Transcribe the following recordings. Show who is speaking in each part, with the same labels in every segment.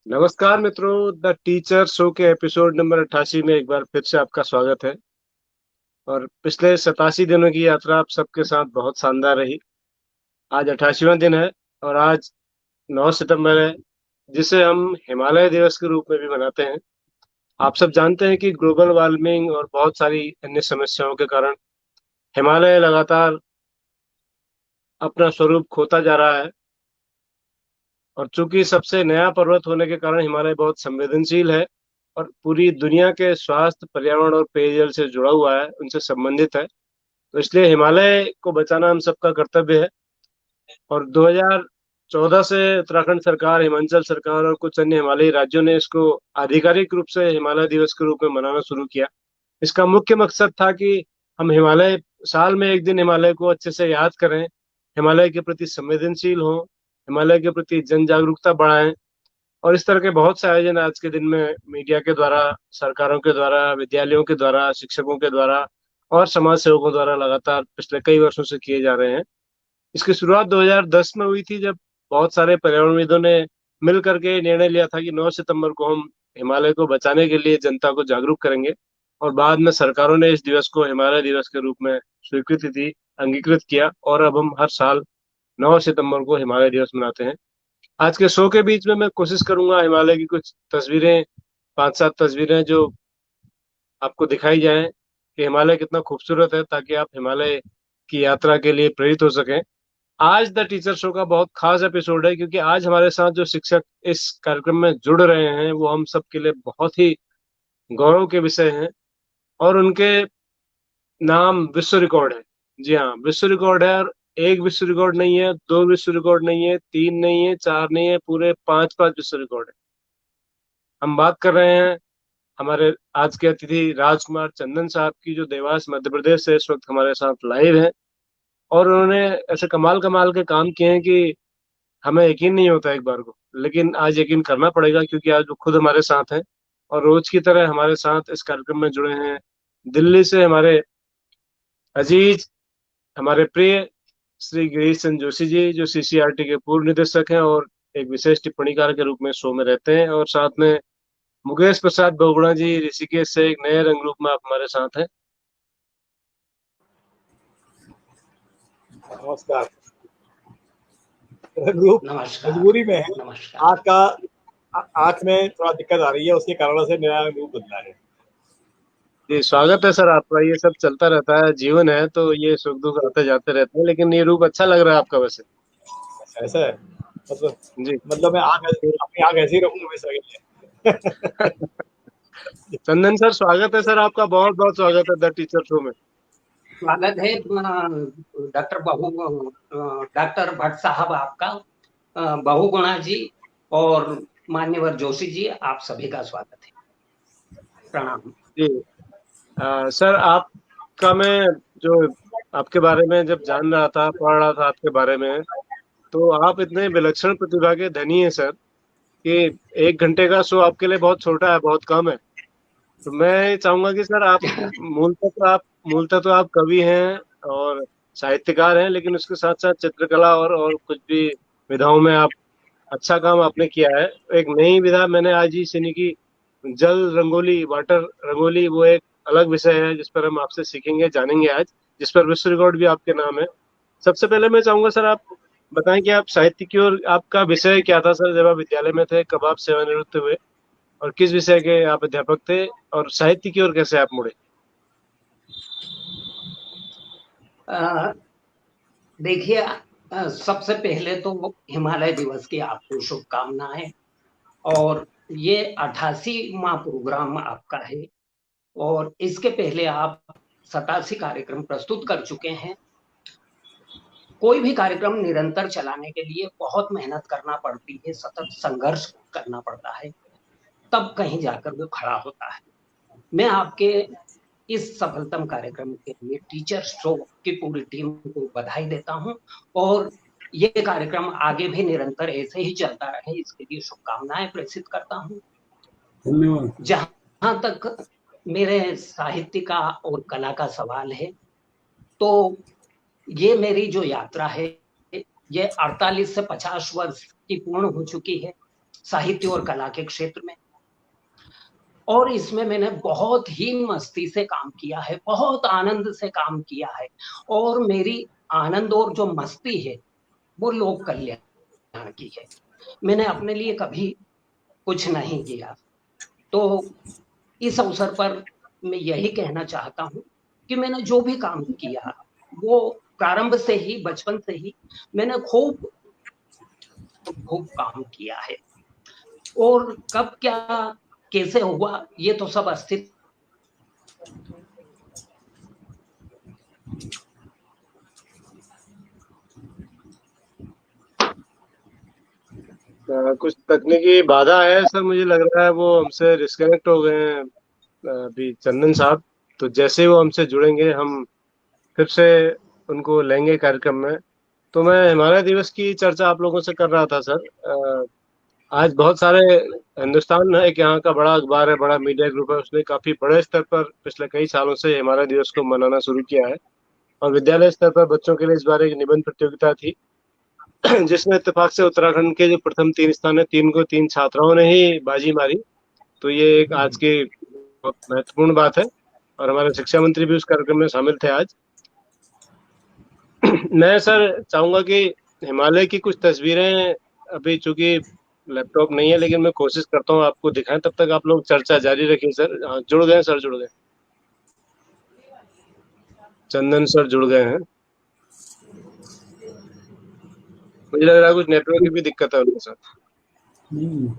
Speaker 1: नमस्कार मित्रों, the teacher show के एपिसोड नंबर 88 में एक बार फिर से आपका स्वागत है। और पिछले 87 दिनों की यात्रा आप सबके साथ बहुत शानदार रही। आज 88वां दिन है और आज 9 सितंबर है, जिसे हम हिमालय दिवस के रूप में भी मनाते हैं। आप सब जानते हैं कि ग्लोबल वार्मिंग और बहुत सारी अन्य समस्याओं के कारण हिमालय लगातार अपना स्वरूप खोता जा रहा है। और चूंकि सबसे नया पर्वत होने के कारण हिमालय बहुत संवेदनशील है और पूरी दुनिया के स्वास्थ्य, पर्यावरण और पेयजल से जुड़ा हुआ है, उनसे संबंधित है। तो इसलिए हिमालय को बचाना हम सबका कर्तव्य है। और 2014 से उत्तराखंड सरकार, हिमाचल सरकार और कुछ अन्य हिमालयी राज्यों ने इसको आधिकारिक रूप से हिमालय दिवस के रूप में मनाना शुरू किया। इसका मुख्य मकसद था कि हम हिमालय साल में एक दिन हिमालय को अच्छे से याद करें, हिमालय के प्रति संवेदनशील हों, हिमालय के प्रति जन जागरूकता बढ़ाएं। और इस तरह के बहुत से आयोजन आज के दिन में मीडिया के द्वारा, सरकारों के द्वारा, विद्यालयों के द्वारा, शिक्षकों के द्वारा और समाज सेवकों द्वारा लगातार पिछले कई वर्षों से किए जा रहे हैं। इसकी शुरुआत 2010 में हुई थी, जब बहुत सारे पर्यावरणविदों ने मिल करके निर्णय लिया था कि 9 सितंबर को हम हिमालय को बचाने के लिए जनता को जागरूक करेंगे। और बाद में सरकारों ने इस दिवस को हिमालय दिवस के रूप में स्वीकृति दी, अंगीकृत किया और अब हम हर साल 9 सितंबर को हिमालय दिवस मनाते हैं। आज के शो के बीच में मैं कोशिश करूंगा हिमालय की कुछ तस्वीरें, 5-7 तस्वीरें जो आपको दिखाई जाएं कि हिमालय कितना खूबसूरत है, ताकि आप हिमालय की यात्रा के लिए प्रेरित हो सकें। आज द टीचर शो का बहुत खास एपिसोड है, क्योंकि आज हमारे साथ जो शिक्षक इस कार्यक्रम में जुड़ रहे हैं वो हम सब के लिए बहुत ही गौरव के विषय हैं। और उनके नाम विश्व रिकॉर्ड है। जी हाँ, विश्व रिकॉर्ड है। और एक विश्व रिकॉर्ड नहीं है, दो विश्व रिकॉर्ड नहीं है, तीन नहीं है, चार नहीं है, पूरे पांच पांच विश्व रिकॉर्ड है। हम बात कर रहे हैं हमारे आज के अतिथि राजकुमार चंदन साहब की, जो देवास मध्य प्रदेश से इस वक्त हमारे साथ लाइव हैं। और उन्होंने ऐसे कमाल कमाल के काम किए हैं कि हमें यकीन नहीं होता एक बार को, लेकिन आज यकीन करना पड़ेगा, क्योंकि आज वो खुद हमारे साथ हैं और रोज की तरह हमारे साथ इस कार्यक्रम में जुड़े हैं। दिल्ली से हमारे अजीज, हमारे प्रिय श्री गिरीश चंद्र जोशी जी, जो सीसीआरटी के पूर्व निदेशक हैं और एक विशेष टिप्पणीकार के रूप में शो में रहते हैं। और साथ में मुकेश प्रसाद बहुगुणा जी, ऋषिकेश से एक नए रंग रूप में आप हमारे साथ हैं।
Speaker 2: नमस्कार। ग्रुप
Speaker 3: नमस्कार।
Speaker 2: मजबूरी में है।
Speaker 3: नमस्कार।
Speaker 2: आंख में थोड़ा दिक्कत आ रही है, उसके कारण से मेरा ग्रुप बदला है।
Speaker 1: जी, स्वागत है सर आपका। ये सब चलता रहता है, जीवन है तो ये सुख दुख आते जाते रहते हैं, लेकिन ये रूप अच्छा लग रहा है आपका वैसे।
Speaker 2: ऐसा है, मतलब
Speaker 1: जी।
Speaker 2: मतलब मैं अपनी आंख ऐसे ही रखूंगा हमेशा के लिए।
Speaker 1: चंदन सर, स्वागत है सर आपका, बहुत बहुत स्वागत है द टीचर शो में।
Speaker 3: स्वागत है डॉक्टर भट्ट साहब आपका, बहुगुणा जी और मान्यवर जोशी जी, आप सभी का स्वागत है। प्रणाम
Speaker 1: जी। सर, आपका मैं जो आपके बारे में जब जान रहा था, पढ़ रहा था आपके बारे में, तो आप इतने विलक्षण प्रतिभा के धनी हैं सर, कि 1 घंटे का शो आपके लिए बहुत छोटा है, बहुत कम है। तो मैं चाहूंगा कि सर आप मूलतः तो आप कवि हैं और साहित्यकार हैं, लेकिन उसके साथ साथ चित्रकला और कुछ भी विधाओं में आप अच्छा काम आपने किया है। एक नई विधा मैंने आज ही सीखी कि जल रंगोली, वाटर रंगोली, वो एक अलग विषय है जिस पर हम आपसे सीखेंगे, जानेंगे आज, जिस पर विश्व रिकॉर्ड भी आपके नाम है। सबसे पहले मैं चाहूंगा सर आप बताएं कि आप साहित्य की ओर, आपका विषय क्या था सर जब आप विद्यालय में थे, कब आप सेवानिवृत्त हुए और किस विषय के आप अध्यापक थे, और साहित्य की ओर कैसे आप मुड़े?
Speaker 3: देखिए, सबसे पहले तो हिमालय दिवस की आपको शुभकामनाएं। और ये 88वां प्रोग्राम आपका है और इसके पहले आप 87 कार्यक्रम प्रस्तुत कर चुके हैं। कोई भी कार्यक्रम निरंतर चलाने के लिए बहुत मेहनत करना पड़ती है, सतत संघर्ष करना पड़ता है, तब कहीं जाकर वो खड़ा होता है। मैं आपके इस सफलतम कार्यक्रम के लिए टीचर शो की पूरी टीम को बधाई देता हूं और ये कार्यक्रम आगे भी निरंतर ऐसे ही चलता रहे, इसके लिए शुभकामनाएं प्रेषित करता हूं।
Speaker 2: धन्यवाद।
Speaker 3: जहां तक मेरे साहित्य का और कला का सवाल है, तो ये मेरी जो यात्रा है, ये 48 से 50 वर्ष की पूर्ण हो चुकी है। साहित्य और कला के क्षेत्र में। और इसमें मैंने बहुत ही मस्ती से काम किया है, बहुत आनंद से काम किया है, और मेरी आनंद और जो मस्ती है वो लोक कल्याण की है। मैंने अपने लिए कभी कुछ नहीं किया। तो इस अवसर पर मैं यही कहना चाहता हूं कि मैंने जो भी काम किया वो प्रारंभ से ही, बचपन से ही मैंने खूब खूब काम किया है। और कब क्या कैसे हुआ ये तो सब अस्तित्व
Speaker 1: कुछ तकनीकी बाधा है सर, मुझे लग रहा है वो हमसे डिस्कनेक्ट हो गए हैं अभी चंदन साहब। तो जैसे ही वो हमसे जुड़ेंगे हम फिर से उनको लेंगे कार्यक्रम में। तो मैं हिमालय दिवस की चर्चा आप लोगों से कर रहा था सर। आज बहुत सारे, हिंदुस्तान है एक यहाँ का बड़ा अखबार है, बड़ा मीडिया ग्रुप है, उसने काफी बड़े स्तर पर पिछले कई सालों से हिमालय दिवस को मनाना शुरू किया है। और विद्यालय स्तर पर बच्चों के लिए इस बार एक निबंध प्रतियोगिता थी जिसमें इत्तेफाक से उत्तराखंड के जो प्रथम 3 स्थान है, 3 छात्राओं ने ही बाजी मारी। तो ये एक आज की बहुत महत्वपूर्ण बात है, और हमारे शिक्षा मंत्री भी उस कार्यक्रम में शामिल थे आज। मैं सर चाहूंगा कि हिमालय की कुछ तस्वीरें, अभी चूंकि लैपटॉप नहीं है लेकिन मैं कोशिश करता हूँ आपको दिखाएं, तब तक आप लोग चर्चा जारी रखिए सर। हाँ, जुड़ गए सर, जुड़ गए। चंदन सर जुड़ गए हैं। मुझे लग रहा है कुछ नेटवर्क की भी दिक्कत है उनके साथ।
Speaker 4: हम्म।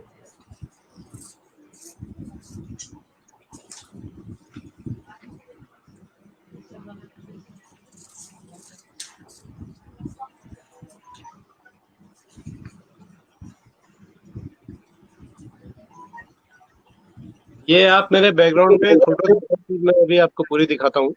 Speaker 1: ये आप मेरे बैकग्राउंड पे फोटो, मैं अभी आपको पूरी दिखाता हूँ।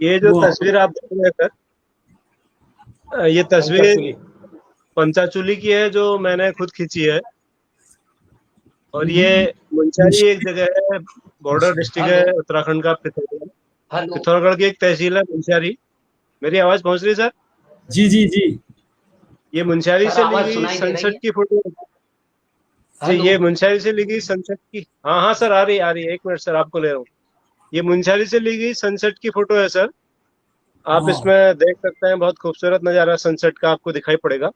Speaker 1: ये जो
Speaker 4: वाह,
Speaker 1: तस्वीर आप देख रहे हैं सर, ये तस्वीर पंचाचूली की है जो मैंने खुद खींची है। और ये मुंशियारी एक जगह है, बॉर्डर डिस्ट्रिक्ट है उत्तराखंड का, पिथौरागढ़।
Speaker 3: हेलो
Speaker 1: पिथौरागढ़ की एक तहसील है मुंशियारी। मेरी आवाज पहुंच रही है सर?
Speaker 4: जी जी जी।
Speaker 1: ये मुंशियारी
Speaker 3: सर,
Speaker 1: से ली
Speaker 3: आवाज
Speaker 1: गई
Speaker 3: सुनाई दे रही
Speaker 1: सनसेट
Speaker 3: है?
Speaker 1: की फोटो। जी,
Speaker 3: हेलो।
Speaker 1: ये मुंशियारी से ली गई सनसेट की, हाँ हाँ सर, आ रही है, एक मिनट सर आपको ले रहा हूँ। ये मुंशियारी से ली गई सनसेट की फोटो है सर। आप
Speaker 4: हाँ,
Speaker 1: इसमें देख सकते हैं, बहुत खूबसूरत नजारा सनसेट का आपको दिखाई पड़ेगा।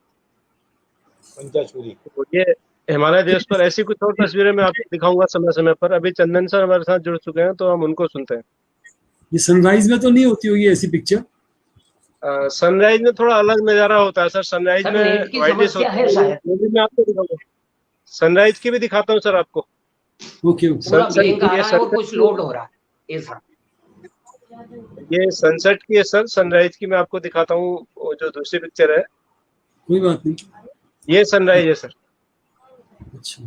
Speaker 2: पंचाचूरी।
Speaker 1: तो ये हिमालय देश पर ऐसी कुछ और तस्वीरें मैं आपको दिखाऊंगा समय समय पर। अभी चंदन सर हमारे साथ जुड़ चुके हैं, तो हम उनको सुनते हैं।
Speaker 4: ये सनराइज में तो नहीं होती होगी ऐसी पिक्चर?
Speaker 1: सनराइज में थोड़ा अलग नजारा होता है सर। सनराइज
Speaker 3: सर,
Speaker 1: में
Speaker 3: नेट की
Speaker 1: वाइटिश
Speaker 3: समस्या
Speaker 1: होता
Speaker 3: है
Speaker 1: है,
Speaker 3: शायद।
Speaker 1: वो भी मैं आपको दिखाऊंगा। सनराइज की भी दिखाता हूँ सर आपको।
Speaker 4: Okay okay.
Speaker 3: पूरा
Speaker 1: सनसेट
Speaker 3: ब्लिंक आ
Speaker 1: की, ये
Speaker 3: रहा है और
Speaker 1: सनसेट
Speaker 3: कुछ
Speaker 1: की,
Speaker 3: लोड हो रहा है ऐसा।
Speaker 1: ये सनसेट की है सर। सनराइज की मैं आपको दिखाता हूँ, वो जो दूसरी पिक्चर है,
Speaker 4: कोई बात नहीं।
Speaker 1: ये सनराइज है सर।
Speaker 4: अच्छा,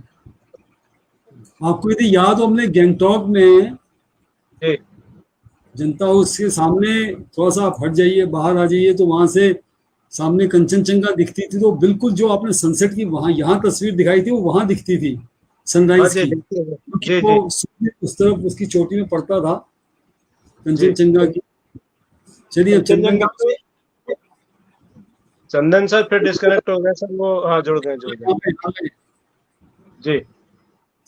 Speaker 4: आपको यदि याद हो, हमने गैंगटॉक में
Speaker 1: जी
Speaker 4: जनता उसके सामने, थोड़ा सा आप हट जाइए, बाहर आ जाइए, तो वहां से सामने कंचनजंगा दिखती थी। तो बिल्कुल जो आपने सनसेट की वहां यहाँ तस्वीर दिखाई थी वो वहां दिखती थी,
Speaker 1: हाँ
Speaker 4: सनराइज
Speaker 1: जी,
Speaker 4: की,
Speaker 1: देखिए
Speaker 4: क्योंकि
Speaker 1: जी
Speaker 4: वो
Speaker 1: जी
Speaker 4: सूर्य उस तरफ उसकी चोटी में पड़ता था,
Speaker 1: जी।
Speaker 4: कंचनजंगा की। चलिए, अब चंदन
Speaker 1: कंचनजंगा पे चंदन सर फिर डिस्कनेक्ट हो गए सर वो। हाँ, जुड़ गए जुड़ गए। जी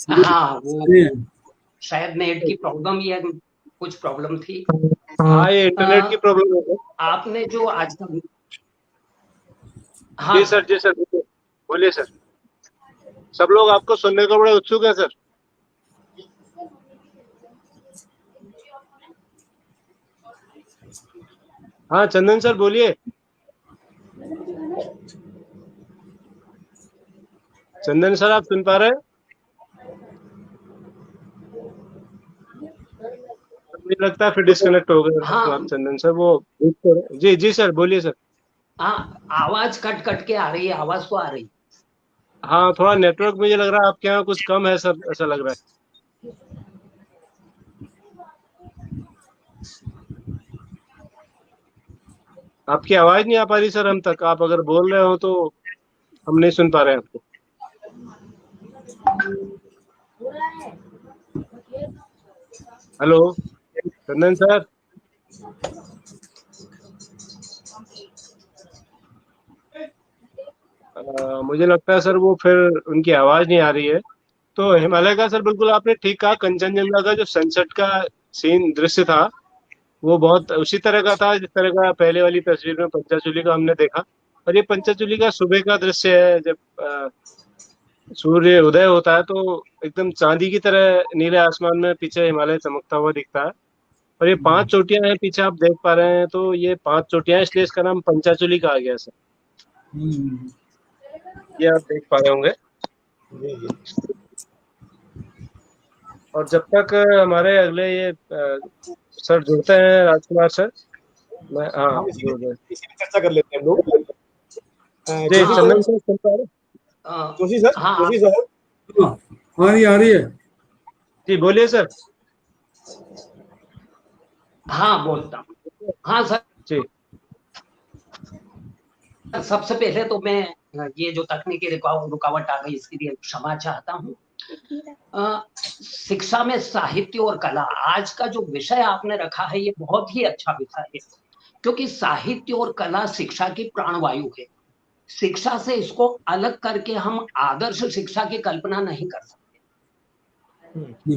Speaker 3: हाँ, वो
Speaker 4: सारे
Speaker 3: शायद नेट की प्रॉब्लम या कुछ प्रॉब्लम थी।
Speaker 1: हाँ, ये इंटरनेट की प्रॉब्लम है सर।
Speaker 3: आपने जो आज का,
Speaker 1: जी
Speaker 3: हाँ
Speaker 1: सर, जी सर, बोलिए बोलिए सर। सब लोग आपको सुनने को बड़े उत्सुक है सर। हाँ चंदन सर बोलिए। चंदन सर आप सुन पा रहे हैं? मुझे लगता है फिर डिस्कनेक्ट हो गए तो आप
Speaker 3: हाँ
Speaker 1: चंदन सर वो। जी जी सर, बोलिए सर।
Speaker 3: हाँ, आवाज कट कट के आ रही है, आवाज तो आ रही है।
Speaker 1: हाँ, थोड़ा नेटवर्क मुझे लग रहा है आपके यहाँ कुछ कम है सर, ऐसा लग रहा है। आपकी आवाज नहीं आ पा रही सर हम तक। आप अगर बोल रहे हो तो हम नहीं सुन पा रहे हैं आपको। हेलो चंदन सर। मुझे लगता है सर वो फिर उनकी आवाज नहीं आ रही है। तो हिमालय का सर बिल्कुल आपने ठीक कहा, कंचनजंगा का जो सनसेट का सीन दृश्य था वो बहुत उसी तरह का था जिस तरह का पहले वाली तस्वीर में पंचाचूली का हमने देखा। और ये पंचाचूली का सुबह का दृश्य है, जब सूर्य उदय होता है तो एकदम चांदी की तरह नीले आसमान में पीछे हिमालय चमकता हुआ दिखता है। और ये 5 चोटियां हैं पीछे आप देख पा रहे हैं, तो ये 5 चोटियां इसलिए इसका नाम पंचाचूली कहा गया सर। ये आप देख पा रहे होंगे।
Speaker 2: जी जी।
Speaker 1: और जब तक हमारे अगले ये सर जुड़ते हैं, राजकुमार सर, मैं हाँ
Speaker 2: हम इसी
Speaker 1: जुड़ गए।
Speaker 2: इसी पे चर्चा कर लेते हैं हम लोग।
Speaker 1: जी
Speaker 2: जोशी
Speaker 1: चंदन
Speaker 2: सर,
Speaker 1: सर सुन पा रहे हैं?
Speaker 2: जोशी सर,
Speaker 3: हाँ
Speaker 2: जोशी सर।
Speaker 4: आ रही है।
Speaker 1: जी बोलिए सर।
Speaker 3: हाँ बोलता हूँ। हाँ सर,
Speaker 1: जी
Speaker 3: सबसे पहले तो मैं ये जो तकनीकी रुकावट आ गई इसके लिए क्षमा चाहता हूँ। शिक्षा में साहित्य और कला, आज का जो विषय आपने रखा है ये बहुत ही अच्छा विषय है, क्योंकि साहित्य और कला शिक्षा की प्राणवायु है। शिक्षा से इसको अलग करके हम आदर्श शिक्षा की कल्पना नहीं कर सकते।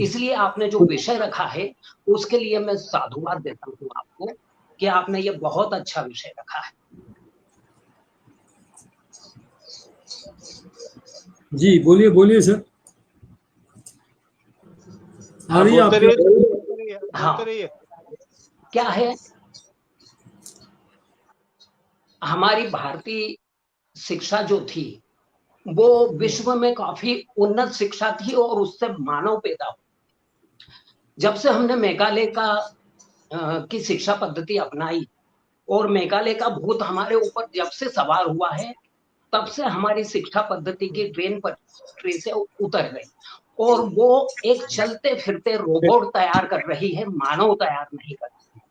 Speaker 3: इसलिए आपने जो विषय रखा है उसके लिए मैं साधुवाद देता हूँ आपको कि आपने ये बहुत अच्छा विषय रखा है।
Speaker 4: जी बोलिए बोलिए सर, आ रही है
Speaker 1: बोलते
Speaker 4: आपकी।
Speaker 1: रहिए सर, बोलते रहिए,
Speaker 3: हाँ,
Speaker 1: बोलते रहिए।
Speaker 3: क्या है, हमारी भारतीय शिक्षा जो थी वो विश्व में काफी उन्नत शिक्षा थी और उससे मानव पैदा हुआ। जब से हमने मेघालय की शिक्षा पद्धति अपनाई और मेघालय का भूत हमारे ऊपर जब से सवार हुआ है, तब से हमारी शिक्षा पद्धति की ट्रेन पटरी से उतर गई और वो एक चलते फिरते रोबोट तैयार कर रही है, मानव तैयार नहीं कर रही।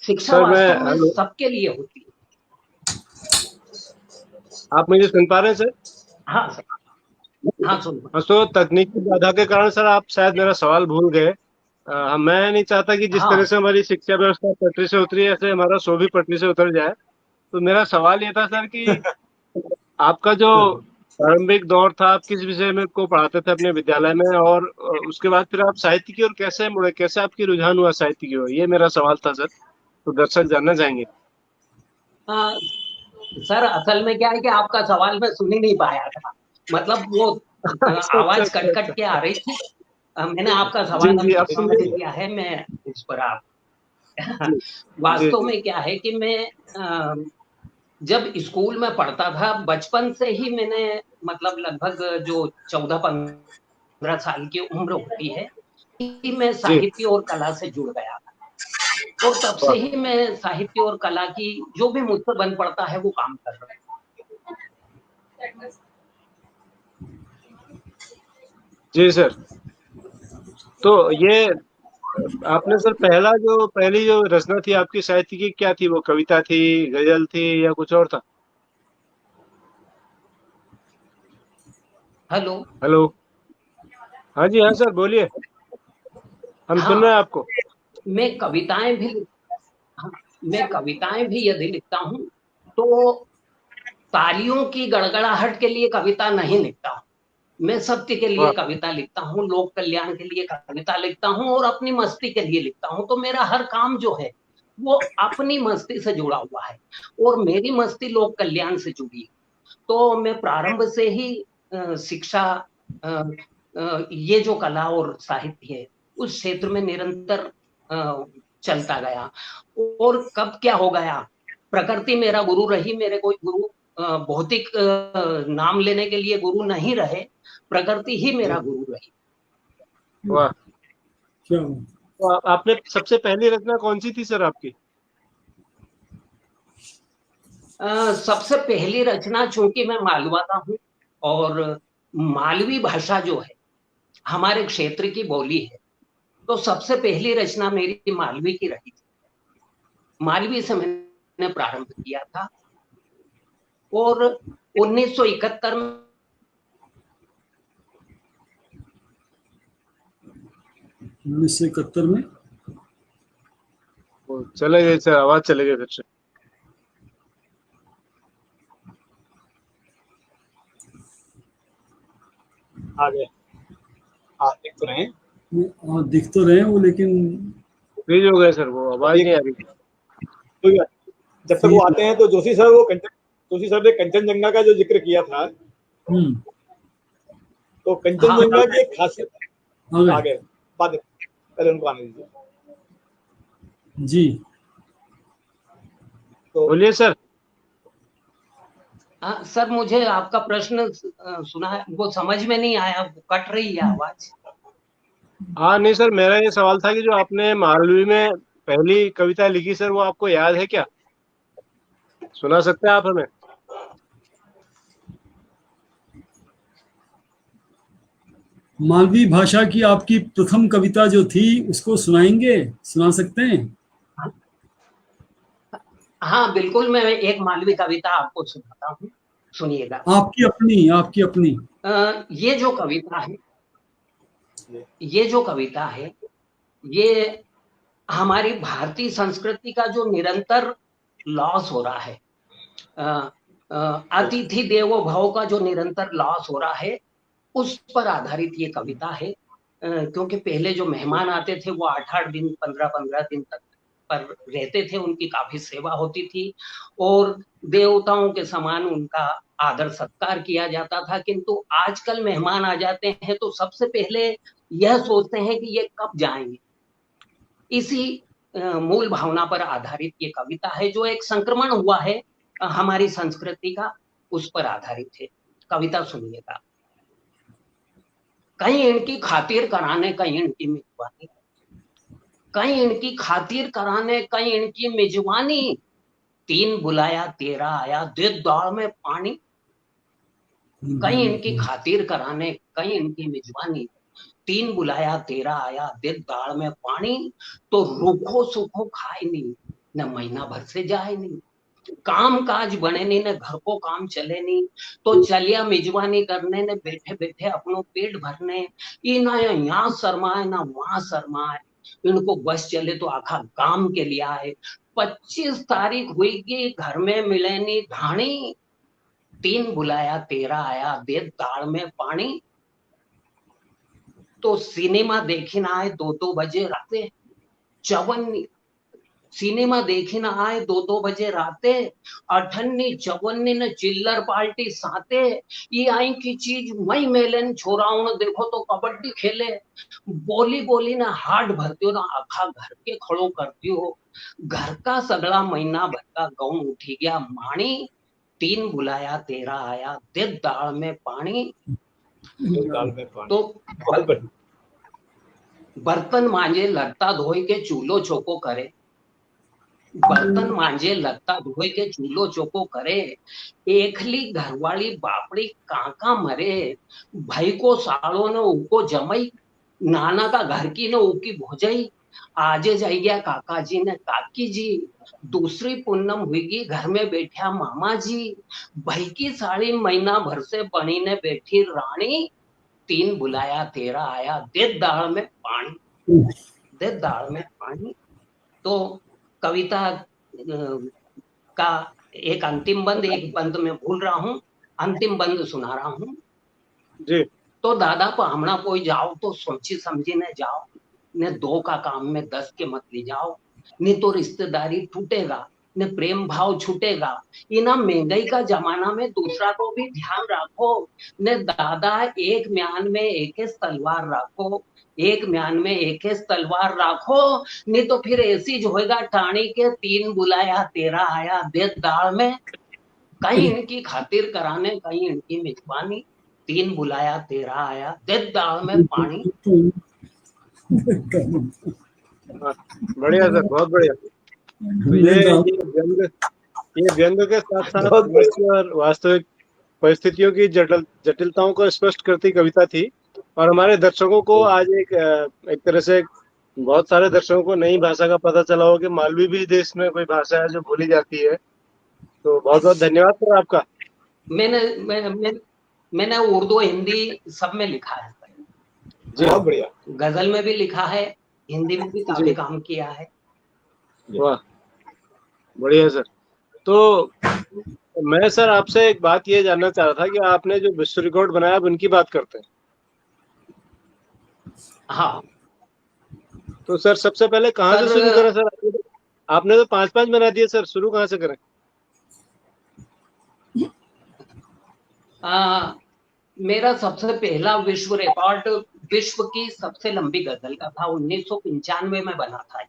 Speaker 3: शिक्षा
Speaker 1: सर मैं
Speaker 3: वास्तव में
Speaker 1: हेलो,
Speaker 3: सबके लिए होती है।
Speaker 1: आप मुझे सुन पा रहे हैं सर?
Speaker 3: हाँ सर, हाँ सुन।
Speaker 1: हाँ, तो तकनीकी बाधा के कारण सर आप शायद मेरा सवाल भूल गए। मैं नहीं चाहता कि जिस तरह
Speaker 3: हाँ
Speaker 1: से हमारी शिक्षा व्यवस्था पटरी से उतरी है ऐसे हमारा शो भी पटरी से उतर जाए। तो मेरा सवाल ये था सर कि आपका जो प्रारंभिक दौर था, आप किस विषय में को पढ़ाते थे अपने विद्यालय में, और उसके बाद फिर आप साहित्य की ओर कैसे मुड़े, कैसे आपकी रुझान हुआ साहित्य की ओर, ये मेरा सवाल था सर। तो दर्शक जानना चाहेंगे।
Speaker 3: हाँ, सर असल में क्या है कि आपका सवाल मैं सुन ही नहीं पाया था, मतलब वो
Speaker 1: अच्छा अच्छा
Speaker 3: आवाज
Speaker 1: अच्छा
Speaker 3: कट कट
Speaker 1: अच्छा।
Speaker 3: के आ रही थी। मैंने आपका
Speaker 1: जी
Speaker 3: सवाल
Speaker 1: जी
Speaker 3: अब
Speaker 1: अब सुन
Speaker 3: समझ
Speaker 1: लीजिए।
Speaker 3: लिया है, मैं उस पर आप
Speaker 1: जी जी
Speaker 3: वास्तव
Speaker 1: जी
Speaker 3: में क्या है कि मैं जब स्कूल में पढ़ता था, बचपन से ही मैंने, मतलब लगभग जो 14-15 साल की उम्र होती है कि मैं
Speaker 1: जी।
Speaker 3: साहित्य और कला से जुड़ गया था। और तब से
Speaker 1: वाह।
Speaker 3: ही मैं साहित्य और कला की जो भी मुझसे बन पड़ता है वो काम कर रहा हूँ।
Speaker 1: जी सर। तो ये आपने सर पहली जो रचना थी आपकी साहित्य की, क्या थी? वो कविता थी, गजल थी, या कुछ और था?
Speaker 3: हेलो।
Speaker 1: हेलो। हाँ जी हाँ सर बोलिए, हम सुन रहे
Speaker 3: हाँ,
Speaker 1: हैं आपको।
Speaker 3: मैं कविताएं भी हाँ, मैं कविताएं भी यदि लिखता हूँ तो तालियों की गड़गड़ाहट के लिए कविता नहीं लिखता हूँ। मैं सत्य के लिए
Speaker 1: वाह।
Speaker 3: कविता लिखता हूँ, लोक कल्याण के लिए कविता लिखता हूँ और अपनी मस्ती के लिए लिखता हूँ। तो मेरा हर काम जो है वो अपनी मस्ती से जुड़ा हुआ है और मेरी मस्ती लोक कल्याण से जुड़ी है। तो मैं प्रारंभ से ही शिक्षा, ये जो कला और साहित्य है उस क्षेत्र में निरंतर चलता गया। और कब क्या हो गया, प्रकृति मेरा गुरु रही, मेरे कोई गुरु भौतिक नाम लेने के लिए गुरु नहीं रहे, प्रकृति ही मेरा गुरु रही।
Speaker 1: वाह।
Speaker 4: क्या
Speaker 1: तो आपने सबसे पहली रचना कौन सी थी सर आपकी?
Speaker 3: सबसे पहली रचना, चूंकि मैं मालवाता हूँ और मालवी भाषा जो है हमारे क्षेत्र की बोली है, तो सबसे पहली रचना मेरी मालवी की रही थी। मालवी से मैंने प्रारंभ किया था और 1971 में
Speaker 4: 1971 में
Speaker 1: वो चले गए सर, आवाज चले गई फिर से।
Speaker 2: आगे हाँ देख तो रहे हैं।
Speaker 4: दिख तो रहे हैं वो, लेकिन
Speaker 1: फ्रीज हो गए सर, वो आवाज नहीं आ रही।
Speaker 2: कोई बात नहीं। जब तक वो आते हैं तो जोशी सर ने कंचनजंगा का जो जिक्र किया था,
Speaker 4: हम्म,
Speaker 2: तो कंचनजंगा की एक खासियत
Speaker 4: आ गए
Speaker 2: आगे बाद में, पहले उनको आने दीजिए।
Speaker 4: जी।
Speaker 2: तो
Speaker 1: बोलिए सर।
Speaker 3: सर मुझे आपका प्रश्न सुना है, वो समझ में नहीं आया, वो कट रही है आवाज।
Speaker 1: हाँ नहीं सर, मेरा ये सवाल था कि जो आपने मालवी में पहली कविता लिखी सर, वो आपको याद है क्या? सुना सकते हैं आप हमें?
Speaker 4: मालवी भाषा की आपकी प्रथम कविता जो थी उसको सुनाएंगे, सुना सकते हैं?
Speaker 3: हाँ बिल्कुल, मैं एक मालवी कविता आपको सुनाता हूँ, सुनिएगा।
Speaker 4: आपकी अपनी
Speaker 3: ये जो कविता है ये हमारी भारतीय संस्कृति का जो निरंतर लॉस हो रहा है, अतिथि देवो भव का जो निरंतर लॉस हो रहा है, उस पर आधारित ये कविता है। क्योंकि पहले जो मेहमान आते थे वो 8-8 दिन 15-15 दिन तक पर रहते थे, उनकी काफी सेवा होती थी और देवताओं के समान उनका आदर सत्कार किया जाता था। किंतु आजकल मेहमान आ जाते हैं तो सबसे पहले यह सोचते हैं कि ये कब जाएंगे। इसी मूल भावना पर आधारित ये कविता है, जो एक संक्रमण हुआ है हमारी संस्कृति का, उस पर आधारित है। कविता सुनिएगा। कहीं इनकी खातिर कराने, कहीं इनकी मेजबानी, कहीं इनकी खातिर कराने, कहीं इनकी मेजबानी, 3 बुलाया 13 आया, दे दाल में पानी। कहीं इनकी खातिर कराने, कहीं इनकी मेजबानी, 3 बुलाया 13 आया, दे दाल में पानी। तो रूखो सूखो खाए नहीं, न महीना भर से जाए नहीं, काम काज बने नहीं, न घर को काम चले नहीं, तो चलिया मेजबानी करने ने, बैठे बैठे अपनों पेट भरने। ये ना यहाँ शर्माए ना वहां शर्माए, इनको बस चले तो आखा काम के लिए आए। 25 तारीख हुई कि घर में मिले नहीं धानी, 3 बुलाया 13 आया, दे दाल में पानी। तो सिनेमा देखी ना आए 2-2 बजे राते, चवन्नी सिनेमा देखी ना आए 2-2 बजे राते, अठन्नी चवन्नी ने चिल्लर पार्टी साते। ये आई की चीज मई मेलन छोराओं ने देखो तो कबड्डी खेले, बोली बोली ना हाट भरती हो ना आखा घर के खड़ो करती हो। घर का सगड़ा महीना भर का गाँव उठी गया माणी, 3 बुलाया 13 आया, दे दाल में पानी।
Speaker 2: दाल में पानी।
Speaker 3: तो बर्तन मांजे लत्ता धोई के चूल्हो चौको करे, बर्तन मांजे लत्ता धोई के चूल्हो चौको करे, एकली घरवाली बापड़ी काका मरे, भाई को सालों ने उको जमई, नाना का घर की ने उकी भोजई। आजे जाई गया काका जी ने काकी जी, दूसरी पूनम हुईगी घर में बैठा मामा जी, भाई की साड़ी महीना भर से बनी ने बैठी रानी, 3 बुलाया 13 आया, दे दाल में पानी, दे दाल में पानी। तो कविता का एक अंतिम बंद, एक बंद में भूल रहा हूँ, अंतिम बंद सुना रहा हूँ
Speaker 1: जी।
Speaker 3: तो दादा को हमना कोई जाओ तो सोची समझी ने जाओ, ने 2 का काम में 10 के मत ले जाओ, नहीं तो रिश्तेदारी टूटेगा, ने प्रेम भाव छूटेगा। इना महंगाई का जमाना में दूसरा को भी ध्यान रखो, ने दादा एक म्यान में एक तलवार रखो, एक म्यान में एक तलवार रखो, नहीं तो फिर ऐसी जो होगा टाणी के 3 बुलाया 13 आया, दे दाल में। कहीं इनकी खातिर कराने, कहीं इनकी मेजबानी, 3 बुलाया 13 आया, दे दाल में पानी।
Speaker 1: बढ़िया सर, बहुत बढ़िया। तो ये व्यंग के साथ साथ और वास्तविक परिस्थितियों की जटिलताओं को स्पष्ट करती कविता थी। और हमारे दर्शकों को आज एक तरह से बहुत सारे दर्शकों को नई भाषा का पता चला हो कि मालवी भी देश में कोई भाषा है जो भूली जाती है। तो बहुत बहुत धन्यवाद सर आपका।
Speaker 3: मैंने उर्दू हिंदी सब में लिखा है,
Speaker 2: बहुत बढ़िया।
Speaker 3: गजल में भी लिखा है, हिंदी में भी काफी काम किया है।
Speaker 1: वाह, बढ़िया सर। तो मैं सर आपसे एक बात ये जानना चाह रहा था कि आपने जो विश्व रिकॉर्ड बनाया, अब उनकी बात करते हैं।
Speaker 3: हाँ
Speaker 1: तो सर सबसे पहले कहाँ से
Speaker 3: सर,
Speaker 1: शुरू करें सर? आपने तो 5-5 बना दिए सर, शुरू कहाँ से करें?
Speaker 3: मेरा सबसे पहला विश्व रिकॉर्ड विश्व की सबसे लंबी गजल का था, 1995 में बना था।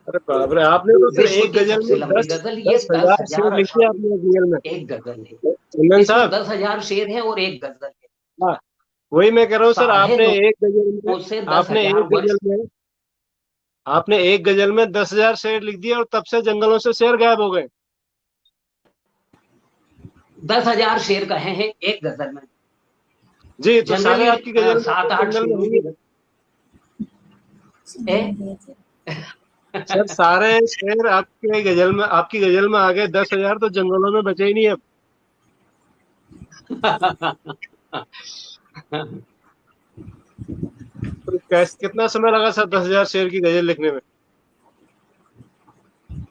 Speaker 1: अरे बाप रे, आपने तो सर
Speaker 3: विश्व
Speaker 1: एक
Speaker 3: की
Speaker 1: गजल
Speaker 3: सबसे
Speaker 1: में
Speaker 3: लंबी
Speaker 1: दस
Speaker 3: गजल, ये
Speaker 1: दस
Speaker 3: दस
Speaker 1: हजार शेर
Speaker 3: हजार
Speaker 1: लिख दिए
Speaker 3: अशार
Speaker 1: आपने एक गजल में।
Speaker 3: एक गजल है।
Speaker 1: चंदन
Speaker 3: इसमें
Speaker 1: साहब,
Speaker 3: 10,000 शेर है और एक गजल है।
Speaker 1: हाँ, वही मैं कह रहा हूँ सर।
Speaker 3: साढ़े
Speaker 1: आपने
Speaker 3: नौ
Speaker 1: एक गजल में
Speaker 3: से दस
Speaker 1: आपने
Speaker 3: हजार
Speaker 1: एक
Speaker 3: वर्ष
Speaker 1: गजल में आपने एक गजल में 10,000 शेर लिख दिए और तब से जंगलों से शेर गायब हो गए।
Speaker 3: 10,000 शेर कहे हैं एक गजल में।
Speaker 1: जी, तो सारे
Speaker 3: जनरली
Speaker 1: आपकी गजल में तो
Speaker 3: 7-8
Speaker 1: जंगल में
Speaker 3: शेरों की
Speaker 1: होंगे।
Speaker 3: है।
Speaker 1: सर सारे शेर आपकी गजल में आ गए, 10,000 तो जंगलों में बचे ही नहीं अब। तो कितना समय लगा सर 10,000 शेर की गजल लिखने में?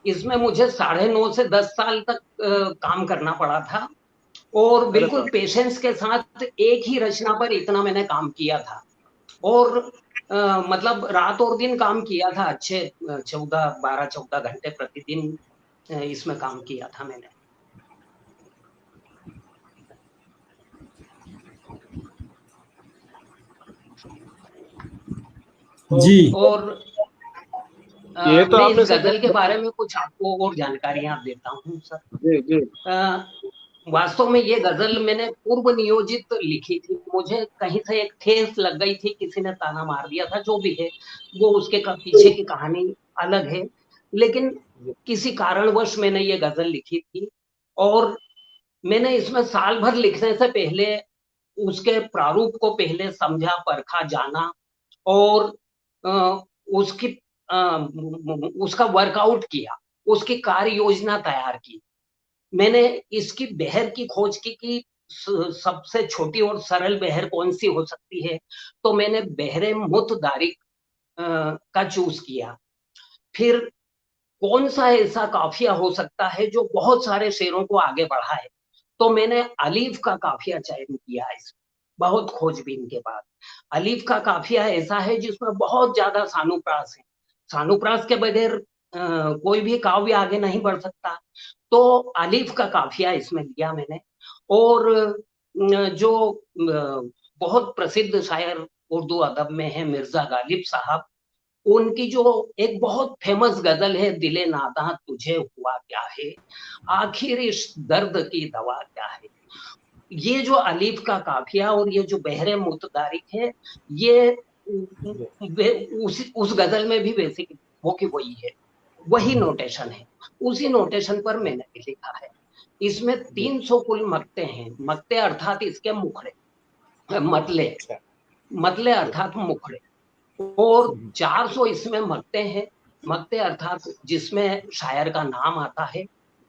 Speaker 3: इसमें मुझे 9.5 से 10 साल तक काम करना पड़ा था, और
Speaker 1: अरे
Speaker 3: बिल्कुल
Speaker 1: बाप,
Speaker 3: पेशेंस के साथ एक ही रचना पर इतना मैंने काम किया था। और मतलब रात और दिन काम किया था, अच्छे 12-14 घंटे प्रतिदिन इसमें काम किया था मैंने।
Speaker 4: जी
Speaker 3: और
Speaker 1: ये तो
Speaker 3: मैं इस
Speaker 1: आपने सर
Speaker 3: गजल के बारे में कुछ आपको और जानकारियां देता हूँ सर।
Speaker 1: जी जी
Speaker 3: वास्तव में ये गजल मैंने पूर्व नियोजित लिखी थी। मुझे कहीं से एक ठेस लग गई थी, किसी ने ताना मार दिया था, जो भी है वो उसके पीछे की कहानी अलग है। लेकिन किसी कारणवश मैंने ये गजल लिखी थी, और मैंने इसमें साल भर लिखने से पहले उसके प्रारूप को पहले समझा, परखा, जाना, और अ, उसकी उसका वर्कआउट किया, उसकी कार्य योजना तैयार की। मैंने इसकी बहर की खोज की कि सबसे छोटी और सरल बहर कौन सी हो सकती है। तो मैंने बहरे मुतदारिक का चूज किया। फिर कौन सा ऐसा काफिया हो सकता है जो बहुत सारे शेरों को आगे बढ़ाए। तो मैंने अलीफ का काफिया चयन किया। इसमें बहुत खोजबीन के बाद अलीफ का काफिया ऐसा है जिसमें बहुत ज्यादा सानुप्रास है। सानुप्रास के बगैर कोई भी काव्य आगे नहीं बढ़ सकता। तो अलीफ का काफिया इसमें लिया मैंने। और जो बहुत प्रसिद्ध शायर उर्दू अदब में है, मिर्जा गालिब साहब, उनकी जो एक बहुत फेमस गजल है, दिले नादा तुझे हुआ क्या है, आखिर इस दर्द की दवा क्या है। ये जो अलीफ का काफिया और ये जो बहरे मुतदारिक है, ये उस गजल में भी बेसिक वो की वही है, वही नोटेशन है। उसी नोटेशन पर मैंने भी लिखा है। इसमें 300 कुल मक्ते हैं। मक्ते अर्थात इसके मुखड़े, मतले, मतले अर्थात मुखड़े। और 400 इसमें मक्ते हैं। मक्ते अर्थात जिसमें शायर का नाम आता है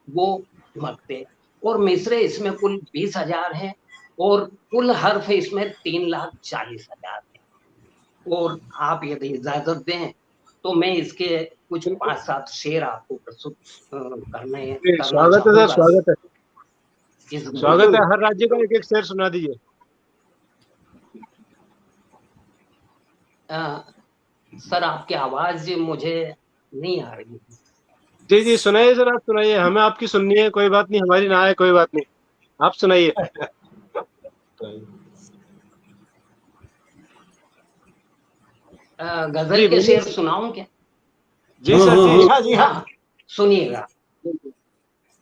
Speaker 3: वो मक्ते। और मिसरे इसमें कुल 20,000 हैं, और कुल हर्फ इसमें 3,40,000 है। और आप यदि इजाजत दें तो मैं इसके कुछ 5-7 शेर आपको प्रस्तुत
Speaker 1: जी,
Speaker 3: करना
Speaker 1: स्वागत है सर,
Speaker 3: चाहूंगा
Speaker 1: स्वागत है।
Speaker 3: इस गजल
Speaker 1: स्वागत
Speaker 3: में।
Speaker 1: है, हर राज्य का एक एक शेर सुना दीजिए।
Speaker 3: सर आपकी आवाज मुझे नहीं आ रही है।
Speaker 1: जी जी, सुनाइए सर, आप सुनाइए। हमें आपकी सुननी है, कोई बात नहीं, हमारी ना आए कोई बात नहीं, आप सुनाइए।
Speaker 3: गजल
Speaker 1: जी
Speaker 3: के
Speaker 1: बोलिए
Speaker 3: शेर
Speaker 1: सर।
Speaker 3: सुनाऊं क्या?
Speaker 1: जी
Speaker 4: हाँ
Speaker 1: सर,
Speaker 4: हाँ
Speaker 1: जी।
Speaker 4: हाँ
Speaker 2: हाँ जी हाँ।
Speaker 3: हाँ, सुनिएगा।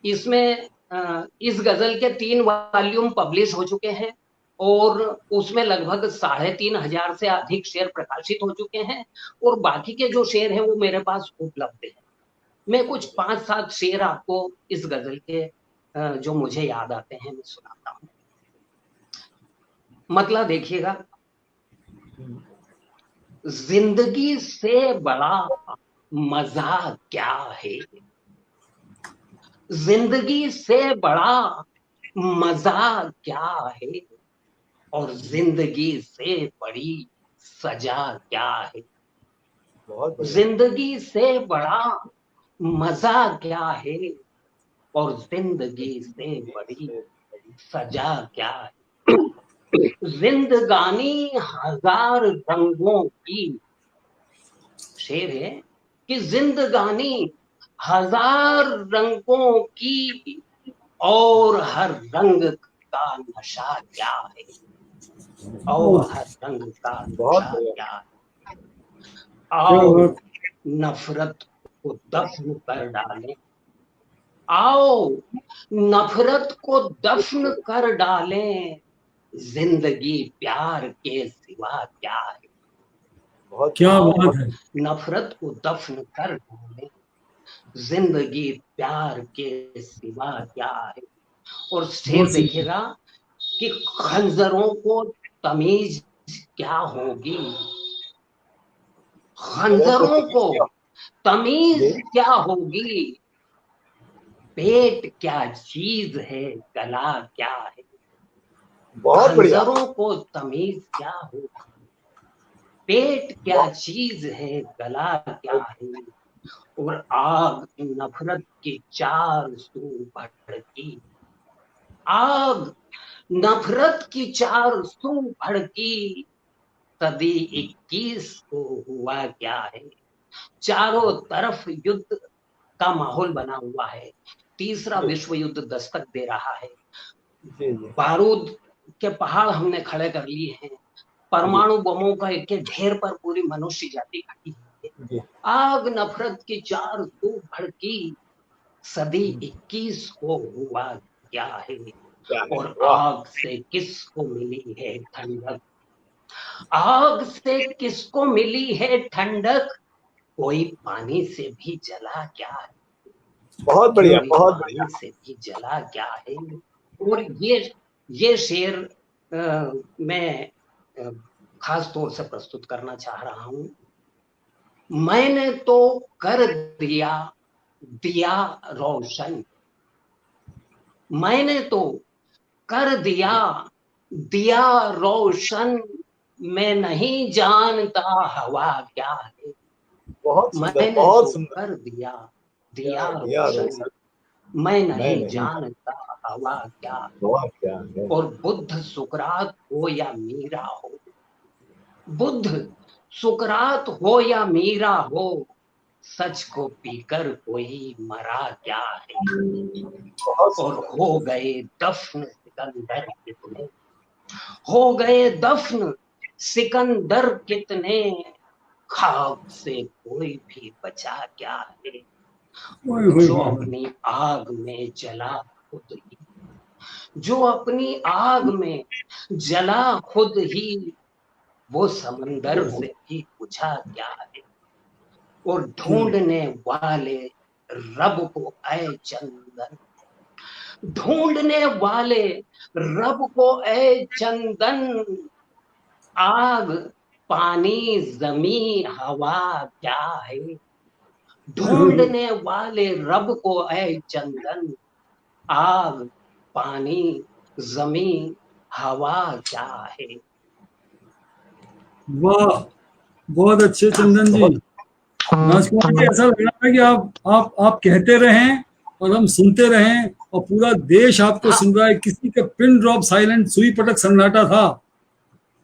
Speaker 3: इसमें इस गजल के 3 वॉल्यूम पब्लिश हो चुके हैं, और उसमें लगभग 3,500 से अधिक शेर प्रकाशित हो चुके हैं, और बाकी के जो शेर हैं वो मेरे पास उपलब्ध है। मैं कुछ 5-7 शेर आपको इस गजल के जो मुझे याद आते हैं मैं सुनाता हूँ। मतलब देखिएगा, जिंदगी से बड़ा मजा क्या है, जिंदगी से बड़ा मजा क्या है, और जिंदगी से बड़ी सजा क्या है।
Speaker 2: बहुत बढ़िया।
Speaker 3: जिंदगी से बड़ा मजा क्या है और जिंदगी से बड़ी सजा क्या है। जिंदगानी हजार रंगों की, शेर है कि जिंदगानी हजार रंगों की और हर रंग का नशा क्या है, और हर रंग का
Speaker 2: बहुत
Speaker 3: नशा
Speaker 2: बढ़िया।
Speaker 3: क्या है।
Speaker 4: क्या
Speaker 3: आओ
Speaker 4: बात।
Speaker 3: नफरत को दफन कर डालें, आओ नफरत को दफन कर डालें, जिंदगी प्यार के सिवा क्या है।
Speaker 2: बहुत
Speaker 4: क्या
Speaker 3: आओ
Speaker 4: बात है।
Speaker 3: नफरत को दफन कर डालें, जिंदगी प्यार के सिवा क्या है। और शेर
Speaker 4: बहुत सुंदर।
Speaker 3: देखिएगा कि खंजरों को तमीज क्या होगी, खंजरों को तमीज
Speaker 2: जी,
Speaker 3: क्या होगी, पेट क्या चीज है, गला क्या है।
Speaker 2: बहुत बढ़िया।
Speaker 3: खंजरों को तमीज क्या होगी, पेट क्या चीज है, गला क्या है। और आग नफरत की चार सू भड़की, आग नफरत की चार सू भड़की, सदी 21 को हुआ क्या है। चारों तरफ युद्ध का माहौल बना हुआ है, तीसरा विश्व युद्ध दस्तक दे रहा है।
Speaker 2: जी जी
Speaker 3: बारूद के पहाड़ हमने खड़े कर लिए हैं,
Speaker 2: जी
Speaker 3: परमाणु बमों का एक ढेर पर पूरी मनुष्य जाति खड़ी है।
Speaker 2: जी।
Speaker 3: आग नफरत की चार सू भड़की, सदी 21 को हुआ क्या है।
Speaker 2: क्या है,
Speaker 3: और
Speaker 2: वाह।
Speaker 3: आग से किसको मिली है ठंडक, आग से किसको मिली है ठंडक, कोई पानी से भी जला क्या है,
Speaker 2: बहुत बढ़िया,
Speaker 3: कोई
Speaker 2: बहुत बढ़िया।
Speaker 3: पानी से भी जला क्या है। और ये शेर मैं खास तौर से प्रस्तुत करना चाह रहा हूं। मैंने तो कर दिया दिया रोशन, मैंने तो कर दिया दिया रोशन, मैं नहीं जानता हवा क्या है।
Speaker 2: बहुत सुंदर,
Speaker 3: मैंने
Speaker 2: बहुत
Speaker 3: तो
Speaker 2: सुंदर।
Speaker 3: कर दिया
Speaker 2: क्या
Speaker 3: दिया
Speaker 2: दिया
Speaker 3: रोशन,
Speaker 2: रोशन,
Speaker 3: मैं
Speaker 2: मैं
Speaker 3: नहीं
Speaker 2: नहीं
Speaker 3: जानता हवा क्या है।
Speaker 2: हुआ क्या है।
Speaker 3: और बुद्ध सुकरात हो या मीरा हो, बुद्ध सुकरात हो या मीरा हो, सच को पीकर कोई मरा क्या है।
Speaker 2: बहुत
Speaker 3: और
Speaker 2: सुंदर।
Speaker 3: हो गए दफन सिकंदर कितने, हो गए दफन सिकंदर कितने, खाक से कोई भी बचा क्या है।
Speaker 4: ओए होए
Speaker 3: जो
Speaker 4: होए होए।
Speaker 3: अपनी आग में जला खुद ही, जो अपनी आग में जला खुद ही, वो समंदर से भी पूछा क्या है। और
Speaker 4: क्या
Speaker 3: ढूंढने वाले रब को ऐ चंदन, ढूंढने वाले रब को ऐ चंदन, आग पानी जमी हवा क्या है।
Speaker 4: ओए होए होए।
Speaker 3: ढूंढने वाले रब को ऐ चंदन, आग पानी जमी हवा क्या है।
Speaker 4: वाह, बहुत अच्छे चंदन जी।
Speaker 2: बहुत
Speaker 4: राजकुमार जी, ऐसा लग रहा है कि आप कहते रहें और हम सुनते रहें, और पूरा देश आपको
Speaker 3: हाँ
Speaker 4: सुन रहा है। किसी का पिन ड्रॉप साइलेंट, सुई पटक सन्नाटा था,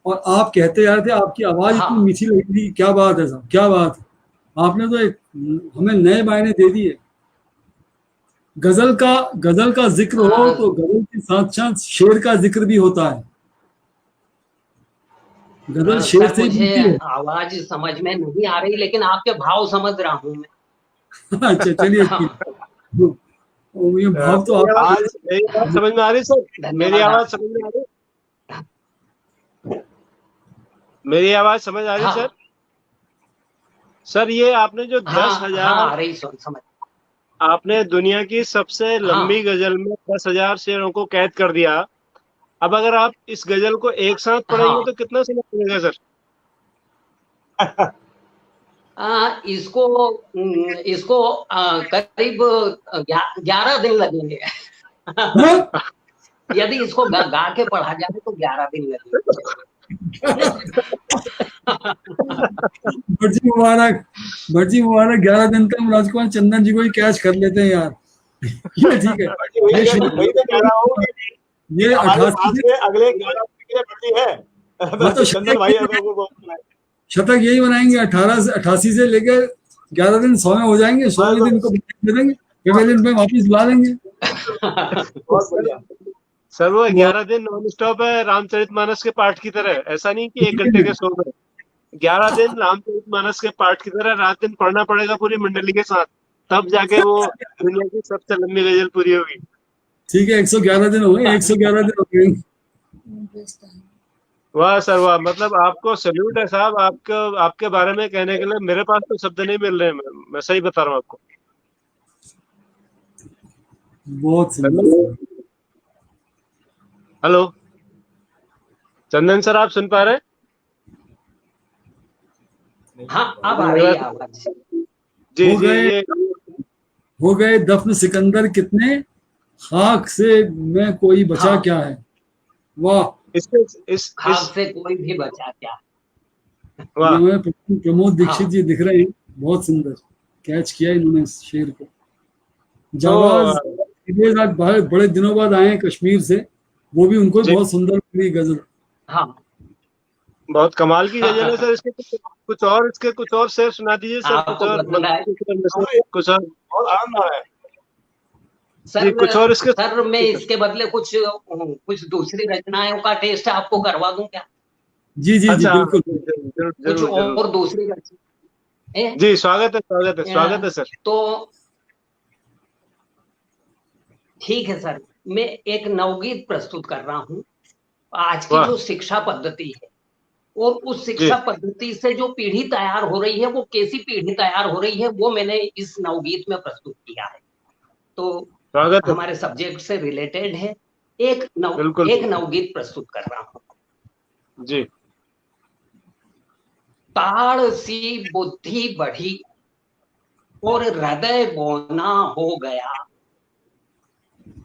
Speaker 4: और आप कहते जा रहे थे। आपकी आवाज इतनी
Speaker 3: हाँ
Speaker 4: मीठी लगी थी। क्या बात है साहब, क्या बात है। आपने तो एक हमें नए मायने दे दिए। गजल का जिक्र हो
Speaker 3: हाँ।
Speaker 4: तो गजल के साथ साथ शेर का जिक्र भी होता है। गजल शेर
Speaker 3: सर
Speaker 4: से ही
Speaker 3: मुझे
Speaker 4: बनती है।
Speaker 3: आवाज समझ में नहीं आ रही, लेकिन आपके भाव समझ रहा हूं मैं।
Speaker 4: अच्छा, चलिए ठीक।
Speaker 3: हाँ,
Speaker 4: तो ये भाव तो आप
Speaker 2: आज
Speaker 1: मेरी आवाज समझ में आ रही सर? मेरी
Speaker 3: धन्यवाद
Speaker 1: आवाज
Speaker 3: आप।
Speaker 1: समझ में आ रही? मेरी आवाज समझ आ रही सर?
Speaker 3: हाँ
Speaker 1: सर ये आपने जो दस
Speaker 3: हाँ हाँ,
Speaker 1: हजार
Speaker 3: आ रही समझ।
Speaker 1: आपने दुनिया की सबसे लंबी
Speaker 3: हाँ
Speaker 1: गजल में 10,000 शेरों को कैद कर दिया। अब अगर आप इस गजल को एक साथ पढ़ेंगे
Speaker 3: हाँ।
Speaker 1: तो कितना समय लगेगा सर?
Speaker 3: इसको इसको करीब 11 दिन लगेंगे।
Speaker 4: हाँ?
Speaker 3: यदि इसको गा के पढ़ा जाए तो 11 दिन लगेंगे।
Speaker 4: भटजी मुबारक 11 दिन का हम राजकुमार चंदन जी को ही कैच कर लेते हैं यार। ये ठीक है।
Speaker 2: वही तो कह रहा हूँ कि
Speaker 4: ये
Speaker 2: हमारे
Speaker 4: 88
Speaker 2: पास में अगले 11 दिन के लिए बची है।
Speaker 4: तो
Speaker 2: चंदन भाई अगर वो
Speaker 4: शतक यही बनाएंगे 18 से 88 से लेकर 11 दिन 100 में हो जाएंगे, 100वें दिन को दे देंगे, पवेलियन पे वापिस बुला लेंगे।
Speaker 2: बहुत बढ़िया
Speaker 1: सर वो 11 दिन नॉन स्टॉप है रामचरितमानस के पाठ की तरह, ऐसा नहीं कि 1 घंटे के शो में। 11 दिन रामचरितमानस के पाठ की तरह रात दिन पढ़ना पड़ेगा पूरी मंडली के साथ, तब जाके वो दुनिया की सबसे लंबी गजल पूरी होगी।
Speaker 4: ठीक है 111 दिन हो गए, 111 दिन हो गए।
Speaker 1: वाह सर वाह, मतलब आपको सैल्यूट है साहब। आपके बारे में कहने के लिए मेरे पास तो शब्द नहीं मिल रहे हैं। मैं सही बता रहा हूँ आपको।
Speaker 4: बहुत सुंदर।
Speaker 1: हेलो चंदन सर, आप सुन पा रहे हैं?
Speaker 3: हाँ अब आ रही है आवाज।
Speaker 1: जी
Speaker 4: हो
Speaker 1: जी
Speaker 4: गए
Speaker 1: ये
Speaker 4: हो गए दफन सिकंदर कितने, खाक से में कोई बचा
Speaker 3: हाँ।
Speaker 4: क्या है। वाह
Speaker 3: खाक से कोई भी बचा क्या।
Speaker 1: वाह
Speaker 4: ये हमें प्रमोद दीक्षित
Speaker 3: हाँ।
Speaker 4: जी दिख रहे हैं, बहुत सुंदर कैच किया इन्होंने इस शेर को।
Speaker 1: तो
Speaker 4: जाबाज आज बड़े दिनों बाद आए हैं कश्मीर से, वो भी उनको
Speaker 1: जी
Speaker 4: बहुत सुंदर लगी गजल।
Speaker 3: हाँ
Speaker 1: बहुत कमाल की गजल है सर। इसके कुछ और शेर सुना दीजिए सर। कुछ
Speaker 3: आपको
Speaker 1: और
Speaker 3: पसंद है?
Speaker 1: कुछ और
Speaker 2: बहुत आनंद आ रहा है।
Speaker 1: जी कुछ और इसके
Speaker 3: सर मैं इसके बदले कुछ दूसरी रचनाओं का टेस्ट आपको करवा दूं क्या?
Speaker 4: जी जी जी
Speaker 1: अच्छा
Speaker 4: बिल्कुल।
Speaker 3: कुछ और दूसरी रचना
Speaker 1: जी स्वागत है सर।
Speaker 3: तो ठीक है सर, मैं एक नवगीत प्रस्तुत कर रहा हूँ। आज की जो शिक्षा पद्धति है और उस शिक्षा पद्धति से जो पीढ़ी तैयार हो रही है, वो कैसी पीढ़ी तैयार हो रही है, वो मैंने इस नवगीत में प्रस्तुत किया है। तो हमारे सब्जेक्ट से रिलेटेड है। एक नवगीत प्रस्तुत कर रहा हूँ
Speaker 1: जी।
Speaker 3: ताड़ सी बुद्धि बढ़ी और हृदय बौना हो गया।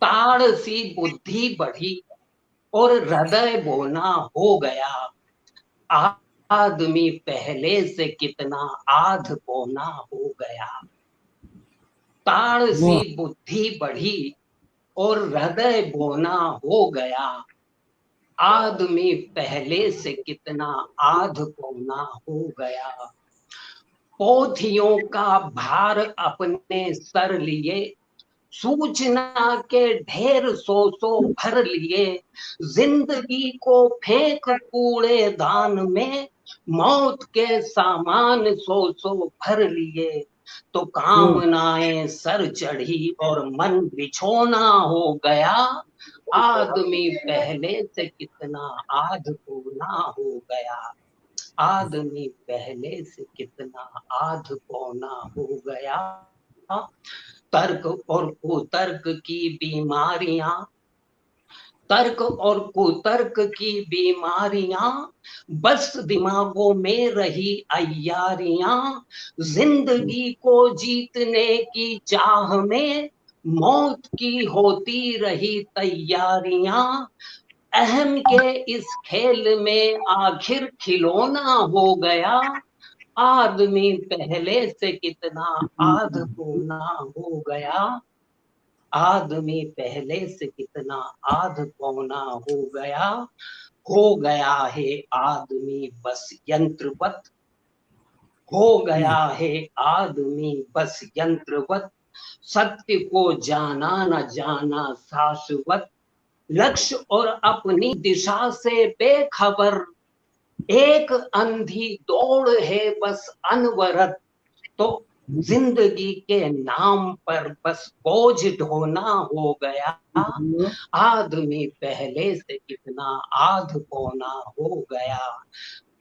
Speaker 3: ताड़ सी बुद्धि बढ़ी और हृदय बौना हो गया। आदमी पहले से कितना आध पौना हो गया। ताड़ सी बुद्धि बढ़ी और हृदय बौना हो गया। आदमी पहले से कितना आध पौना हो गया। पोथियों का भार अपने सर लिए, सूचना के ढेर सौ भर लिए। जिंदगी को फेंक कूड़ेदान में, मौत के सामान सौ भर लिए। तो कामनाएं सर चढ़ी और मन बिछोना हो गया। आदमी पहले से कितना आध पौना हो गया। आदमी पहले से कितना आध पौना हो गया। तर्क और कुतर्क की बीमारियां, तर्क और कुतर्क की बीमारियां, बस दिमागों में रही अय्यारियां। जिंदगी को जीतने की चाह में मौत की होती रही तैयारियां। अहम के इस खेल में आखिर खिलौना हो गया। आदमी पहले से कितना आध पौना हो गया। आदमी पहले से कितना आध पौना हो गया है आदमी बस यंत्रवत। हो गया है आदमी बस यंत्रवत। सत्य को जाना न जाना शाश्वत। लक्ष्य और अपनी दिशा से बेखबर। एक अंधी दौड़ है बस अनवरत। तो जिंदगी के नाम पर बस बोझ ढोना हो गया। आदमी पहले से कितना आध पौना हो गया।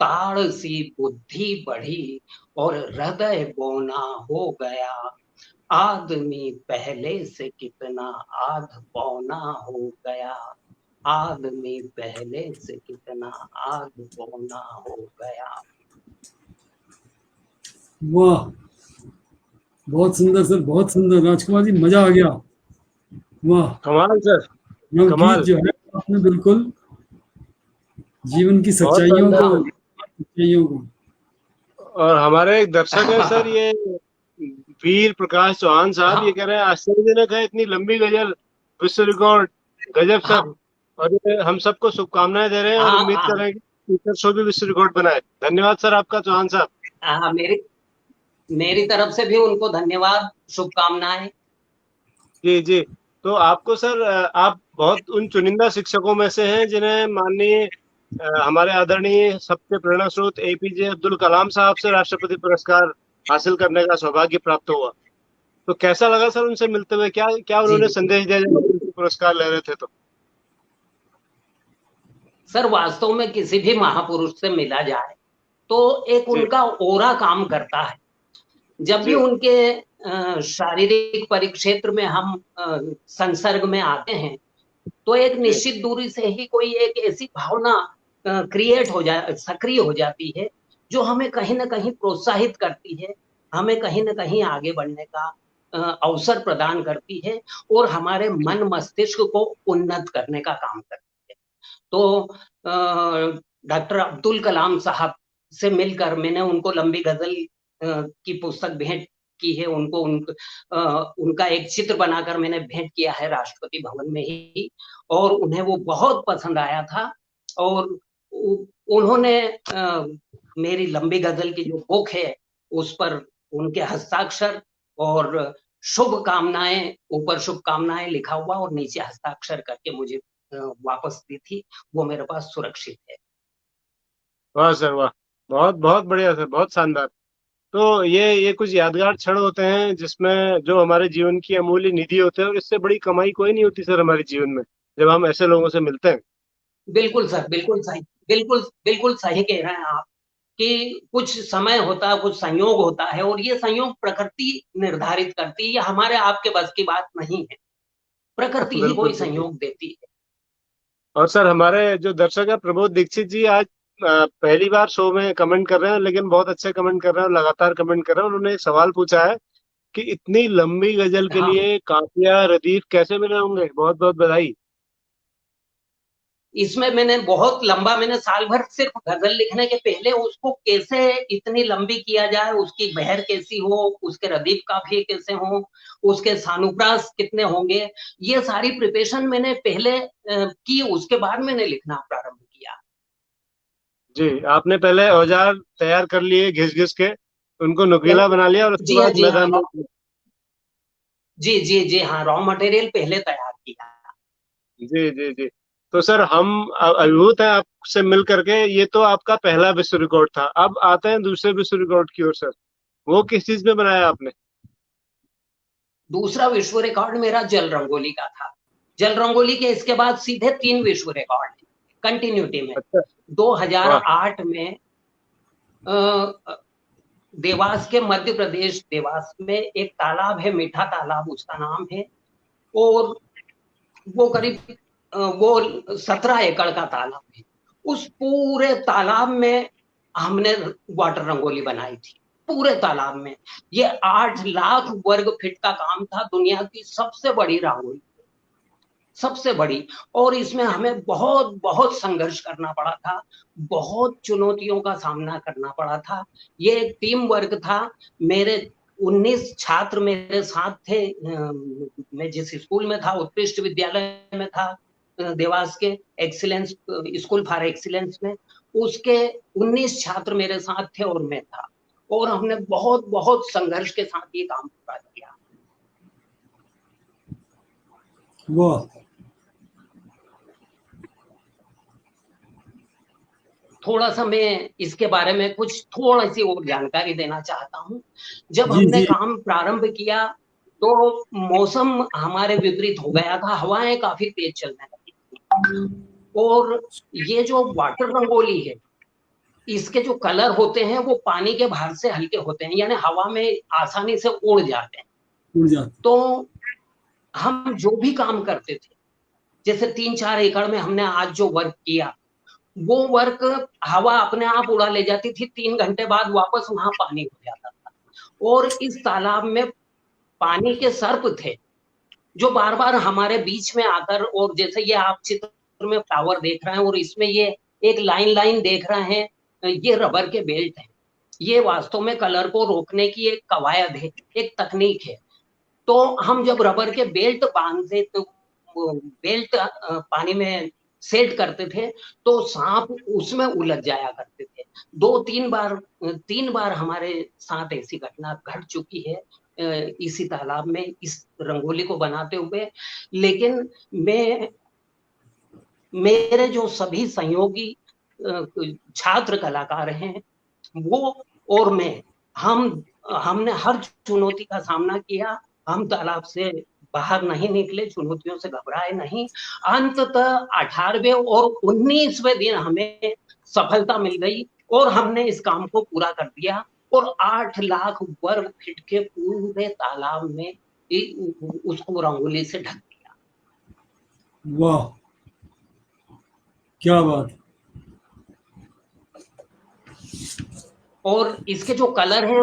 Speaker 3: ताड़ सी बुद्धि बढ़ी और हृदय बौना हो गया। आदमी पहले से कितना आध पौना हो गया। आदमी पहले से कितना आध पौना हो गया।
Speaker 4: वाह बहुत सुंदर सर, बहुत सुंदर राजकुमार जी, मजा आ गया। वाह
Speaker 1: कमाल सर,
Speaker 4: नवगीत जो है आपने बिल्कुल जीवन की
Speaker 1: बहुत
Speaker 4: सच्चाइयों को।
Speaker 1: और हमारे एक दर्शक है सर, ये वीर प्रकाश चौहान साहब, ये
Speaker 3: हाँ
Speaker 1: कह रहे हैं आश्चर्यजनक है, इतनी लंबी गजल, विश्व रिकॉर्ड, गजब सर।
Speaker 3: हाँ
Speaker 1: और ये हम सबको शुभकामनाएं दे रहे हैं और
Speaker 3: हाँ
Speaker 1: उम्मीद कर
Speaker 3: हाँ
Speaker 1: रहे हैं कि फ्यूचर शो भी विश्व रिकॉर्ड बनाए। धन्यवाद सर आपका चौहान साहब।
Speaker 3: हाँ, मेरी मेरी तरफ से भी उनको धन्यवाद, शुभकामनाएं।
Speaker 1: जी जी। तो आपको सर, आप बहुत उन चुनिंदा शिक्षकों में से हैं जिन्हें माननीय हमारे आदरणीय सबके प्रेरणा स्रोत एपीजे अब्दुल कलाम साहब से राष्ट्रपति पुरस्कार हासिल करने का सौभाग्य प्राप्त हुआ। तो कैसा लगा सर उनसे मिलते हुए? क्या क्या
Speaker 3: जी
Speaker 1: उन्होंने
Speaker 3: जी
Speaker 1: संदेश दिया जब आप उनसे पुरस्कार ले रहे थे तो?
Speaker 3: सर, वास्तव में किसी भी महापुरुष से मिला जाए तो एक
Speaker 1: जी
Speaker 3: उनका ओरा काम करता है। जब भी
Speaker 1: जी
Speaker 3: उनके शारीरिक परिक्षेत्र में हम संसर्ग में आते हैं तो एक
Speaker 1: जी
Speaker 3: निश्चित दूरी से ही कोई एक ऐसी भावना क्रिएट हो जा सक्रिय हो जाती है जो हमें कहीं ना कहीं प्रोत्साहित करती है, हमें कहीं ना कहीं आगे बढ़ने का अवसर प्रदान करती है और हमारे मन मस्तिष्क को उन्नत करने का काम करती है। तो डॉक्टर अब्दुल कलाम साहब से मिलकर मैंने उनको लंबी गजल की पुस्तक भेंट की है, उनका एक चित्र बनाकर मैंने भेंट किया है राष्ट्रपति भवन में ही, और उन्हें वो बहुत पसंद आया था। और उन्होंने मेरी लंबी गजल की जो बुक है उस पर उनके हस्ताक्षर और शुभकामनाएं, ऊपर शुभकामनाएं लिखा हुआ और नीचे हस्ताक्षर करके मुझे वापस दी थी। वो मेरे पास सुरक्षित है।
Speaker 1: वाह सर वाह, बहुत बहुत बढ़िया सर, बहुत शानदार। तो ये कुछ यादगार क्षण होते हैं जिसमें जो हमारे जीवन की अमूल्य निधि होते हैं, और इससे बड़ी कमाई कोई नहीं होती सर हमारे जीवन में, जब हम ऐसे लोगों से मिलते हैं।
Speaker 3: बिल्कुल सर, बिल्कुल सही, बिल्कुल बिल्कुल सही कह रहे हैं आप कि कुछ समय होता है, कुछ संयोग होता है और ये संयोग प्रकृति निर्धारित करती है, ये हमारे आपके बस की बात नहीं है, प्रकृति ही
Speaker 1: बिल्कुल
Speaker 3: कोई
Speaker 1: बिल्कुल।
Speaker 3: संयोग देती है।
Speaker 1: और सर हमारे जो दर्शक है प्रबोध दीक्षित जी, आज पहली बार शो में कमेंट कर रहे हैं, लेकिन बहुत अच्छे कमेंट कर रहे हैं और लगातार कमेंट कर रहे हैं। उन्होंने एक सवाल पूछा है कि इतनी लंबी गजल के
Speaker 3: हाँ,
Speaker 1: लिए काफिया रदीफ कैसे मिले होंगे? बहुत बहुत बधाई।
Speaker 3: इसमें मैंने साल भर सिर्फ गजल लिखने के पहले उसको कैसे इतनी लंबी किया जाए, उसकी बहर कैसी हो, उसके रदीफ काफिये कैसे हो, उसके सानुप्रास कितने होंगे, ये सारी प्रिपरेशन मैंने पहले की, उसके बाद मैंने लिखना प्रारंभ किया।
Speaker 1: जी, आपने पहले औजार तैयार कर लिए घिस घिस के, उनको नुकीला बना लिया और उसके
Speaker 3: जी हाँ,
Speaker 1: बाद
Speaker 3: जी हाँ,
Speaker 1: मैदान में उतरे।
Speaker 3: जी जी जी हाँ, रॉ मटेरियल पहले तैयार किया।
Speaker 1: जी जी जी। तो सर हम अभिभूत हैं आपसे मिल करके। ये तो आपका पहला विश्व रिकॉर्ड था, अब आते हैं दूसरे विश्व रिकॉर्ड की ओर सर। वो किस चीज में बनाया आपने?
Speaker 3: दूसरा विश्व रिकॉर्ड मेरा जल रंगोली का था। जल रंगोली के इसके बाद सीधे 3 विश्व रिकॉर्ड कंटिन्यूटी में।
Speaker 1: अच्छा। वाह।
Speaker 3: 2008 में देवास के, मध्य प्रदेश देवास में एक तालाब है, मीठा तालाब उसका नाम है, और वो करीब वो 17 एकड़ का तालाब है। उस पूरे तालाब में हमने वाटर रंगोली बनाई थी, पूरे तालाब में। ये 8 लाख वर्ग फीट का काम था, दुनिया की सबसे बड़ी रंगोली, सबसे बड़ी। और इसमें हमें बहुत बहुत संघर्ष करना पड़ा था, बहुत चुनौतियों का सामना करना पड़ा था। ये एक टीम वर्क था। मेरे 19 छात्र मेरे साथ थे। मैं जिस स्कूल में था, उत्कृष्ट विद्यालय में था देवास के, एक्सीलेंस स्कूल फॉर एक्सीलेंस में, उसके 19 छात्र मेरे साथ थे और मैं था, और हमने बहुत बहुत संघर्ष के साथ ये काम पूरा किया।
Speaker 4: वाह।
Speaker 3: थोड़ा सा मैं इसके बारे में कुछ थोड़ी सी और जानकारी देना चाहता हूँ। जब
Speaker 4: जी
Speaker 3: हमने
Speaker 4: जी।
Speaker 3: काम प्रारंभ किया तो मौसम हमारे विपरीत हो गया था, हवाएं काफी तेज चलने लगी, और ये जो वाटर रंगोली है, इसके जो कलर होते हैं वो पानी के भार से हल्के होते हैं, यानी हवा में आसानी से उड़ जाते हैं।
Speaker 4: ऊर्जा।
Speaker 3: तो हम जो भी काम करते थे, जैसे 3-4 एकड़ में हमने आज जो वर्क किया, वो वर्क हवा अपने आप उड़ा ले जाती थी, 3 घंटे बाद वापस वहां पानी हो जाता था। और इस तालाब में पानी के सर्प थे जो बार बार हमारे बीच में आकर, और जैसे ये आप चित्र में फ्लावर देख रहे हैं और इसमें ये एक लाइन लाइन देख रहे हैं, ये रबर के बेल्ट हैं। ये वास्तव में कलर को रोकने की एक कवायद है, एक तकनीक है। तो हम जब रबर के बेल्ट बांधते तो बेल्ट पानी में सेट करते थे तो सांप उसमें उलझ जाया करते थे। 3 बार हमारे साथ ऐसी घटना घट चुकी है इसी तालाब में इस रंगोली को बनाते हुए। लेकिन मेरे जो सभी सहयोगी छात्र कलाकार हैं वो और हमने हर चुनौती का सामना किया। हम तालाब से बाहर नहीं निकले, चुनौतियों से घबराए नहीं। अंततः 18वें और 19वें दिन हमें सफलता मिल गई और हमने इस काम को पूरा कर दिया और 8 लाख वर्ग फीट के पूरे तालाब में उसको रंगोली से ढक दिया।
Speaker 4: वाह, क्या बात।
Speaker 3: और इसके जो कलर हैं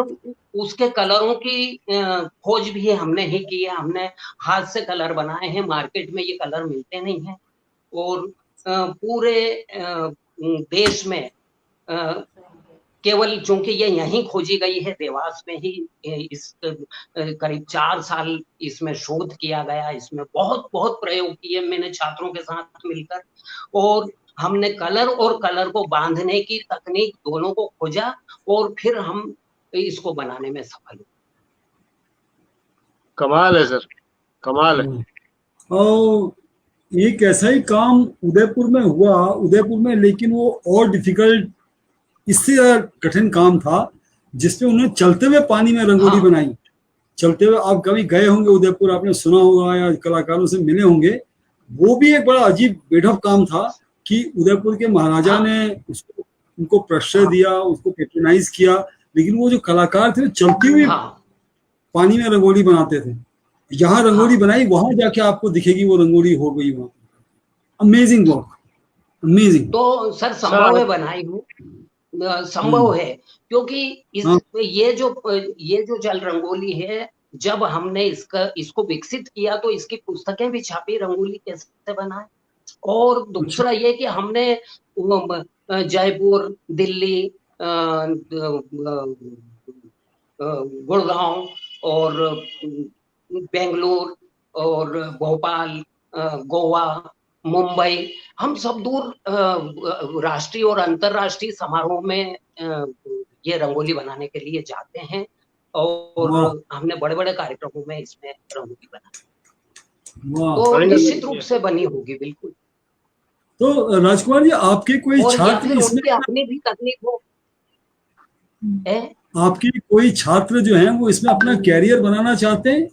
Speaker 3: उसके कलरों की खोज भी हमने ही की है। हमने हाथ से कलर बनाए हैं, मार्केट में ये कलर मिलते नहीं हैं। और पूरे देश में केवल चूंकि ये यहीं खोजी गई है, देवास में ही इस करीब 4 साल इसमें शोध किया गया। इसमें बहुत बहुत प्रयोग किए मैंने छात्रों के साथ मिलकर, और हमने कलर और कलर को बांधने की तकनीक दोनों को खोजा और फिर हम इसको बनाने में सफल हुए।
Speaker 1: कमाल है सर, कमाल है।
Speaker 4: और एक ऐसा ही काम उदयपुर में हुआ, उदयपुर में, लेकिन वो और डिफिकल्ट, इससे ज्यादा कठिन काम था, जिसमें उन्होंने चलते हुए पानी में रंगोली बनाई। चलते हुए, आप कभी गए होंगे उदयपुर, आपने सुना होगा या कलाकारों से मिले होंगे। वो भी एक बड़ा अजीब बेढप काम था कि उदयपुर के महाराजा ने उसको, उनको प्रश्रय दिया, उसको पेट्रोनाइज किया, लेकिन वो जो कलाकार थे चलती हुई पानी में रंगोली बनाते थे। यहाँ रंगोली बनाई, वहां जाके आपको दिखेगी वो रंगोली हो गई वहां। Amazing work, amazing.
Speaker 3: तो सर संभव है बनाई हूँ, संभव है, क्योंकि ये जो जल रंगोली है, जब हमने इसको विकसित किया तो इसकी पुस्तकें भी छापी, रंगोली कैसे बनाए। और दूसरा ये कि हमने जयपुर, दिल्ली, गुड़गांव और बेंगलोर और भोपाल, गोवा, मुंबई, हम सब दूर राष्ट्रीय और अंतरराष्ट्रीय समारोह में ये रंगोली बनाने के लिए जाते हैं और हमने बड़े बड़े कार्यक्रमों में इसमें रंगोली बनाई। तो निश्चित रूप से बनी होगी, बिल्कुल।
Speaker 4: तो राजकुमार जी, आपके कोई छात्र इसमें
Speaker 3: अपनी भी तकनीक हो,
Speaker 4: आपके कोई छात्र जो हैं वो इसमें अपना कैरियर बनाना चाहते हैं,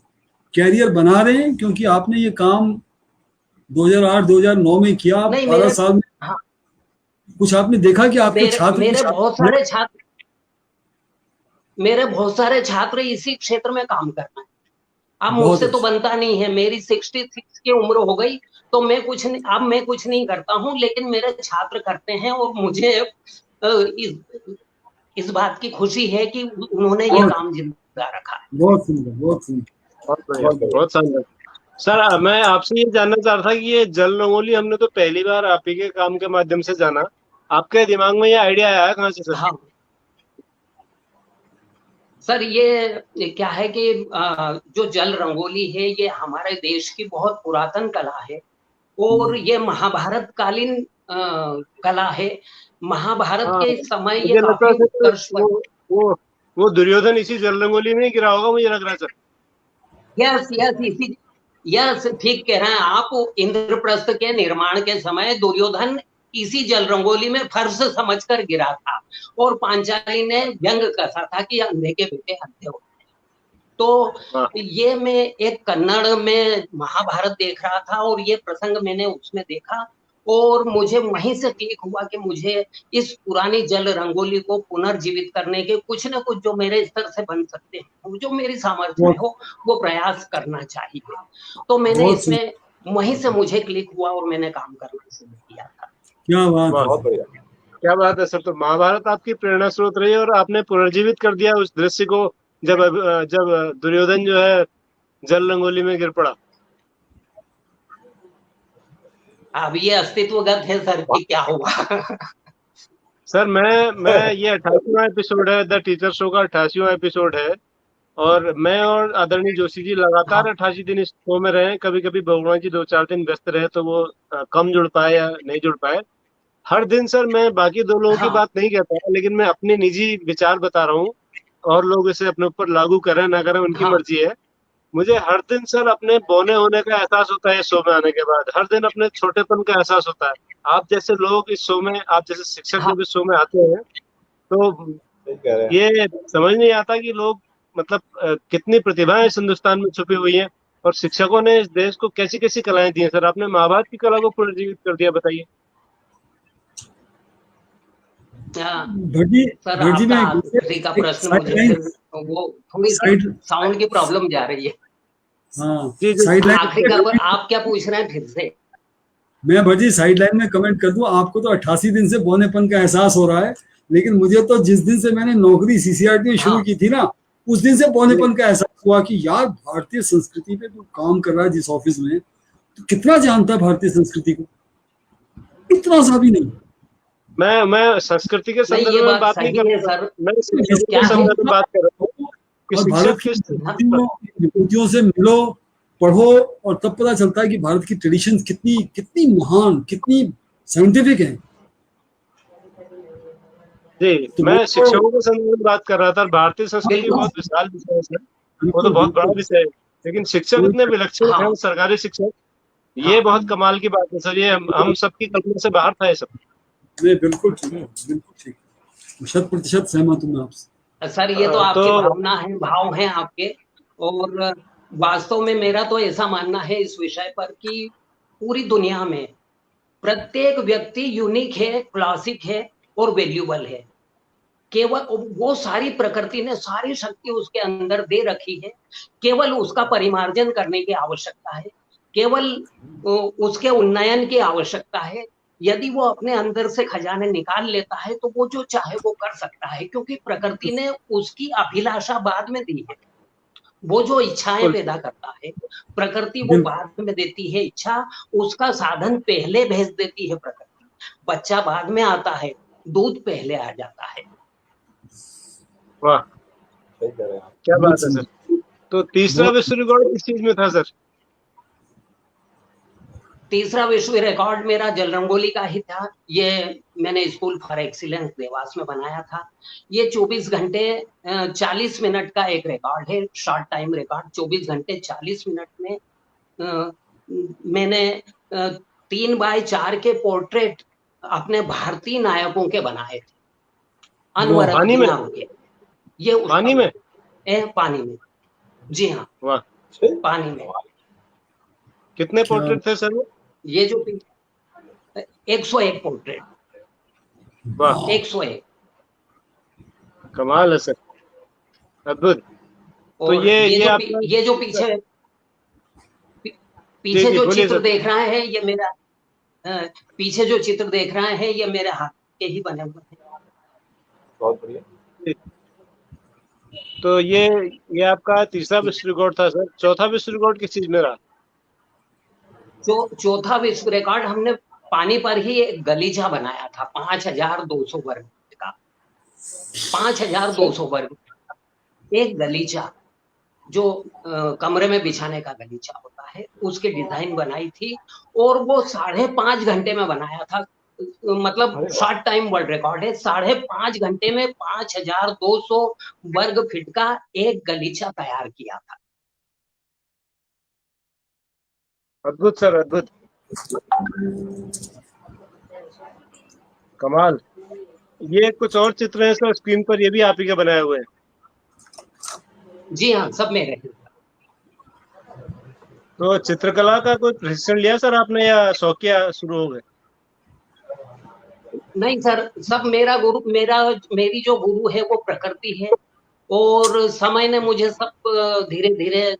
Speaker 4: कैरियर बना रहे हैं? क्योंकि आपने ये काम 2008-2009 में किया, 12 साल में।
Speaker 3: हाँ,
Speaker 4: कुछ आपने देखा कि आपके छात्र,
Speaker 3: मेरे बहुत सारे छात्र इसी क्षेत्र में काम कर रहे हैं। अब मुझसे तो बनता नहीं है, मेरी 66 की उम्र हो गई, तो मैं कुछ नहीं करता हूँ, लेकिन मेरे छात्र करते हैं और मुझे इस बात की खुशी है कि उन्होंने ये काम जिंदा रखा है।
Speaker 4: बहुत सुंदर, बहुत सुंदर,
Speaker 1: बहुत शानदार। सर, मैं आपसे ये जानना चाह रहा था कि ये जल रंगोली हमने तो पहली बार आप ही के काम के माध्यम से जाना, आपके दिमाग में ये आइडिया आया कहाँ से सर?
Speaker 3: हाँ सर, ये क्या है कि जो जल रंगोली है ये हमारे देश की बहुत पुरातन कला है और ये महाभारत कालीन कला है। महाभारत के समय ये काफी उत्कर्ष
Speaker 1: वो दुर्योधन इसी जल रंगोली में गिरा होगा, मुझे लग रहा है सर।
Speaker 3: यस, ठीक कह रहे हैं आप। इंद्रप्रस्थ के निर्माण के समय दुर्योधन इसी जल रंगोली में फर्श समझकर गिरा था और पांचाली ने व्यंग कसा था कि अंधे के बेटे अंधे हो गए। तो ये मैं एक कन्नड़ में महाभारत देख रहा था और ये प्रसंग मैंने उसमें देखा और मुझे वहीं से क्लिक हुआ कि मुझे इस पुरानी जल रंगोली को पुनर्जीवित करने के कुछ न कुछ जो मेरे स्तर से बन सकते हैं, जो मेरी सामर्थ्य में हो, वो प्रयास करना चाहिए। तो मैंने इसमें वहीं से मुझे क्लिक हुआ और मैंने काम करना शुरू किया था।
Speaker 4: क्या बात है,
Speaker 2: बहुत बढ़िया,
Speaker 1: क्या बात है सर। तो महाभारत आपकी प्रेरणा स्रोत रही और आपने पुनर्जीवित कर दिया उस दृश्य को जब दुर्योधन जो है जल रंगोली में गिर पड़ा।
Speaker 3: अब ये अस्तित्वगत है सर कि क्या हुआ।
Speaker 1: सर मैं ये 88वां एपिसोड है, द टीचर शो का 88वां एपिसोड है। और मैं और आदरणीय जोशी जी लगातार
Speaker 3: हाँ
Speaker 1: 88 दिन इस शो में रहे। कभी कभी भगवान जी 2-4 दिन व्यस्त रहे तो वो कम जुड़ पाए या नहीं जुड़ पाए। हर दिन सर मैं बाकी दो लोगों की
Speaker 3: हाँ
Speaker 1: बात नहीं कहता, लेकिन मैं अपने निजी विचार बता रहा हूँ। और लोग इसे अपने ऊपर लागू करें ना करें उनकी
Speaker 3: हाँ
Speaker 1: मर्जी है। मुझे हर दिन सर अपने बौने होने का एहसास होता है इस शो में आने के बाद। हर दिन अपने छोटेपन का एहसास होता है। आप जैसे लोग इस शो में, आप जैसे शिक्षक
Speaker 3: हाँ
Speaker 1: जब इस शो में आते हैं तो
Speaker 2: सही कह रहे हैं।
Speaker 1: ये समझ नहीं आता कि लोग मतलब कितनी प्रतिभाएं इस हिंदुस्तान में छुपी हुई हैं। और शिक्षकों ने इस देश को कैसी कैसी कलाएं दी हैं। सर आपने महाभारत की कला को पुनर्जीवित कर दिया, बताइए।
Speaker 3: हाँ,
Speaker 4: भटजी,
Speaker 3: सर
Speaker 4: भटजी
Speaker 3: आपका
Speaker 4: मैं
Speaker 3: आखिरी का
Speaker 4: एक
Speaker 3: प्रश्न
Speaker 4: साइड
Speaker 3: मुझे
Speaker 4: लाइन,
Speaker 3: फिर वो थोड़ी सी
Speaker 4: साइड,
Speaker 3: साउंड की प्रॉब्लम जा रही है।
Speaker 4: हाँ
Speaker 1: जी जी।
Speaker 4: साइड
Speaker 3: आखिरी का
Speaker 4: लाइन,
Speaker 3: आप क्या पूछ रहे हैं फिर से?
Speaker 4: मैं भटजी साइड लाइन में कमेंट कर दूं, आपको तो 88 दिन से बौनेपन का एहसास हो रहा है, लेकिन मुझे तो जिस दिन से मैंने नौकरी सीसीआरटी में शुरू
Speaker 3: हाँ
Speaker 4: की थी ना, उस दिन से
Speaker 1: जी।
Speaker 4: बौनेपन का एहसास हुआ कि यार भारतीय संस्कृति पे तू काम कर रहा है जिस ऑफिस में, तो कितना जानता है भारतीय संस्कृति को? इतना सा भी नहीं।
Speaker 1: मैं संस्कृति के
Speaker 3: नहीं,
Speaker 1: संदर्भ
Speaker 3: ये
Speaker 1: में
Speaker 3: बात
Speaker 1: बात नहीं कर
Speaker 3: सही है
Speaker 1: रहा
Speaker 3: सर।
Speaker 1: था, मैं शिक्षकों
Speaker 3: क्या
Speaker 1: के
Speaker 3: है?
Speaker 1: संदर्भ में बात कर रहा हूँ कि
Speaker 4: और
Speaker 1: शिक्षक
Speaker 4: भारत की
Speaker 1: किस।
Speaker 4: विभूतियों से मिलो, पढ़ो, और तब पता चलता है कि भारत की ट्रेडिशन कितनी कितनी महान, कितनी साइंटिफिक है।
Speaker 1: जी,
Speaker 4: तो वो
Speaker 1: मैं
Speaker 4: तो
Speaker 1: शिक्षकों के संदर्भ में बात कर रहा था। भारतीय संस्कृति
Speaker 3: बिल्कुल
Speaker 1: बहुत विशाल विषय है सर। वो तो
Speaker 4: बिल्कुल
Speaker 1: बहुत बड़ा
Speaker 4: बिल्कुल,
Speaker 1: विषय है। लेकिन शिक्षक
Speaker 4: कोई
Speaker 1: इतने विलक्षण हैं,
Speaker 3: हाँ
Speaker 1: सरकारी शिक्षक, ये
Speaker 3: हाँ
Speaker 1: बहुत कमाल की बात है सर। ये हम सबकी कल्पना से बाहर था ये सब।
Speaker 4: नहीं, बिल्कुल ठीक है, बिल्कुल ठीक है, 100% सहमत हूँ मैं आपसे।
Speaker 3: सर, ये तो
Speaker 1: तो
Speaker 3: आपकी भावना है, भाव हैं आपके। और वास्तव में मेरा तो ऐसा मानना है इस विषय पर कि पूरी दुनिया में प्रत्येक व्यक्ति यूनिक है, क्लासिक है और वैल्यूबल है। केवल वो सारी प्रकृति ने सारी शक्ति उसके अंदर दे रखी है। केवल उसका परिमार्जन करने की आवश्यकता है। केवल उसके उन्नयन की आवश्यकता है। यदि वो अपने अंदर से खजाने निकाल लेता है तो वो जो चाहे वो कर सकता है, क्योंकि प्रकृति ने उसकी अभिलाषा बाद में दी है। वो जो इच्छाएं
Speaker 1: बिल्कुल
Speaker 3: पैदा करता है प्रकृति, वो
Speaker 4: बिल्कुल
Speaker 3: बाद में देती है इच्छा। उसका साधन पहले भेज देती है प्रकृति। बच्चा बाद में आता है, दूध पहले आ जाता है।
Speaker 1: वाह,
Speaker 2: सही कह रहे हैं आप।
Speaker 1: क्या
Speaker 4: बहुत
Speaker 1: बात है सर।
Speaker 4: सुंदर,
Speaker 1: तो तीसरा
Speaker 4: बहुत
Speaker 1: विश्व रिकॉर्ड किस चीज में था सर?
Speaker 3: तीसरा विश्व रिकॉर्ड मेरा जल रंगोली का ही था। ये मैंने स्कूल फॉर एक्सीलेंस देवास में बनाया था। ये 24 घंटे 40 मिनट का एक रिकॉर्ड है, शॉर्ट टाइम रिकॉर्ड। 24 घंटे 40 मिनट में अ, मैंने 3x4 के पोर्ट्रेट अपने भारतीय नायकों के बनाए थे,
Speaker 4: वाह
Speaker 3: अनवरत
Speaker 1: पानी में?
Speaker 3: बिना रुके। ये उस
Speaker 1: पानी में?
Speaker 3: पानी में। जी हाँ,
Speaker 1: वाह,
Speaker 2: सही।
Speaker 3: पानी में।
Speaker 1: कितने
Speaker 4: क्या,
Speaker 1: पोर्ट्रेट थे सर वो?
Speaker 3: ये जो 101 पोर्ट्रेट,
Speaker 1: वाह,
Speaker 3: 101।
Speaker 1: कमाल है सर, अद्भुत। तो
Speaker 3: और
Speaker 1: ये आपका।
Speaker 3: ये जो पीछे
Speaker 1: जी
Speaker 3: पीछे
Speaker 1: जी
Speaker 3: जो
Speaker 1: बोलिए
Speaker 3: चित्र
Speaker 1: सर।
Speaker 3: देख रहे हैं ये मेरा पीछे जो चित्र देख रहे हैं ये मेरे हाथ के ही बने हुए हैं।
Speaker 2: बहुत बढ़िया।
Speaker 1: जी। तो ये आपका तीसरा विश्व रिकॉर्ड था सर। चौथा विश्व रिकॉर्ड किस चीज में रहा?
Speaker 3: जो चौथा विश्व रिकॉर्ड हमने पानी पर ही एक गलीचा बनाया था, 5200 वर्ग का। 5200 वर्ग एक गलीचा, जो कमरे में बिछाने का गलीचा होता है, उसकी डिजाइन बनाई थी। और वो 5.5 घंटे में बनाया था। मतलब
Speaker 2: अरे वाह,
Speaker 3: शॉर्ट टाइम वर्ल्ड रिकॉर्ड है। 5.5 घंटे में 5200 वर्ग फीट का एक गलीचा तैयार किया था।
Speaker 1: अद्भुत सर, अद्भुत, कमाल। ये कुछ और चित्र हैं सर स्क्रीन पर, ये भी आप ही के बनाए हुए हैं?
Speaker 3: जी हाँ, सब मेरे हैं।
Speaker 1: तो चित्रकला का कोई प्रशिक्षण लिया सर आपने या शौकिया शुरू हो गए?
Speaker 3: नहीं सर, सब मेरा गुरु, मेरी जो गुरु है वो प्रकृति है। और समय ने मुझे सब धीरे धीरे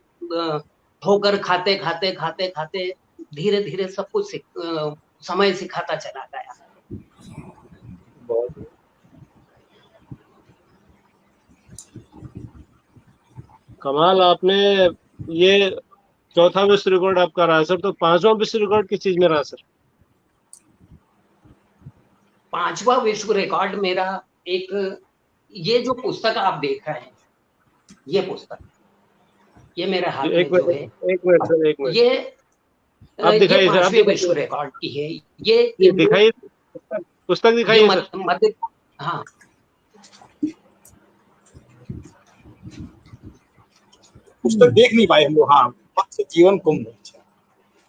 Speaker 3: ठोकर खाते खाते खाते खाते धीरे धीरे सब कुछ समय सिखाता चला गया।
Speaker 2: बहुत
Speaker 1: कमाल। आपने ये चौथा विश्व रिकॉर्ड आपका रहा सर। तो पांचवा विश्व रिकॉर्ड किस चीज में रहा सर?
Speaker 3: 5वां विश्व रिकॉर्ड मेरा एक, ये जो पुस्तक आप देख रहे हैं, ये पुस्तक, ये मेरे हाथ में
Speaker 1: एक
Speaker 3: जो
Speaker 1: मिनट,
Speaker 3: है,
Speaker 1: एक मिनट सर, एक मिनट।
Speaker 3: ये
Speaker 1: आप
Speaker 3: ये
Speaker 1: दिखाइए सर, आप
Speaker 3: 5वें विश्व
Speaker 1: दिखाइए,
Speaker 3: रिकॉर्ड की है। ये
Speaker 1: ये
Speaker 3: इंदौर,
Speaker 1: दिखाइए, पुस्तक
Speaker 3: ये
Speaker 1: दिखाइए सर।
Speaker 3: मध्य, हाँ,
Speaker 2: पुस्तक देख नहीं पाए हम लोग। हाँ, मनुष्य जीवन कुंभ। अच्छा,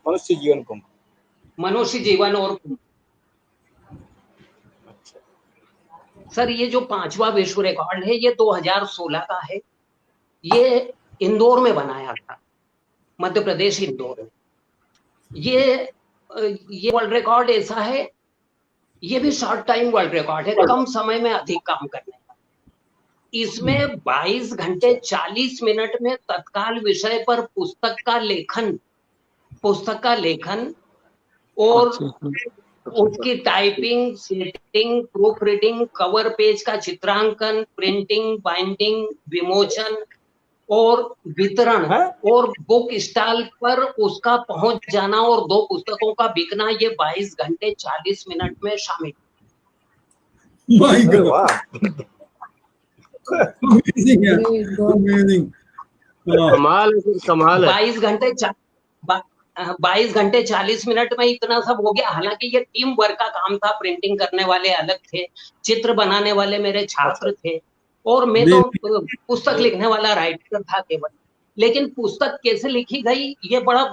Speaker 2: मनुष्य जीवन कुंभ।
Speaker 3: मनुष्य जीवन और सर, ये जो 5वां विश्व रिकॉर्ड है, ये 2016 का है। ये इंदौर में बनाया था, मध्य प्रदेश इंदौर में। ये वर्ल्ड रिकॉर्ड ऐसा है, ये भी शॉर्ट टाइम वर्ल्ड रिकॉर्ड है, कम समय में अधिक काम करने का। इसमें 22 घंटे 40 मिनट में तत्काल विषय पर पुस्तक का लेखन और उसकी typing, setting, proof reading, cover page का चित्रांकन, प्रिंटिंग, बाइंडिंग, विमोचन और वितरण और बुक स्टॉल पर उसका पहुंच जाना और 2 पुस्तकों का बिकना, ये 22 घंटे 40 मिनट में शामिल।
Speaker 4: माय
Speaker 2: अरे
Speaker 4: गॉड,
Speaker 2: वाह,
Speaker 4: अमेजिंग है, अमेजिंग।
Speaker 1: कमाल है सर, कमाल है।
Speaker 3: 22 घंटे 40 मिनट में इतना सब हो गया। हालांकि ये टीम वर्क का काम था, प्रिंटिंग करने वाले अलग थे, चित्र बनाने वाले मेरे छात्र थे, और मैं तो पुस्तक लिखने वाला राइटर था केवल। लेकिन पुस्तक कैसे लिखी गई, ये बड़ा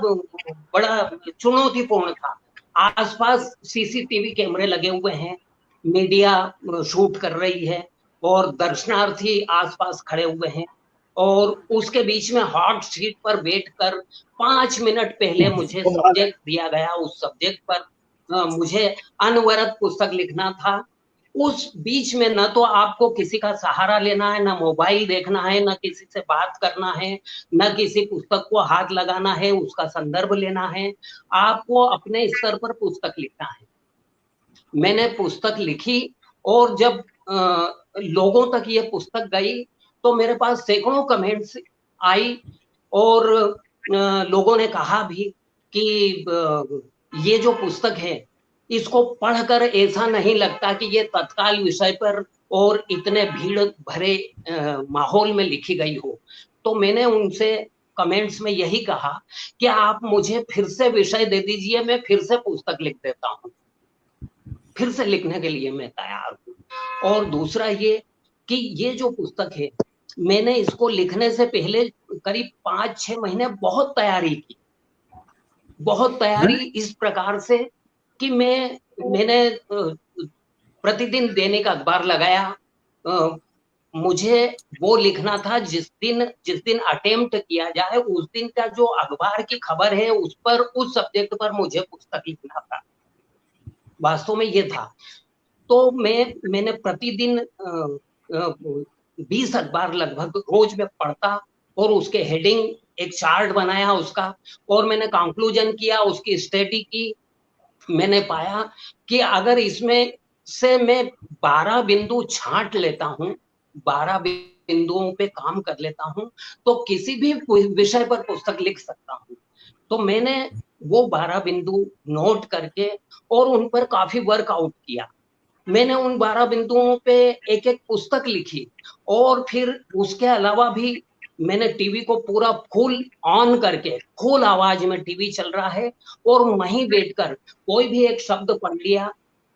Speaker 3: चुनौतीपूर्ण था। आसपास सीसीटीवी कैमरे लगे हुए हैं, मीडिया शूट कर रही है और दर्शनार्थी आसपास खड़े हुए हैं, और उसके बीच में हॉट सीट पर बैठकर 5 मिनट पहले मुझे सब्जेक्ट दिया गया, उस सब्जेक्ट पर मुझे अनवरत पुस्तक लिखना था। उस बीच में न तो आपको किसी का सहारा लेना है, न मोबाइल देखना है, न किसी से बात करना है, न किसी पुस्तक को हाथ लगाना है, उसका संदर्भ लेना है। आपको अपने स्तर पर पुस्तक लिखना है। मैंने पुस्तक लिखी, और जब लोगों तक ये पुस्तक गई तो मेरे पास सैकड़ों कमेंट्स आई, और लोगों ने कहा भी कि ये जो पुस्तक है, इसको पढ़कर ऐसा नहीं लगता कि ये तत्काल विषय पर और इतने भीड़ भरे माहौल में लिखी गई हो। तो मैंने उनसे कमेंट्स में यही कहा कि आप मुझे फिर से विषय दे दीजिए, मैं फिर से पुस्तक लिख देता हूँ, फिर से लिखने के लिए मैं तैयार हूँ। और दूसरा ये कि ये जो पुस्तक है, मैंने इसको लिखने से पहले करीब 5-6 महीने बहुत तैयारी इस प्रकार से कि मैंने प्रतिदिन दैनिक अखबार लगाया। मुझे वो लिखना था जिस दिन अटेम्प्ट किया जाए, उस दिन का जो अखबार की खबर है उस पर, उस सब्जेक्ट पर मुझे पुस्तक लिखना था। वास्तव में ये था। तो मैंने प्रतिदिन 20 अखबार लगभग रोज में पढ़ता, और उसके हेडिंग, एक चार्ट बनाया उसका, और मैंने कंक्लूजन किया, उसकी स्टडी की। मैंने पाया कि अगर इसमें से मैं 12 बिंदु छांट लेता हूँ, 12 बिंदुओं पे काम कर लेता हूँ, तो किसी भी विषय पर पुस्तक लिख सकता हूँ। तो मैंने वो 12 बिंदु नोट करके और उन पर काफी वर्कआउट किया। मैंने उन 12 बिंदुओं पे एक एक पुस्तक लिखी, और फिर उसके अलावा भी मैंने टीवी को पूरा फुल ऑन करके, फुल आवाज में टीवी चल रहा है, और वहीं बैठकर कोई भी एक शब्द पढ़ लिया,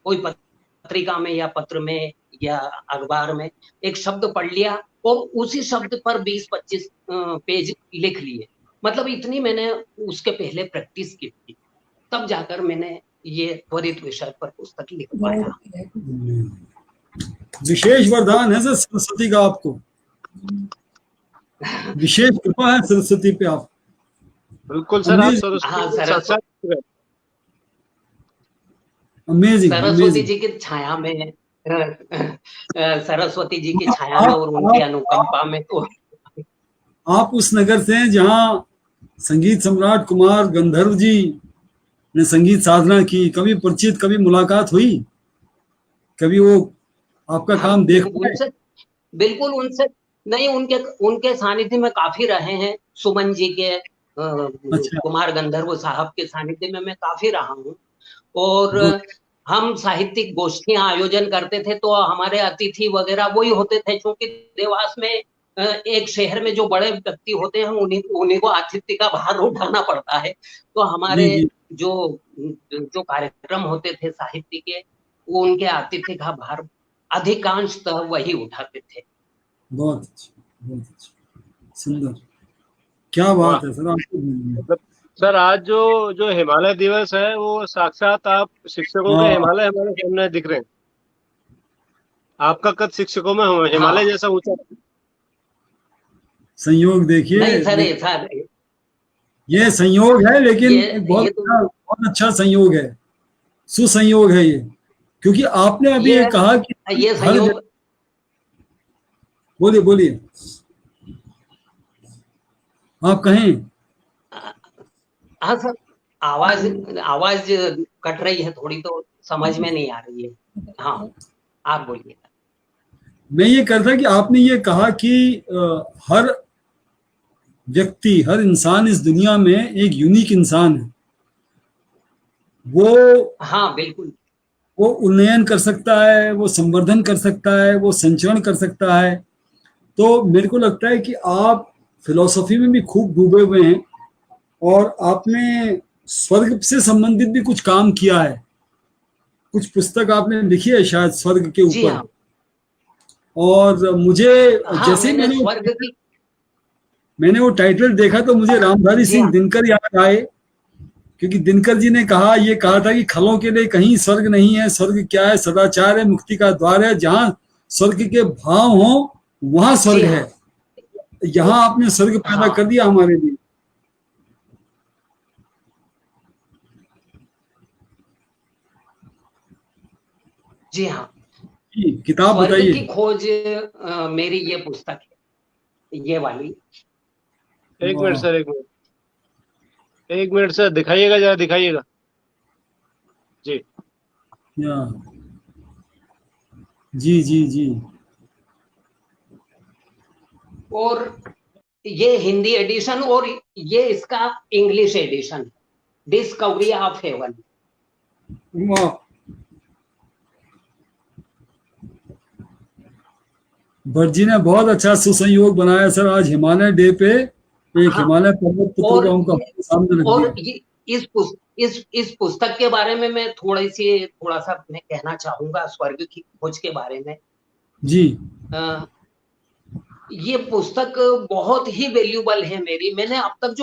Speaker 3: कोई पत्रिका में या पत्र में या अखबार में एक शब्द पढ़ लिया, और उसी शब्द पर 20-25 पेज लिख लिए। मतलब इतनी मैंने उसके पहले प्रैक्टिस की थी, तब जाकर मैंने ये त्वरित विषय पर पुस्तक लिख पाया।
Speaker 4: विशेष वरदान है सर सरस्वती का, आपको विशेष कृपा है सरस्वती पे आप।
Speaker 1: बिल्कुल सर, आप
Speaker 3: सरस्वती जी की छाया में, सरस्वती जी की छाया में और उनकी अनुकंपा में, तो
Speaker 4: आप उस नगर से हैं जहाँ संगीत सम्राट कुमार गंधर्व जी ने संगीत साधना की। कभी परिचित, कभी मुलाकात हुई, कभी वो आपका काम देख
Speaker 3: उनसे बिल्कुल, उनसे नहीं, उनके सानिध्य में काफी रहे हैं। सुमन जी के,
Speaker 4: अच्छा।
Speaker 3: कुमार गंधर्व साहब के सानिध्य में मैं काफी रहा हूँ, और हम साहित्यिक गोष्ठियां आयोजन करते थे तो हमारे अतिथि वगैरह वही होते थे, क्योंकि देवास में एक शहर में जो बड़े व्यक्ति होते हैं उन्हीं को आतिथ्य का भार उठाना पड़ता है। तो हमारे
Speaker 4: जी जी,
Speaker 3: जो जो कार्यक्रम होते थे साहित्य के, वो उनके आतिथ्य का भार अधिकांशतः वही उठाते थे।
Speaker 4: बहुत अच्छा, बहुत अच्छा, सुंदर, क्या
Speaker 1: वाह।
Speaker 4: बात है सर आपको।
Speaker 1: मतलब सर, आज जो जो हिमालय दिवस है वो साक्षात आप शिक्षकों के
Speaker 4: हाँ,
Speaker 1: हिमालय हमारे सामने दिख रहे हैं। आपका कद शिक्षकों में हिमालय
Speaker 3: हाँ,
Speaker 1: जैसा ऊंचा है।
Speaker 4: संयोग देखिए,
Speaker 3: नहीं सर, ऐसा
Speaker 4: ये संयोग है, लेकिन एक
Speaker 3: ये तो
Speaker 4: बहुत अच्छा संयोग है, सुसंयोग है ये। क्योंकि आपने अभी
Speaker 3: ये
Speaker 4: ये कहा कि
Speaker 3: ये
Speaker 4: हर
Speaker 3: संयोग।
Speaker 4: बोलिए बोलिए, आप कहें।
Speaker 3: हाँ सर, आवाज आवाज कट रही है थोड़ी, तो समझ में नहीं आ रही है। हाँ, आप बोलिए।
Speaker 4: मैं ये कह रहा था कि आपने ये कहा कि हर व्यक्ति, हर इंसान इस दुनिया में एक यूनिक इंसान है। वो
Speaker 3: हाँ बिल्कुल।
Speaker 4: वो उन्नयन कर सकता है, वो संवर्धन कर सकता है, वो संचरण कर सकता है। तो मेरे को लगता है कि आप फिलॉसफी में भी खूब डूबे हुए हैं, और आपने स्वर्ग से संबंधित भी कुछ काम किया है। कुछ पुस्तक आपने लिखी है शायद स्वर्ग के
Speaker 3: जी
Speaker 4: ऊपर।
Speaker 3: हाँ।
Speaker 4: और मुझे
Speaker 3: हाँ,
Speaker 4: जैसे ही
Speaker 3: मैंने स्वर्ग की।
Speaker 4: मैंने वो टाइटल देखा तो मुझे रामधारी
Speaker 3: जी
Speaker 4: सिंह
Speaker 3: हाँ।
Speaker 4: दिनकर याद आए। क्योंकि दिनकर जी ने ये कहा था कि खलों के लिए कहीं स्वर्ग नहीं है, स्वर्ग क्या है, सदाचार है, मुक्ति का द्वार है, जहां स्वर्ग के भाव हो वहां
Speaker 3: जी
Speaker 4: स्वर्ग है।
Speaker 3: हाँ।
Speaker 4: यहाँ आपने स्वर्ग पैदा कर
Speaker 3: हाँ।
Speaker 4: दिया हमारे लिए।
Speaker 3: जी हाँ।
Speaker 4: जी, किताब
Speaker 3: स्वर्ग
Speaker 4: बताइए।
Speaker 3: की खोज मेरी ये पुस्तक है, ये वाली।
Speaker 1: एक मिनट
Speaker 4: वाह,
Speaker 1: सर, एक मिनट, एक मिनट सर, दिखाइएगा, जरा दिखाइएगा। जी।
Speaker 4: या, जी जी जी।
Speaker 3: और ये हिंदी एडिशन, और ये इसका English edition, discovery of haven.
Speaker 4: वाह, भट्ट जी ने बहुत अच्छा सुसंयोग बनाया सर। आज हिमालय डे पे एक
Speaker 3: हाँ।
Speaker 4: हिमालय पर्वत पुत्र
Speaker 3: और
Speaker 4: को हमको अपने सामने रख
Speaker 3: और
Speaker 4: दिया।
Speaker 3: ये इस पुस्तक के बारे में मैं थोड़ा सा मैं कहना चाहूंगा, स्वर्ग की खोज के बारे में।
Speaker 4: जी
Speaker 3: ये पुस्तक बहुत ही वैल्यूबल है मेरी। मैंने अब तक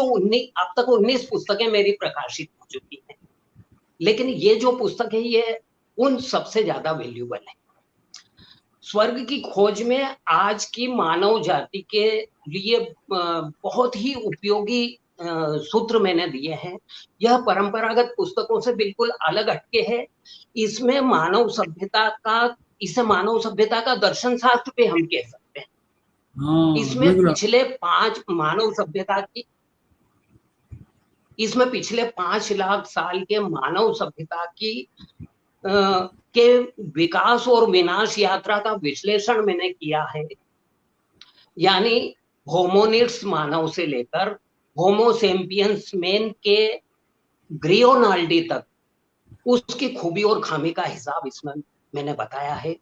Speaker 3: 19 पुस्तकें मेरी प्रकाशित हो चुकी हैं, लेकिन ये जो पुस्तक है ये उन सबसे ज्यादा वैल्यूबल है। स्वर्ग की खोज में आज की मानव जाति के लिए बहुत ही उपयोगी सूत्र मैंने दिए हैं। यह परंपरागत पुस्तकों से बिल्कुल अलग हटके है। इसमें इसे मानव सभ्यता का दर्शन शास्त्र पे हम कह सकते हैं।
Speaker 4: हाँ,
Speaker 3: इसमें
Speaker 4: बिल्कुल।
Speaker 3: पिछले पांच मानव सभ्यता की इसमें पिछले 5 लाख साल के मानव सभ्यता की के विकास और विनाश यात्रा का विश्लेषण मैंने किया है। यानी होमोनिड्स मानव से लेकर होमोसेपियंस मैन के ग्रियोनाल्डी तक उसकी खूबी और खामी का हिसाब इसमें मैंने बताया है।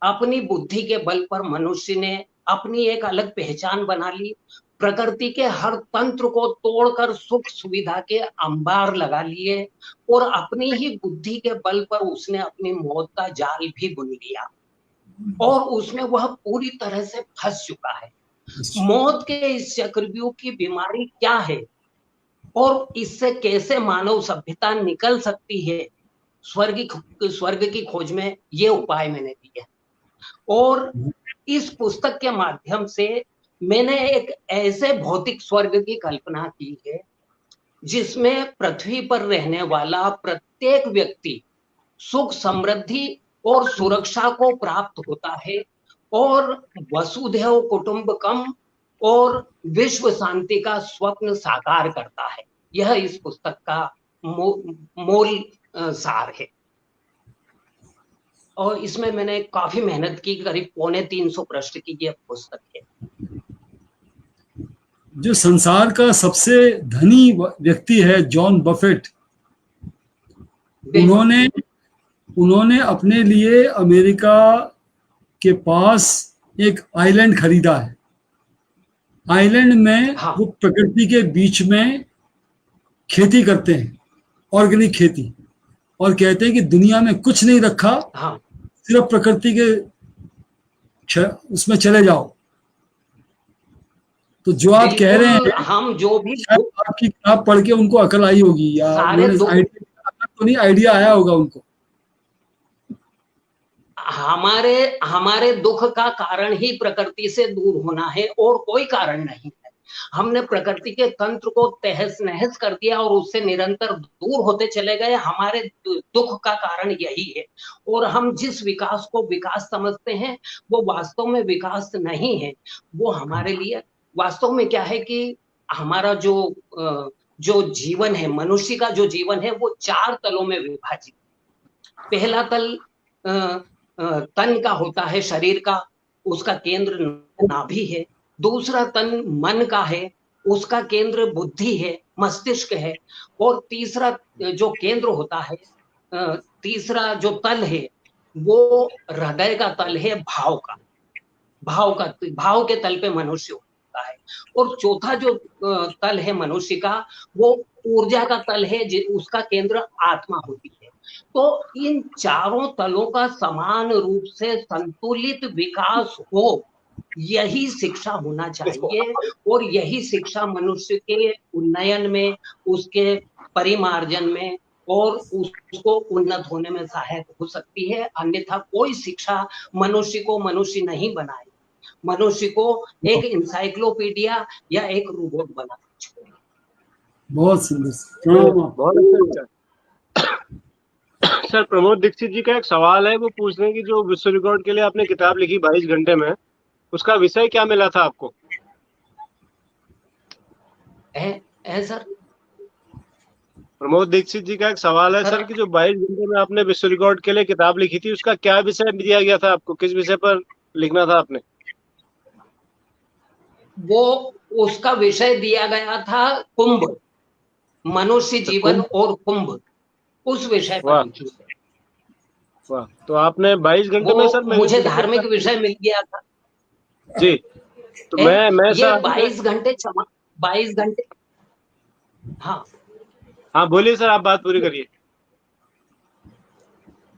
Speaker 3: अपनी बुद्धि के बल पर मनुष्य ने अपनी एक अलग पहचान बना ली। प्रकृति के हर तंत्र को तोड़कर सुख सुविधा के अंबार लगा लिए, और अपनी ही बुद्धि के बल पर उसने अपनी मौत का जाल भी बुन लिया, और उसमें वह पूरी तरह से फंस चुका है। मौत के इस चक्रव्यूह की बीमारी क्या है और इससे कैसे मानव सभ्यता निकल सकती है, स्वर्ग की खोज में ये उपाय मैंने दिए। और इस पुस्तक के माध्यम से मैंने एक ऐसे भौतिक स्वर्ग की कल्पना की है जिसमें पृथ्वी पर रहने वाला प्रत्येक व्यक्ति सुख समृद्धि और सुरक्षा को प्राप्त होता है, और वसुधैव कुटुंबकम और विश्व शांति का स्वप्न साकार करता है। यह इस पुस्तक का मूल सार है। और इसमें मैंने काफी मेहनत की, करीब 350 पृष्ठ की यह पुस्तक है।
Speaker 4: जो संसार का सबसे धनी व्यक्ति है जॉन बफेट,
Speaker 3: बिल्कुल।
Speaker 4: उन्होंने उन्होंने अपने लिए अमेरिका के पास एक आइलैंड खरीदा है। आइलैंड में
Speaker 3: हाँ
Speaker 4: वो प्रकृति के बीच में खेती करते हैं, ऑर्गेनिक खेती, और कहते हैं कि दुनिया में कुछ नहीं रखा,
Speaker 3: हाँ
Speaker 4: सिर्फ प्रकृति के उसमें चले जाओ। तो जो आप कह रहे
Speaker 3: बिल्कुल।
Speaker 4: हैं,
Speaker 3: हम जो भी
Speaker 4: शायद आपकी किताब पढ़ के उनको अकल आई होगी, या
Speaker 3: सारे
Speaker 4: उन्होंने
Speaker 3: दुख
Speaker 4: आइडिया, तो नहीं, आइडिया आया होगा उनको।
Speaker 3: हमारे हमारे दुख का कारण ही प्रकृति से दूर होना है और कोई कारण नहीं है। हमने प्रकृति के तंत्र को तहस नहस कर दिया और उससे निरंतर दूर होते चले गए। हमारे दुख का कारण यही है। और हम जिस विकास को विकास समझते हैं वो वास्तव में विकास नहीं है। वो हमारे लिए वास्तव में क्या है कि हमारा जो जीवन है, मनुष्य का जो जीवन है वो 4 तलों में विभाजित। पहला तल तन का होता है, शरीर का, उसका केंद्र नाभि है। दूसरा तन मन का है, उसका केंद्र बुद्धि है, मस्तिष्क है। और तीसरा जो केंद्र होता है, तीसरा जो तल है वो हृदय का तल है, भाव का। भाव के तल पे मनुष्य होता है। और चौथा जो तल है मनुष्य का, वो ऊर्जा का तल है, उसका केंद्र आत्मा होती है। तो इन चारों तलों का समान रूप से संतुलित विकास हो, यही शिक्षा होना चाहिए। और यही शिक्षा मनुष्य के उन्नयन में, उसके परिमार्जन में और उसको उन्नत होने में सहायक हो सकती है। अन्यथा कोई शिक्षा मनुष्य को मनुष्य नहीं बनाएगी। मनुष्य को एक इंसाइक्लोपीडिया या एक रोबोट बना छोड़ेगी।
Speaker 4: बहुत सुंदर, प्रणाम आप।
Speaker 1: बहुत अच्छा सर। प्रमोद दीक्षित जी का एक सवाल है, वो पूछ रहे हैं कि जो विश्व रिकॉर्ड के लिए आपने किताब लिखी 22 घंटे में, उसका विषय क्या मिला था आपको?
Speaker 3: है सर।
Speaker 1: प्रमोद दीक्षित जी का एक सवाल है सर कि जो 22 घंटे में आपने विश्व रिकॉर्ड के लिए किताब लिखी थी, उसका क्या विषय दिया गया था आपको? किस विषय पर लिखना था आपने?
Speaker 3: वो उसका विषय दिया गया था कुंभ, मनुष्य जीवन और कुंभ, उस विषय पर लिखी।
Speaker 1: वाह, तो आपने 22 घंटे में सर
Speaker 3: मुझे धार्मिक विषय मिल गया था
Speaker 1: जी। तो मैं
Speaker 3: ये 22 घंटे 22 घंटे।
Speaker 1: हाँ बोलिए सर, आप बात पूरी करिए।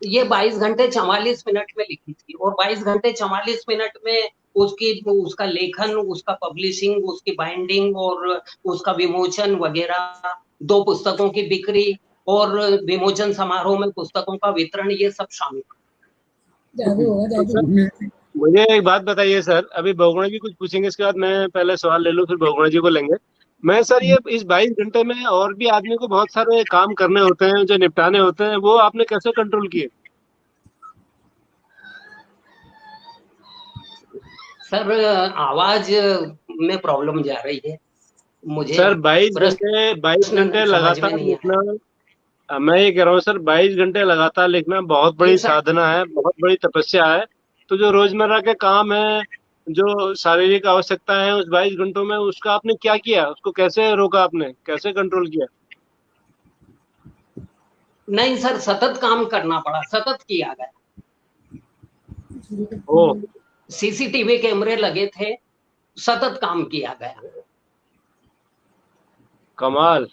Speaker 3: ये 22 घंटे 44 मिनट में लिखी थी। और 22 घंटे 44 मिनट में उसका लेखन, उसका पब्लिशिंग, उसकी बाइंडिंग और उसका विमोचन वगैरह, 2 पुस्तकों की बिक्री और विमोचन समारोह में पुस्तकों का वितरण, ये सब शामिल।
Speaker 1: मुझे एक बात बताइए सर, अभी बहुगुणा जी कुछ पूछेंगे, इसके बाद मैं पहले सवाल ले लूं, फिर बहुगुणा जी को लेंगे। मैं सर ये इस 22 घंटे में और भी आदमी को बहुत सारे काम करने होते हैं, जो निपटाने होते हैं, वो आपने कैसे कंट्रोल किए?
Speaker 3: सर आवाज में प्रॉब्लम जा रही है मुझे
Speaker 1: सर। 22 घंटे लगातार लिखना, मैं ये कह रहा हूँ सर, 22 घंटे लगातार लिखना बहुत बड़ी साधना है, बहुत बड़ी तपस्या है। तो जो रोजमर्रा के काम है, जो शारीरिक आवश्यकता है, उस 22 घंटों में उसका आपने क्या किया? उसको कैसे रोका आपने, कैसे कंट्रोल किया?
Speaker 3: नहीं सर, सतत काम करना पड़ा, सतत किया गया। सीसीटीवी कैमरे लगे थे, सतत काम किया गया।
Speaker 1: कमाल।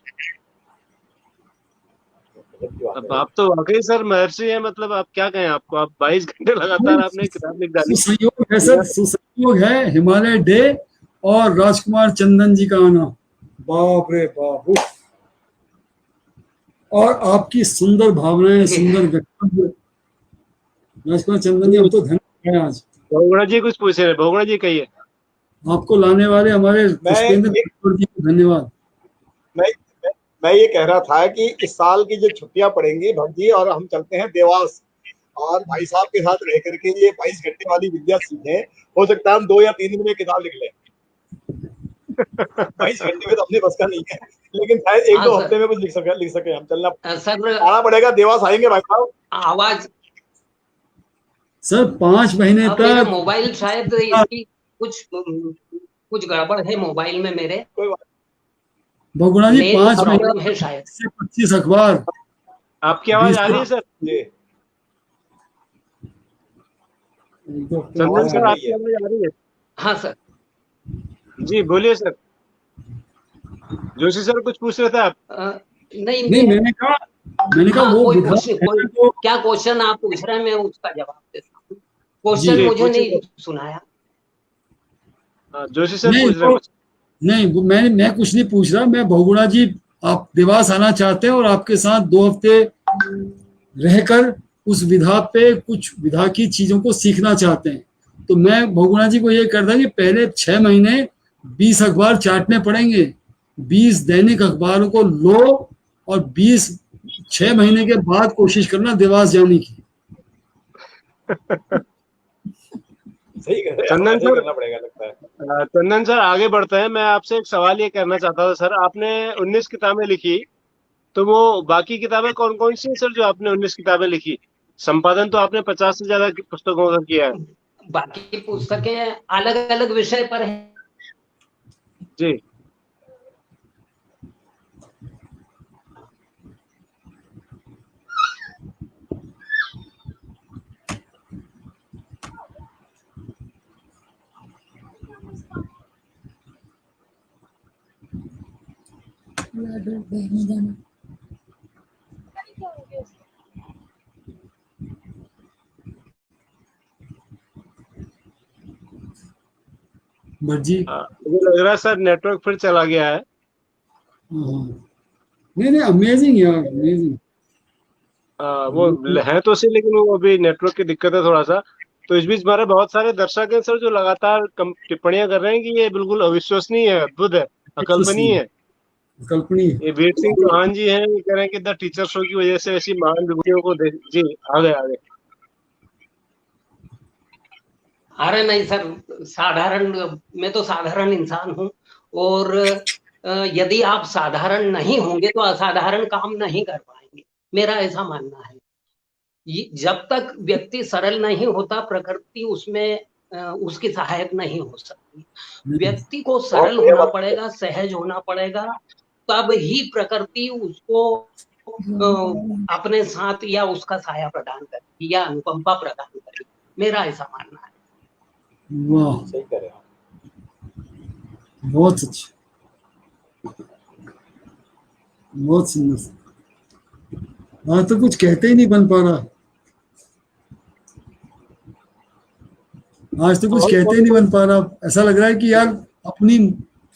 Speaker 1: अब आप तो वाकई सर महर्षि हैं, मतलब आप क्या कहें आपको। आप 22 घंटे लगातार आपने किताब लिख डाली।
Speaker 4: सुसंयोग है सर, सुसंयोग है हिमालय डे और राजकुमार चंदन जी का आना। बाप रे बाप। और आपकी सुंदर भावनाएं, सुंदर व्यक्तित्व। राजकुमार चंदन जी, हम तो धन्य हैं आज।
Speaker 1: बहुगुणा जी कुछ पूछ रहे, बहुगुणा जी कहिए।
Speaker 4: आपको लाने वाले हमारे पुष्पेंद्र जी को धन्यवाद।
Speaker 2: मैं ये कह रहा था कि इस साल की जो छुट्टियां पड़ेंगी भक्त जी, और हम चलते हैं देवास, और भाई साहब के साथ रह करके ये 22 घंटे वाली विद्या सीखे। हो सकता है हम 2 या 3 दिन में किताब लिख लें। 22 घंटे में तो अपने बस का नहीं है, लेकिन शायद 1-2 हफ्ते में कुछ लिख सके हम। चलना आना पड़ेगा, देवास आएंगे भाई साहब।
Speaker 3: आवाज
Speaker 4: सर 5 महीने तक
Speaker 3: मेरा मोबाइल शायद इसकी कुछ गड़बड़ है मोबाइल में मेरे।
Speaker 4: बहुगुणा जी 5
Speaker 3: महीने है शायद।
Speaker 4: 25 अखबार।
Speaker 1: आपकी आवाज आ रही है सर? चंदन
Speaker 2: आवाज
Speaker 1: सर
Speaker 2: कट रही
Speaker 1: आपकी
Speaker 2: है।
Speaker 1: आवाज आ रही है?
Speaker 3: हाँ सर।
Speaker 1: जी बोलिए सर। जोशी सर कुछ पूछ रहे थे आप?
Speaker 3: नहीं
Speaker 4: नहीं,
Speaker 3: मैं,
Speaker 4: मैंने कहा
Speaker 3: हाँ
Speaker 4: वो
Speaker 3: कोई
Speaker 4: विधायक
Speaker 3: पूछ,
Speaker 4: है
Speaker 3: कोई
Speaker 4: तो।
Speaker 3: क्या क्वेश्चन आप पूछ रहे हैं, मैं उसका जवाब देता हूँ।
Speaker 4: जी।
Speaker 3: क्वेश्चन
Speaker 1: जी
Speaker 3: मुझे
Speaker 1: पूछिए
Speaker 3: नहीं
Speaker 1: सर।
Speaker 3: सुनाया।
Speaker 1: हाँ, जोशी सर
Speaker 4: नहीं
Speaker 1: पूछ रहे हैं
Speaker 4: तो
Speaker 1: कुछ।
Speaker 4: नहीं, मैं कुछ नहीं पूछ रहा। मैं बहुगुणा जी, आप देवास आना चाहते हैं और आपके साथ 2 हफ्ते रहकर उस विधा पे कुछ विधा की चीजों को सीखना चाहते हैं, तो मैं बहुगुणा जी को ये करता कि पहले 6 महीने 20 अखबार चाटने पड़ेंगे। 20 दैनिक अखबारों को लो और 6 महीने के बाद कोशिश करना देवास जाने की।
Speaker 2: सही कह रहे हैं, हमें
Speaker 1: चंदन
Speaker 2: ऐसे ही
Speaker 1: सर,
Speaker 2: करना पड़ेगा लगता है।
Speaker 1: चंदन सर आगे बढ़ते हैं। मैं आपसे एक सवाल ये करना चाहता था सर, आपने 19 किताबें लिखी, तो वो बाकी किताबें कौन कौन सी हैं सर जो आपने 19 किताबें लिखी? संपादन तो आपने 50 से ज्यादा पुस्तकों का किया है।
Speaker 3: बाकी पुस्तकें अलग अलग विषय पर है।
Speaker 1: जी।
Speaker 4: भटजी।
Speaker 1: मुझे लग रहा है सर नेटवर्क फिर चला गया है।
Speaker 4: हाँ। नहीं नहीं, अमेजिंग यार, अमेजिंग।
Speaker 1: वो है तो सही, लेकिन वो अभी नेटवर्क की दिक्कत है थोड़ा सा। तो इस बीच हमारे बहुत सारे दर्शक हैं सर जो लगातार टिप्पणियां कर रहे हैं कि ये बिल्कुल अविश्वसनीय है, अद्भुत है, अकल्पनीय है।
Speaker 4: कल्पनीय।
Speaker 1: ये वीर सिंह चौहान जी हैं, ये कह रहे हैं कि द टीचर शो की वजह से ऐसी महान विभूतियों को देख। जी आगे आगे।
Speaker 3: अरे नहीं सर, साधारण, मैं तो साधारण इंसान हूँ। और यदि आप साधारण नहीं होंगे तो असाधारण काम नहीं कर पाएंगे, मेरा ऐसा मानना है। जब तक व्यक्ति सरल नहीं होता, प्रकृति उसमें उसकी सहायक नहीं हो सकती। व्यक्ति को
Speaker 2: बहुत
Speaker 3: सरल
Speaker 2: बढ़िया
Speaker 3: होना
Speaker 2: बात है।
Speaker 3: पड़ेगा, सहज होना पड़ेगा, तब ही प्रकृति उसको अपने साथ या उसका साया प्रदान करेगी या अनुकंपा प्रदान करेगी, मेरा ऐसा मानना है।
Speaker 4: वाह,
Speaker 2: सही कह रहे हैं।
Speaker 4: बहुत अच्छा, बहुत सुंदर। आज तो कुछ कहते ही नहीं बन पा रहा। आज तो कुछ
Speaker 1: और
Speaker 4: कहते ही
Speaker 1: कौन
Speaker 4: नहीं
Speaker 1: कौन?
Speaker 4: बन पा रहा। ऐसा लग रहा है कि यार अपनी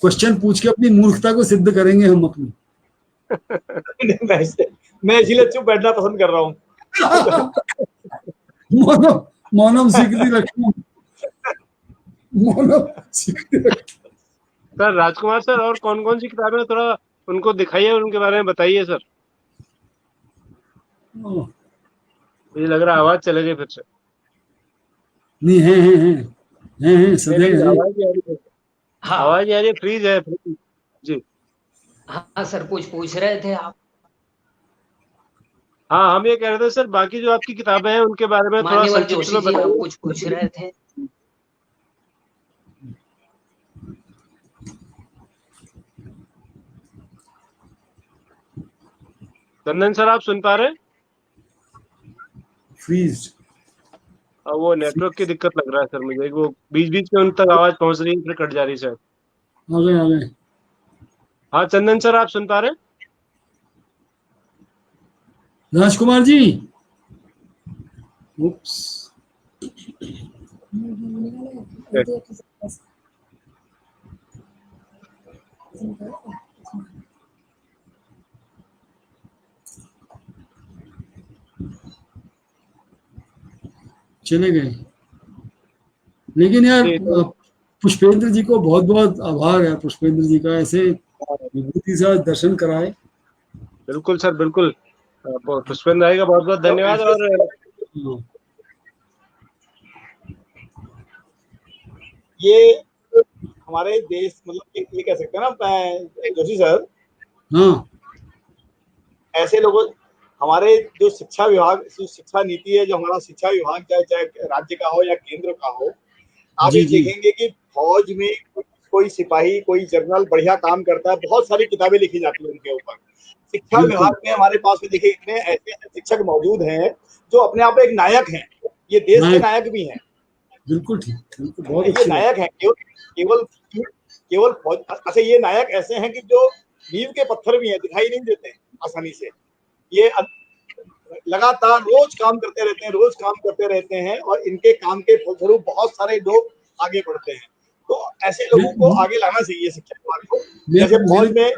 Speaker 4: क्वेश्चन पूछ के अपनी मूर्खता को सिद्ध करेंगे हम अपनी।
Speaker 2: मैं इसीलिए चुप बैठना पसंद कर रहा हूँ।
Speaker 4: मौनम मौनम स्वीकृति लक्ष्मण। मौनम स्वीकृति लक्ष्मण।
Speaker 1: सर राजकुमार सर, और कौन कौन सी किताबें हैं? थोड़ा उनको दिखाइए और उनके बारे में बताइए सर। मुझे लग रहा है आवाज चले गई फिर से।
Speaker 4: नहीं, है
Speaker 1: नहीं
Speaker 4: सदैव
Speaker 1: लेकिन
Speaker 4: है।
Speaker 1: आवाज नहीं आ रही है।
Speaker 3: हाँ
Speaker 1: आवाज नहीं आ रही है, फ्रीज है, फ्रीज। जी।
Speaker 3: हाँ सर, कुछ पूछ रहे थे आप।
Speaker 1: हाँ, हम ये कह रहे थे सर, बाकी जो आपकी किताबें हैं उनके बारे में थोड़ा
Speaker 3: मान्यवर
Speaker 1: संक्षिप्त
Speaker 3: जोशी
Speaker 1: में
Speaker 3: जी, आप
Speaker 1: बताइए।
Speaker 3: कुछ पूछ रहे थे।
Speaker 1: चंदन सर आप सुन पा रहे हैं?
Speaker 4: फ्रीज।
Speaker 1: वो नेटवर्क की दिक्कत लग रहा है सर मुझे, वो बीच बीच में उन तक आवाज पहुंच रही है फिर कट जा रही है सर।
Speaker 4: आ गए।
Speaker 1: हाँ चंदन सर आप सुन पा रहे
Speaker 4: राजकुमार जी। उप्स।
Speaker 1: हैं?
Speaker 4: चले गए। लेकिन यार
Speaker 1: जी तो
Speaker 4: पुष्पेंद्र जी को बहुत बहुत आभार है, पुष्पेंद्र जी का ऐसे विभूति से दर्शन कराए।
Speaker 1: बिल्कुल सर बिल्कुल। पुष्पेंद्र भाई का बहुत बहुत
Speaker 2: तो
Speaker 1: धन्यवाद।
Speaker 2: ऐसे
Speaker 1: और
Speaker 4: हाँ।
Speaker 2: ये हमारे देश, मतलब ये कह सकते हैं ना जोशी सर,
Speaker 4: हाँ
Speaker 2: ऐसे लोगों, हमारे जो शिक्षा विभाग, जो शिक्षा नीति है, जो हमारा शिक्षा विभाग, चाहे चाहे राज्य का हो या केंद्र का हो, आप
Speaker 4: जी
Speaker 2: ये
Speaker 4: जी।
Speaker 2: देखेंगे कि फौज में कोई सिपाही, कोई जनरल बढ़िया काम करता है, बहुत सारी किताबें लिखी जाती है उनके ऊपर। शिक्षा
Speaker 4: बिल्कुल।
Speaker 2: विभाग में हमारे पास भी देखिए इतने ऐसे ऐसे शिक्षक मौजूद हैं जो अपने आप में एक नायक हैं, ये देश के
Speaker 4: नायक।
Speaker 2: नायक भी हैं।
Speaker 4: बिल्कुल ठीक, बिल्कुल बहुत
Speaker 2: ये
Speaker 4: अच्छी बात।
Speaker 2: नायक है, केवल केवल फौज। अच्छा, ये नायक ऐसे हैं कि जो नींव के पत्थर भी हैं, दिखाई नहीं देते आसानी से। ये लगातार रोज काम करते रहते हैं, रोज काम करते रहते हैं, और इनके काम के फलस्वरूप बहुत सारे लोग आगे बढ़ते हैं। तो ऐसे लोगों को
Speaker 4: मे-
Speaker 2: आगे लाना चाहिए शिक्षा विभाग को।
Speaker 4: मेरे
Speaker 2: जैसे
Speaker 4: मेरे
Speaker 2: फौज में।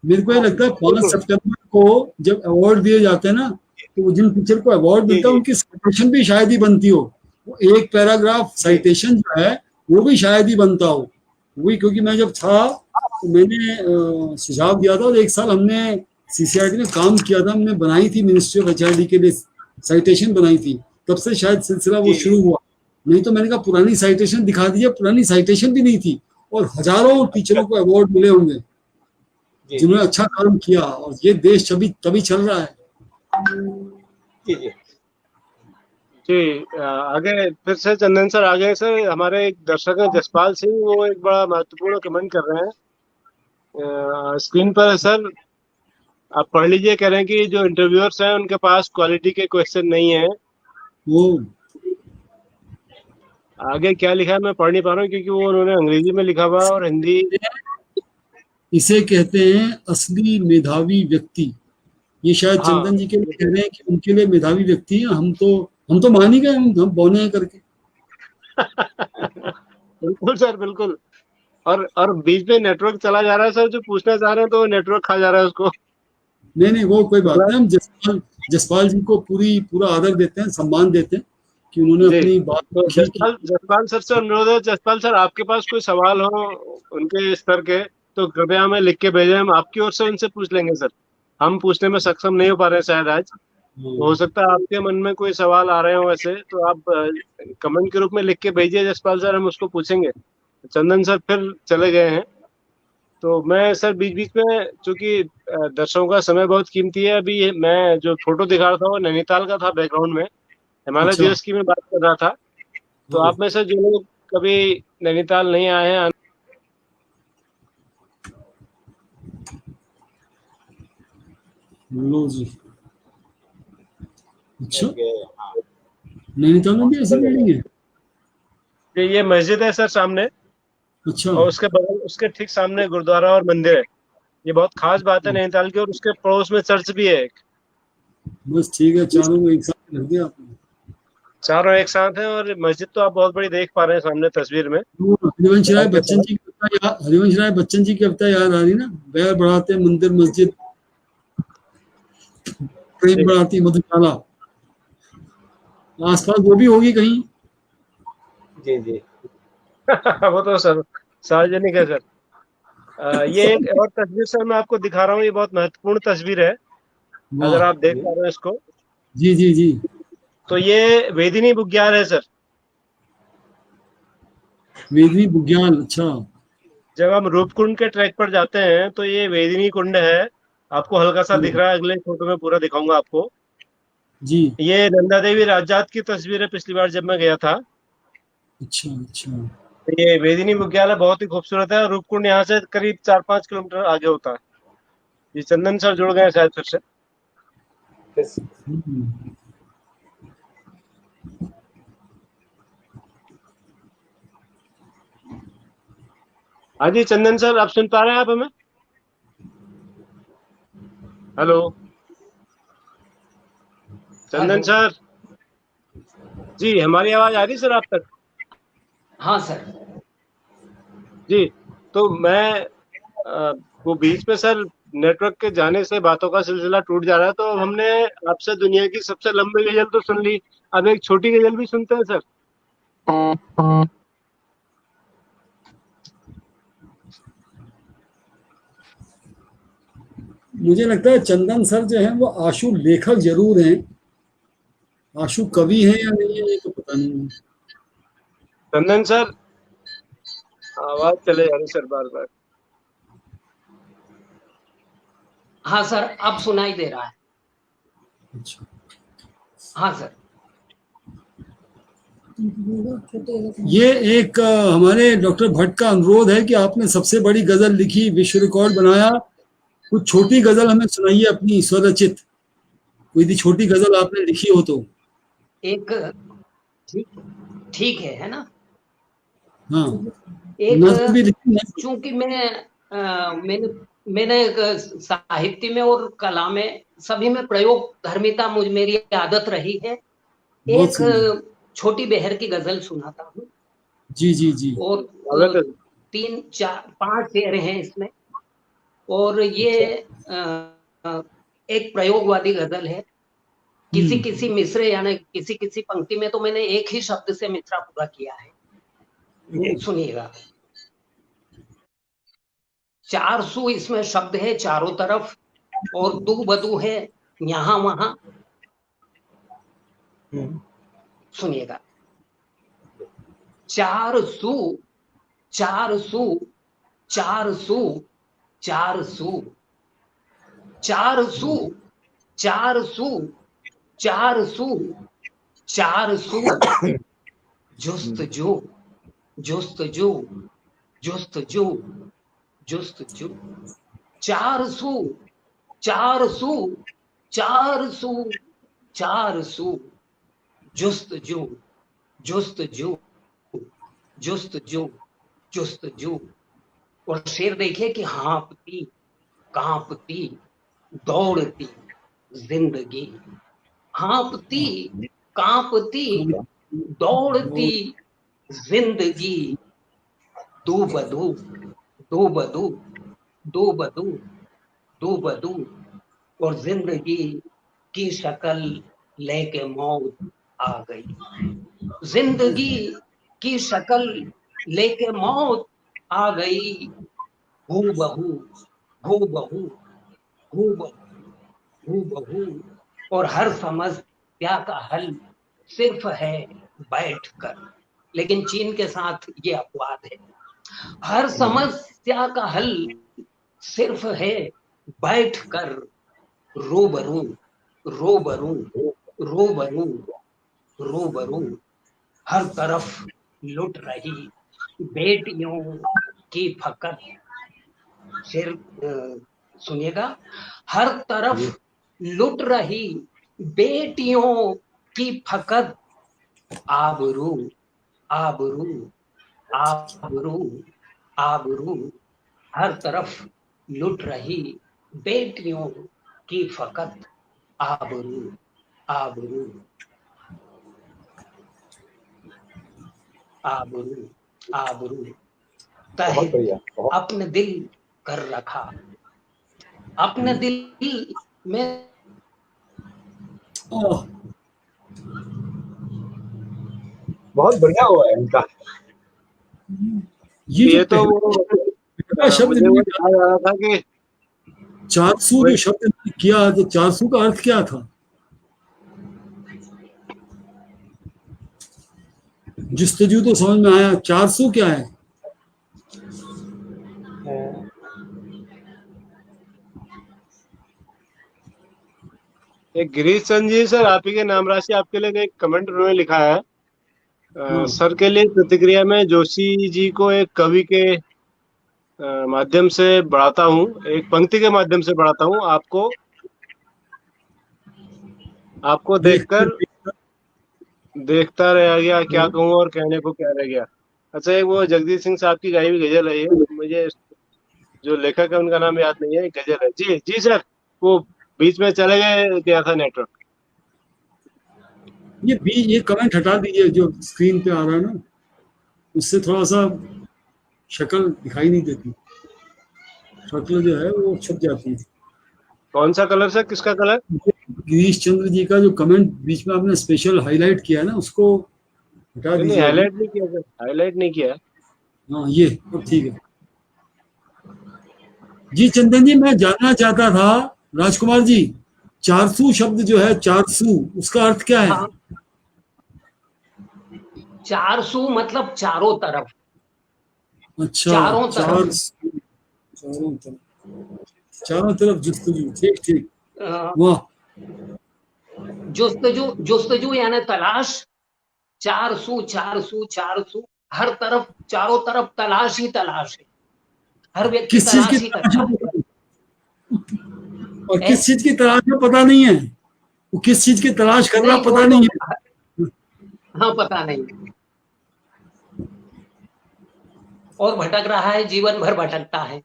Speaker 4: मेरे को ये
Speaker 2: हाँ,
Speaker 4: लगता है 5
Speaker 2: बिल्कुल।
Speaker 4: सितंबर को जब अवार्ड दिए जाते हैं ना, तो जिन टीचर को अवार्ड
Speaker 2: जी
Speaker 4: मिलता है
Speaker 2: जी
Speaker 4: उनकी साइटेशन भी शायद ही बनती हो। वो एक पैराग्राफ
Speaker 2: जी
Speaker 4: साइटेशन जो है वो भी शायद ही बनता हो। वही, क्योंकि मैं जब था तो मैंने सुझाव दिया था, और 1 साल हमने सीसीआरटी में काम किया था, हमने बनाई थी मिनिस्ट्री ऑफ एचआरडी के लिए साइटेशन बनाई थी। तब से शायद सिलसिला वो
Speaker 2: जी जी।
Speaker 4: शुरू हुआ। नहीं तो मैंने कहा पुरानी साइटेशन दिखा दीजिए, पुरानी साइटेशन भी नहीं थी। और हजारों
Speaker 2: अच्छा।
Speaker 4: टीचरों को अवार्ड मिले होंगे
Speaker 2: जी जी
Speaker 4: जिन्होंने अच्छा काम किया, और ये देश तभी तभी चल रहा है।
Speaker 2: जी जी।
Speaker 1: जी। आगे फिर से चंदन सर आगे से हमारे एक दर्शक हैं जसपाल सिंह, वो एक बड़ा महत्वपूर्ण कमेंट कर रहे हैं। स्क्रीन पर है सर, आप पढ़ लीजिए। कह रहे हैं कि जो इंटरव्यूअर्स हैं उनके पास क्वालिटी के क्वेश्चन नहीं है।
Speaker 4: वो
Speaker 1: आगे क्या लिखा है मैं पढ़ नहीं पा रहा हूँ, क्योंकि वो उन्होंने अंग्रेजी में लिखा हुआ है और हिंदी।
Speaker 4: इसे कहते हैं असली मेधावी व्यक्ति। ये शायद
Speaker 1: हाँ
Speaker 4: चंदन जी के लिए कह रहे हैं कि उनके लिए मेधावी व्यक्ति है। हम तो मान ही गए, हम बौने हैं करके।
Speaker 1: बिल्कुल सर, बिल्कुल। और बीच में नेटवर्क चला जा रहा है सर, जो पूछना चाह रहे हैं तो नेटवर्क खा जा रहा है उसको।
Speaker 4: नहीं नहीं, वो कोई बात
Speaker 1: मतलब
Speaker 4: नहीं। हम जसपाल जी को पूरा आदर देते हैं, सम्मान देते हैं कि उन्होंने
Speaker 1: जी।
Speaker 4: अपनी बात
Speaker 1: तो
Speaker 4: रखी कि
Speaker 1: जसपाल जसपाल सर से अनुरोध है, जसपाल सर आपके पास कोई सवाल हो उनके स्तर के, तो कृपया हमें लिख के भेजें, हम आपकी ओर से उनसे पूछ लेंगे सर। हम पूछने में सक्षम नहीं हो पा रहे हैं शायद आज। तो हो सकता है आपके मन में कोई सवाल आ रहे हो ऐसे, तो आप कमेंट के रूप में लिख के भेजिए जसपाल सर, हम उसको पूछेंगे। चंदन सर फिर चले गए हैं। तो मैं सर बीच बीच में, चूंकि दर्शकों का समय बहुत कीमती है, अभी मैं जो फोटो दिखा रहा था वो नैनीताल का था बैकग्राउंड में, हिमालय
Speaker 4: अच्छा।
Speaker 1: दिवस की मैं बात कर रहा था। तो
Speaker 4: हाँ,
Speaker 1: आप में से जो लोग कभी नैनीताल नहीं आए हैं,
Speaker 4: लो जी। अच्छा,
Speaker 2: मिल गए, हाँ।
Speaker 4: नैनीताल में भी ऐसी बिल्डिंग है?
Speaker 1: ये मस्जिद है सर सामने,
Speaker 4: अच्छा।
Speaker 1: और उसके बगल उसके ठीक सामने गुरुद्वारा और मंदिर है। ये बहुत खास बात है नैनीताल की, और उसके पड़ोस में चर्च भी है एक।
Speaker 4: बस ठीक है, चारों को एक साथ रख दिया आपने।
Speaker 1: चारों एक साथ हैं, और मस्जिद तो आप बहुत बड़ी देख पा रहे हैं सामने तस्वीर में,
Speaker 4: तो हरिवंश राय
Speaker 1: मैदान के
Speaker 4: बच्चन
Speaker 1: पास।
Speaker 4: जी की कविता हरिवंश राय बच्चन जी की कविता याद आ रही ना, बैर बढ़ाते मंदिर मस्जिद, प्रेम
Speaker 1: जी।
Speaker 4: बढ़ाती मधुशाला। आसपास वो भी होगी कहीं।
Speaker 2: जी जी।
Speaker 1: वो तो सर सार्वजनिक है सर। ये एक और तस्वीर सर मैं आपको दिखा रहा हूँ, ये बहुत महत्वपूर्ण तस्वीर है, अगर
Speaker 4: वाह।
Speaker 1: आप देख
Speaker 2: जी
Speaker 1: पा रहे हो इसको।
Speaker 4: जी जी जी।
Speaker 1: तो ये वेदिनी बुग्याल है सर।
Speaker 4: वेदनी बुग्याल, अच्छा।
Speaker 1: जब हम रूपकुंड के ट्रैक पर जाते हैं तो ये वेदिनी कुंड है। आपको हल्का सा दिख
Speaker 4: हाँ,
Speaker 1: रहा है, अगले फोटो में पूरा दिखाऊंगा आपको।
Speaker 4: जी।
Speaker 1: ये नंदा देवी राजात की तस्वीर है, पिछली बार जब मैं गया था।
Speaker 4: अच्छा अच्छा।
Speaker 1: ये वेदिनी बुग्याल है, बहुत ही खूबसूरत है। रूपकुंड यहाँ से करीब 4-5 किलोमीटर आगे होता है। ये चंदन सर जुड़ गए शायद फिर से।
Speaker 2: बस।
Speaker 4: हम्म।
Speaker 1: हाँ जी चंदन सर, आप सुन पा रहे हैं आप हमें? हेलो चंदन
Speaker 3: हेलो।
Speaker 1: सर। जी, हमारी आवाज आ रही सर आप तक?
Speaker 3: हाँ सर।
Speaker 1: जी। तो मैं वो बीच में सर नेटवर्क के जाने से बातों का सिलसिला टूट जा रहा है, तो अब हमने आपसे दुनिया की सबसे लंबी गजल तो सुन ली, अब एक छोटी गजल भी सुनते हैं सर।
Speaker 4: मुझे लगता है चंदन सर जो है वो आशु लेखक जरूर हैं, आशु कवि हैं या नहीं है ये तो पता नहीं।
Speaker 1: चंदन सर, आवाज चले जा रही सर बार बार।
Speaker 3: हाँ सर, अब सुनाई दे रहा है।
Speaker 4: अच्छा।
Speaker 3: हाँ सर।
Speaker 4: ये एक हमारे डॉक्टर भट्ट का अनुरोध है कि आपने सबसे बड़ी गजल लिखी, विश्व रिकॉर्ड बनाया, कुछ छोटी गजल हमें सुनाइए अपनी स्वरचित। कोई भी छोटी गजल आपने लिखी हो तो।
Speaker 3: एक ठीक ठीक है ना।
Speaker 4: हाँ,
Speaker 3: एक
Speaker 4: नज्म भी लिखी है।
Speaker 3: चूंकि मैंने मैंने एक साहित्य में और कला में सभी में प्रयोग धर्मिता मेरी आदत रही है।
Speaker 4: बहुत
Speaker 3: एक
Speaker 4: सुंदर।
Speaker 3: छोटी बहर की गजल सुनाता हूँ।
Speaker 4: जी जी जी।
Speaker 3: और
Speaker 1: स्वागत है।
Speaker 3: 3 4 5 शेर हैं इसमें। और ये एक प्रयोगवादी गजल है। किसी किसी मिसरे यानी किसी किसी पंक्ति में तो मैंने एक ही शब्द से मिसरा पूरा किया है। सुनिएगा। 400 इसमें शब्द है चारों तरफ, और दू बदू है यहां वहां। सुनिएगा। 400 400 400 400 400 400 400 400 जुस्तजू जुस्तजू जुस्तजू जुस्तजू 400 400 400 400 जुस्तजू जुस्तजू जुस्तजू जुस्तजू। और शेर देखिए कि हाँपती कांपती दौड़ती जिंदगी, हाँपती कांपती दौड़ती जिंदगी, दो बदू दो बदू दो बदू दो बदू। और जिंदगी की शक्ल लेके मौत आ गई, जिंदगी की शक्ल लेके मौत आ गई। हू बहू हू बहू हू बहू हू बहू। और हर समस्या का हल सिर्फ है बैठकर। लेकिन चीन के साथ ये अपवाद है। हर समस्या का हल सिर्फ है बैठकर, रूबरू रूबरू रूबरू रूबरू। हर तरफ लुट रही बेटियों की फकत। शेर सुनिएगा। हर तरफ लुट रही बेटियों की फकत, आबरू आबरू आबरू आबरू। हर तरफ लुट रही बेटियों की फकत, आबरू आबरू आबरू आबरू।
Speaker 2: बहुत बढ़िया।
Speaker 3: अपने दिल कर रखा, अपने दिल में।
Speaker 2: बहुत बढ़िया हुआ है इनका।
Speaker 4: ये
Speaker 1: तो
Speaker 4: जो
Speaker 1: वो
Speaker 4: पहला शब्द
Speaker 1: मुझे वो
Speaker 4: मैंने
Speaker 1: याद आ रहा था कि
Speaker 4: 400 जो शब्द मैंने किया, तो 400 का अर्थ क्या था? जुस्तजू तो समझ में आया, 400 क्या है?
Speaker 1: एक गिरीश चंद जी सर, आप ही के नाम राशि आपके लिए एक कमेंट उन्होंने लिखा है। सर के लिए प्रतिक्रिया में जोशी जी को एक कवि के माध्यम से बढ़ाता हूँ, एक पंक्ति के माध्यम से बढ़ाता हूँ। आपको देखकर देखता रह गया, क्या कहूँ और कहने को क्या रह गया। अच्छा, एक वो जगदीश सिंह साहब की गाई हुई गजल है ये, मुझे जो लेखक है उनका नाम याद नहीं है, गजल है। जी जी सर, वो बीच में चले गए, क्या था नेटवर्क।
Speaker 4: ये कमेंट हटा दीजिए जो स्क्रीन पे आ रहा है ना, उससे थोड़ा सा शक्ल दिखाई नहीं देती, शक्ल जो है वो छुप जाती है।
Speaker 1: कौन सा कलर सर, किसका कलर?
Speaker 4: गिरीश चंद्र जी का जो कमेंट बीच में आपने स्पेशल हाईलाइट किया है ना, उसको हटा
Speaker 1: नहीं,
Speaker 4: दीजिए।
Speaker 1: हाईलाइट नहीं किया सर, हाईलाइट नहीं किया।
Speaker 4: हाँ, ये अब ठीक है। जी चंदन जी, मैं जानना चाहता था राजकुमार जी, 400 शब्द जो है 400, उसका अर्थ क्या है?
Speaker 3: हाँ, 400 मतलब चारों तरफ।
Speaker 4: अच्छा,
Speaker 3: चारों तरफ
Speaker 4: चारों तरफ जुस्तजू। ठीक ठीक, वाह।
Speaker 3: जुस्तजू जुस्तजू यानी तलाश। 400 400 400, हर तरफ चारों तरफ तलाश ही तलाश है। हर व्यक्ति
Speaker 4: किस चीज की
Speaker 3: तलाश ही
Speaker 4: तलाश है
Speaker 3: करता है।
Speaker 4: और किस चीज की तलाश है पता नहीं है, वो किस चीज की तलाश कर रहा पता नहीं है।
Speaker 3: हाँ, पता नहीं। और भटक रहा है, जीवन भर भटकता है।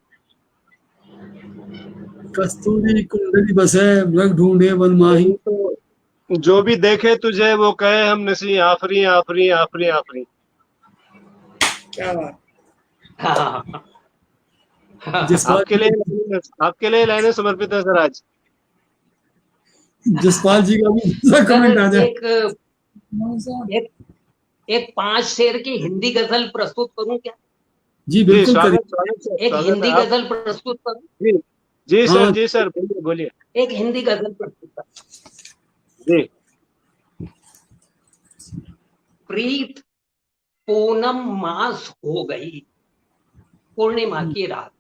Speaker 4: कस्तूरी कुंडली बसे मृग ढूंढे वन माही।
Speaker 1: तो जो भी देखे तुझे वो कहे हम नसी, आफरी आफरी आफरी आफरी।
Speaker 2: क्या बात।
Speaker 3: हाँ,
Speaker 4: जसपाल
Speaker 1: आपके लिए लाइनें समर्पित है सर आज।
Speaker 4: जसपाल जी का भी दूसरा
Speaker 3: सर
Speaker 4: कमेंट आ जाए।
Speaker 3: एक एक 5 शेर की हिंदी गजल प्रस्तुत करूं क्या?
Speaker 4: जी
Speaker 1: जी
Speaker 4: बिल्कुल करिए।
Speaker 1: स्वागत स्वागत सर,
Speaker 3: एक
Speaker 1: स्वागत है
Speaker 3: हिंदी
Speaker 1: आप।
Speaker 3: गजल प्रस्तुत करूं?
Speaker 1: जी जी
Speaker 4: हाँ
Speaker 1: सर बोलिए बोलिए।
Speaker 3: एक हिंदी गजल प्रस्तुत करूं।
Speaker 1: जी
Speaker 3: प्रीत पूनम मास हो गई, पूर्णिमा की रात।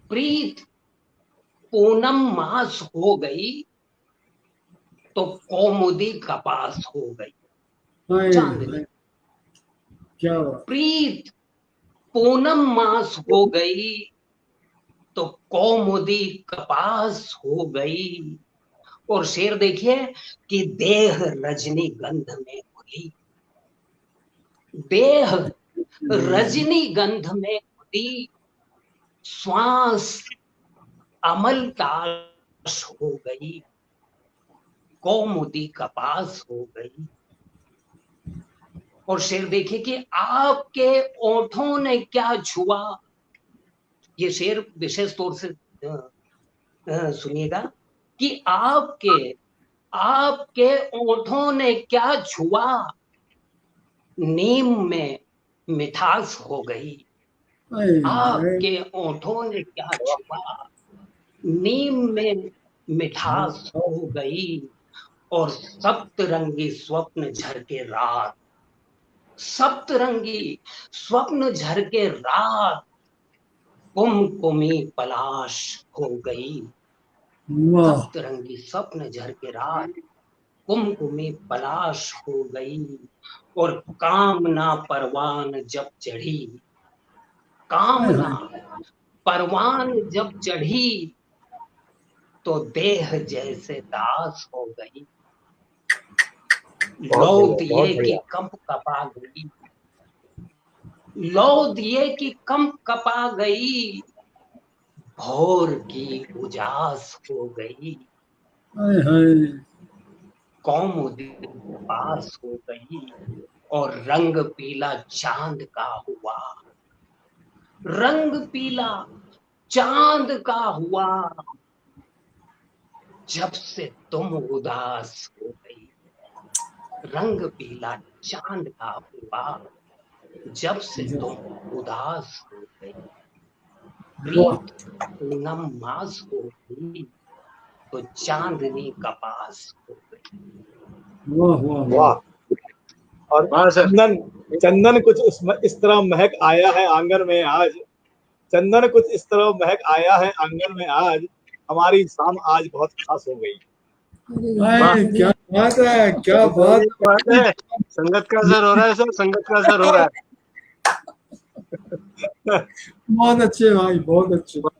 Speaker 3: प्रीत पूनम मास हो गई, तो कौमुदी कपास हो गई।
Speaker 4: हाय,
Speaker 3: चांदनी।
Speaker 4: हाय, क्या बात।
Speaker 3: प्रीत पूनम मास हो गई, तो कौमुदी कपास हो गई। और शेर देखिए कि देह रजनी गंध में घुली, देह रजनी गंध में घुली, श्वास अमल ताश हो गई, कौमुदी कपास हो गई। और शेर देखिए कि आपके ओठों ने क्या छुआ। ये शेर विशेष तौर से सुनिएगा कि आपके ओठों ने क्या छुआ, नीम में मिठास हो गई।
Speaker 4: हाय, हाय,
Speaker 3: आपके ओठों ने क्या छुआ, नीम में मिठास हो गई। और सप्तरंगी स्वप्न झरके रात, सप्तरंगी स्वप्न झरके रात, कुमकुमी पलाश हो गई।
Speaker 4: वाह।
Speaker 3: सप्तरंगी स्वप्न झरके रात, कुमकुमी पलाश हो गई। और कामना परवान जब चढ़ी,
Speaker 4: हाय,
Speaker 3: कामना
Speaker 4: हाय,
Speaker 3: परवान जब चढ़ी, तो देह जैसे दास हो गई।
Speaker 2: बहुत
Speaker 3: लौ
Speaker 2: बढ़िया,
Speaker 3: दिए
Speaker 2: बहुत
Speaker 3: कि
Speaker 2: बढ़िया।
Speaker 3: कंप कपा गई, लौ दिए कि कंप कपा गई, भोर की उजास हो गई।
Speaker 4: हाय, हाय,
Speaker 3: कौमुदी पास हो गई, और रंग पीला चांद का हुआ, रंग पीला चांद का हुआ, जब से तुम उदास हो गई। रंग पीला चांद का हुआ, जब से तुम उदास हो गई।
Speaker 4: वाह,
Speaker 3: प्रीत पूनम मास हो गई, तो चांदनी कपास हो गई।
Speaker 4: वाह, वाह, वाह।
Speaker 2: वाह। और
Speaker 1: हाँ सर।
Speaker 2: चंदन, चंदन कुछ इस तरह महक आया है आंगन में आज, चंदन कुछ इस तरह महक आया है आंगन में आज, हमारी शाम आज बहुत खास हो गई।
Speaker 1: वाह,
Speaker 4: हाय, क्या बात है, क्या बात
Speaker 1: ये बात
Speaker 4: है।
Speaker 1: है। संगत का असर हो रहा है सर, संगत का असर हो रहा
Speaker 4: बहुत अच्छे भाई, बहुत अच्छे,
Speaker 1: है।
Speaker 4: बहुत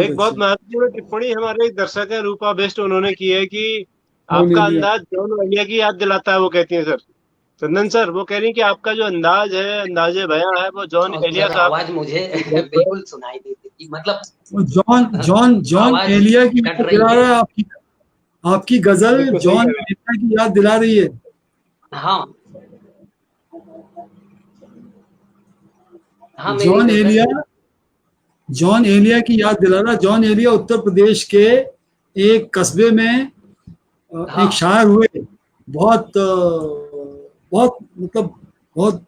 Speaker 1: एक बहुत
Speaker 4: अच्छे।
Speaker 1: महत्वपूर्ण टिप्पणी हमारे एक दर्शक है रूपा बेस्ट, उन्होंने की है कि
Speaker 4: कौन
Speaker 1: आपका
Speaker 4: एलिया।
Speaker 1: अंदाज जॉन एलिया की याद दिलाता है। वो कहती है सर, चंदन सर, वो कह रही कि आपका जो अंदाज है, अंदाजे बयां है, वो जॉन
Speaker 3: और
Speaker 1: एलिया
Speaker 3: सर
Speaker 1: साहब
Speaker 3: आवाज मुझे
Speaker 1: की।
Speaker 3: बिल्कुल सुनाई नहीं देती, मतलब
Speaker 4: वो जॉन जॉन जॉन
Speaker 3: आवाज
Speaker 4: एलिया की
Speaker 3: कट
Speaker 4: याद
Speaker 3: रही
Speaker 4: दिला
Speaker 3: है।
Speaker 4: रहा है आपकी, आपकी गजल
Speaker 2: बिल्कुल सही
Speaker 4: जॉन
Speaker 2: कह रहे हैं।
Speaker 4: एलिया की याद दिला रही है।
Speaker 3: हाँ हाँ, मेरी
Speaker 4: जॉन
Speaker 3: गजल
Speaker 4: एलिया, जॉन एलिया की याद दिला रहा। जॉन एलिया उत्तर प्रदेश के एक कस्बे में एक
Speaker 3: हाँ
Speaker 4: शायर हुए, बहुत बहुत मतलब बहुत,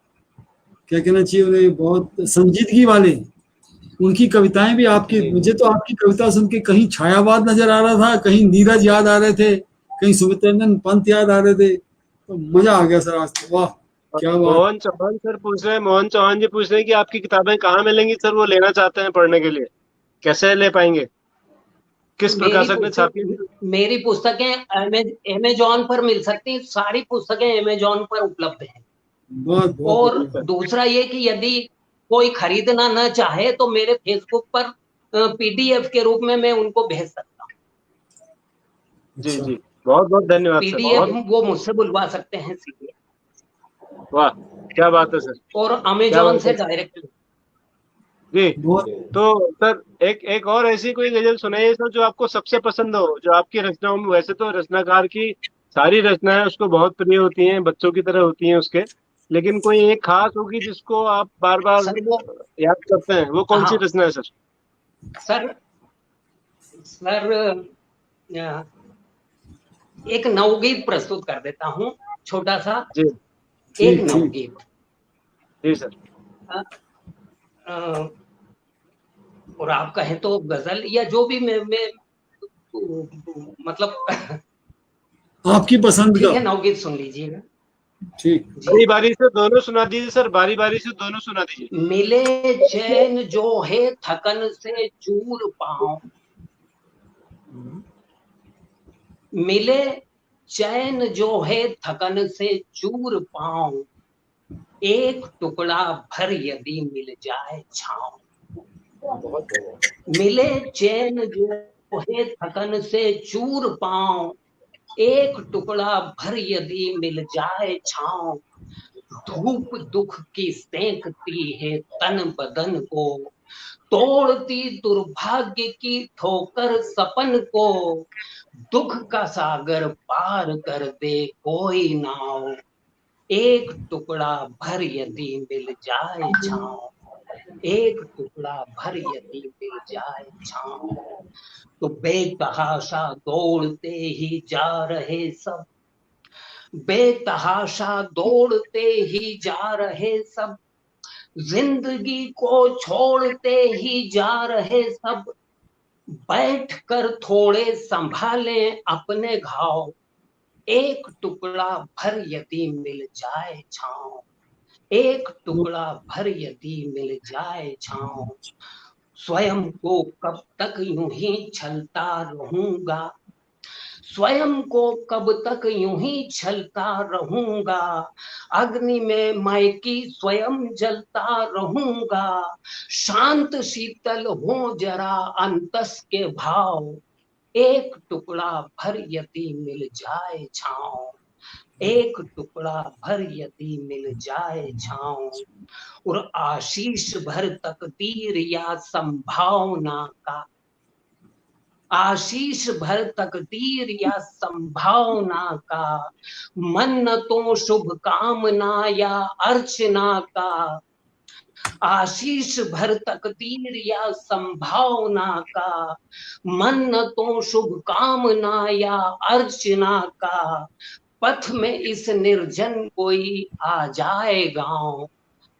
Speaker 4: क्या कहना चाहिए उन्हें, बहुत संजीदगी वाले। उनकी कविताएं भी आपकी,
Speaker 3: जी
Speaker 4: मुझे तो आपकी कविता सुन के कहीं छायावाद नजर आ रहा था, कहीं नीरज याद आ रहे थे, कहीं सुमित्रंजन पंत याद आ रहे थे। तो मजा आ गया सर आज तो, वाह
Speaker 1: और
Speaker 4: क्या बात।
Speaker 1: मोहन चौहान सर पूछ रहे हैं, मोहन चौहान जी पूछ रहे हैं कि आपकी किताबें कहाँ मिलेंगी सर, वो लेना चाहते हैं पढ़ने के लिए, कैसे ले पाएंगे, किस
Speaker 3: मेरी
Speaker 1: प्रकाशक ने छापी है?
Speaker 3: मेरी पुस्तकें अमेजॉन पर मिल सकती हैं, सारी पुस्तकें अमेजॉन पर उपलब्ध हैं।
Speaker 4: बहुत बहुत
Speaker 3: और
Speaker 4: बढ़िया।
Speaker 3: दूसरा ये कि यदि कोई खरीदना न चाहे तो मेरे फेसबुक पर पीडीएफ के रूप में मैं उनको भेज सकता हूँ।
Speaker 1: जी
Speaker 4: अच्छा,
Speaker 1: जी, बहुत बहुत धन्यवाद सर,
Speaker 3: पीडीएफ
Speaker 1: बहुत।
Speaker 3: वो मुझसे बुलवा सकते हैं सीधे,
Speaker 1: वाह, क्या बात है सर,
Speaker 3: और
Speaker 1: क्या
Speaker 3: अमेजॉन
Speaker 1: बात
Speaker 3: से
Speaker 1: है।
Speaker 3: डायरेक्ट।
Speaker 1: जी।
Speaker 4: बहुत
Speaker 1: तो सर एक एक और ऐसी कोई गजल सुनाइए सर जो आपको सबसे पसंद हो, जो आपकी रचनाओं में, वैसे तो रचनाकार की सारी रचनाएं उसको बहुत प्रिय होती हैं, बच्चों की तरह होती हैं उसके, लेकिन कोई एक खास होगी जिसको आप बार बार
Speaker 3: सर वो,
Speaker 1: याद करते हैं, वो कौन सी
Speaker 3: हाँ
Speaker 1: रचना है सर?
Speaker 3: सर, सर एक नवगीत प्रस्तुत कर देता हूँ, छोटा सा
Speaker 1: जी
Speaker 3: एक
Speaker 4: ठीक ठीक।
Speaker 3: नवगीत।
Speaker 1: जी सर।
Speaker 3: अ, अ, और आप कहें तो गजल या जो भी मैं मतलब
Speaker 4: आपकी पसंद
Speaker 3: ठीक
Speaker 4: का।
Speaker 3: है, नवगीत सुन लीजिएगा
Speaker 4: ठीक।
Speaker 3: जी।
Speaker 1: बारी बारी से दोनों सुना दीजिए सर, बारी बारी से दोनों सुना दीजिए।
Speaker 3: मिले चैन जो है थकन से चूर पाऊं, मिले चैन जो है थकन से चूर पाऊं, एक टुकड़ा भर यदि मिल जाए छाँव।
Speaker 2: बहुत बहुत
Speaker 3: मिले चैन जो है थकन से चूर पाऊं, एक टुकड़ा भर यदि मिल जाए छाँव। धूप दुख की सेंकती है तन बदन को, तोड़ती दुर्भाग्य की ठोकर सपन को। दुख का सागर पार कर दे कोई नाव, एक टुकड़ा भर यदि मिल जाए छाँव, एक टुकड़ा भर यदि मिल जाए छाँव। तो बेतहाशा दौड़ते ही जा रहे सब, बेतहाशा दौड़ते ही जा रहे सब, जिंदगी को छोड़ते ही जा रहे सब। बैठ कर थोड़े संभालें अपने घाव, एक टुकड़ा भर यदि मिल जाए छाँव, एक टुकड़ा भर यदि मिल जाए छाँव। स्वयं को कब तक यूं ही छलता रहूंगा, स्वयं को कब तक यूं ही छलता रहूंगा। अग्नि में मायकी स्वयं जलता रहूंगा, शांत शीतल हो जरा अंतस के भाव, एक टुकड़ा भर यदि मिल जाए छाँव, एक टुकड़ा भर यदि मिल जाए छाँव। और आशीष भर तकदीर या संभावना का, आशीष भर तकदीर या संभावना का, मन्नतों शुभ कामना या अर्चना का। आशीष भर तकदीर या संभावना का, मन्नतों शुभ कामना या अर्चना का। पथ में इस निर्जन कोई आ जाए गांव,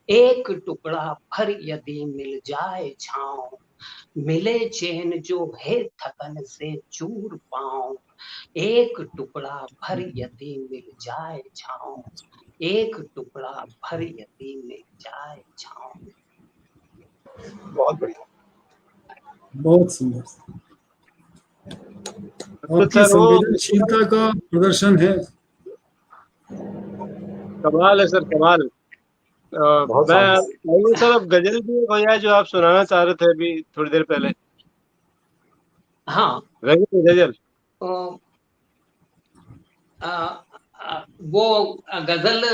Speaker 3: एक टुकड़ा भर यदि मिल जाए छाँव। मिले चैन जो है थकन से चूर पाऊं, एक टुकड़ा भर यदि मिल जाए छाँव, एक टुकड़ा भर यदि मिल जाए छाँव।
Speaker 2: बहुत बढ़िया।
Speaker 4: बहुत सुंदर।
Speaker 1: तो
Speaker 4: आपकी
Speaker 1: सर वो
Speaker 4: संवेदनशीलता का प्रदर्शन है।
Speaker 1: कमाल है सर, कमाल।
Speaker 2: बहुत
Speaker 1: मैं
Speaker 2: शानदार।
Speaker 1: आइए सर, अब गजल भी हो जाए जो आप सुनाना चाह रहे थे अभी थोड़ी देर पहले।
Speaker 3: हाँ,
Speaker 1: गजल गजल।
Speaker 3: तो वो गजल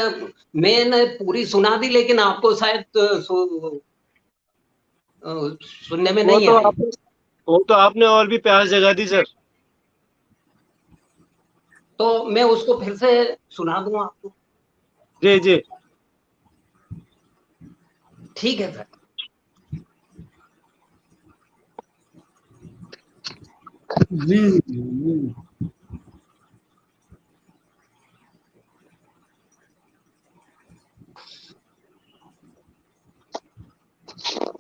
Speaker 3: मैंने पूरी सुना दी, लेकिन आपको शायद सुनने में
Speaker 1: वो
Speaker 3: नहीं
Speaker 1: तो
Speaker 3: आई।
Speaker 1: आपने वो तो आपने और भी प्यास जगा दी सर।
Speaker 3: तो मैं उसको फिर से सुना दूं आपको,
Speaker 1: जी जी।
Speaker 3: ठीक है सर।
Speaker 4: जी जी।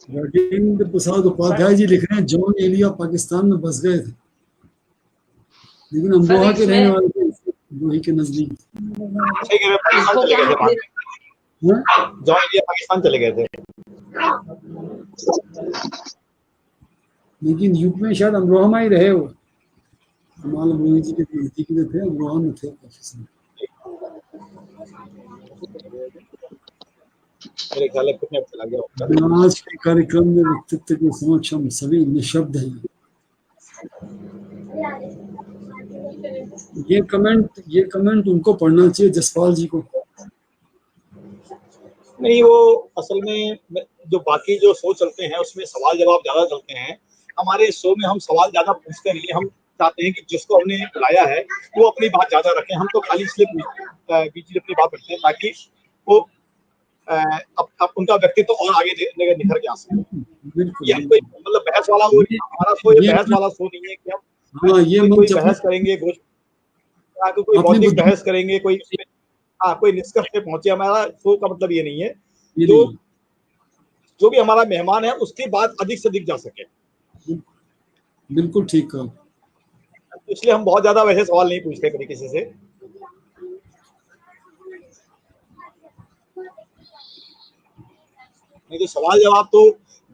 Speaker 4: राजेंद्र प्रसाद उपाध्याय जी लिख रहे हैं, जॉन एलिया पाकिस्तान में बस गए थे, लेकिन
Speaker 3: सर
Speaker 4: अमरोहा के रहने
Speaker 3: इसमें
Speaker 4: वाले थे, वही के नजदीक।
Speaker 2: ठीक है, पाकिस्तान
Speaker 3: इसको
Speaker 2: चले
Speaker 3: क्या
Speaker 2: गए थे बाद
Speaker 3: मैं
Speaker 2: में।
Speaker 4: हाँ?
Speaker 2: जॉइन इंडिया पाकिस्तान चले गए थे।
Speaker 4: लेकिन यूपी में शायद अमरोहा में ही रहे वो। कमाल अमरोही जी के नजदीक में थे, अमरोहा में थे काफी समय।
Speaker 2: मेरे ख्याल में फिर चला गया होगा।
Speaker 4: आज के कार्यक्रम में व्यक्तित्व के समक्ष हम सभी निशब्द हैं। ये कमेंट उनको पढ़ना चाहिए, जसपाल जी को।
Speaker 2: नहीं, वो असल में जो बाकी जो शो चलते हैं उसमें सवाल जवाब ज्यादा चलते हैं, हमारे शो में हम सवाल ज्यादा पूछते नहीं, हम चाहते हैं कि जिसको हमने बुलाया है वो अपनी बात ज्यादा रखें, हम तो खाली इसलिए बीच में अपनी बात रखते हैं ताकि वो अब उनका व्यक्तित्व और आगे निखर के आ सके। ये हम कोई मतलब बहस वाला वो हमारा कोई बहस वाला शो नहीं है कि हम कोई बहस करेंगे, कोई बौद्धिक बहस करेंगे, कोई निष्कर्ष पे पहुंचे, हमारा शो का मतलब ये नहीं है। जो भी हमारा मेहमान है उसकी बात अधिक से अधिक जा सके।
Speaker 4: बिल्कुल ठीक है,
Speaker 2: इसलिए हम बहुत ज्यादा वैसे सवाल नहीं पूछते कभी किसी से। नहीं तो सवाल जवाब तो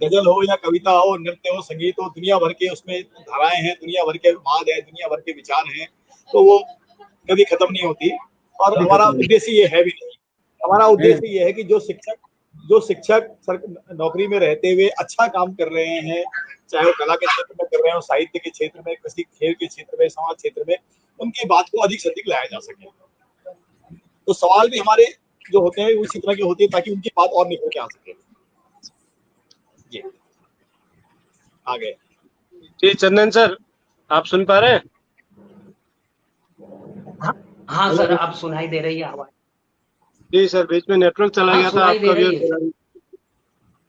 Speaker 2: गजल हो या कविता हो, नृत्य हो, संगीत हो, दुनिया भर के उसमें धाराएं हैं, दुनिया भर के वाद है, दुनिया भर के विचार हैं, तो वो कभी खत्म नहीं होती। और हमारा उद्देश्य ये है भी नहीं, हमारा उद्देश्य ये है कि जो शिक्षक नौकरी में रहते हुए अच्छा काम कर रहे हैं, चाहे वो कला के क्षेत्र में कर रहे हो, साहित्य के क्षेत्र में, किसी खेल के क्षेत्र में, समाज क्षेत्र में, उनकी बात को अधिक से अधिक लाया जा सके। तो सवाल भी हमारे जो होते हैं उसी तरह के होते हैं ताकि उनकी बात और निकल के आ सके। जी आगे
Speaker 1: जी चंदन सर, आप सुन पा रहे हैं?
Speaker 3: हाँ सर, आप सुनाई दे रही है आवाज?
Speaker 1: जी सर, बीच में नेटवर्क चला गया था आपका भी।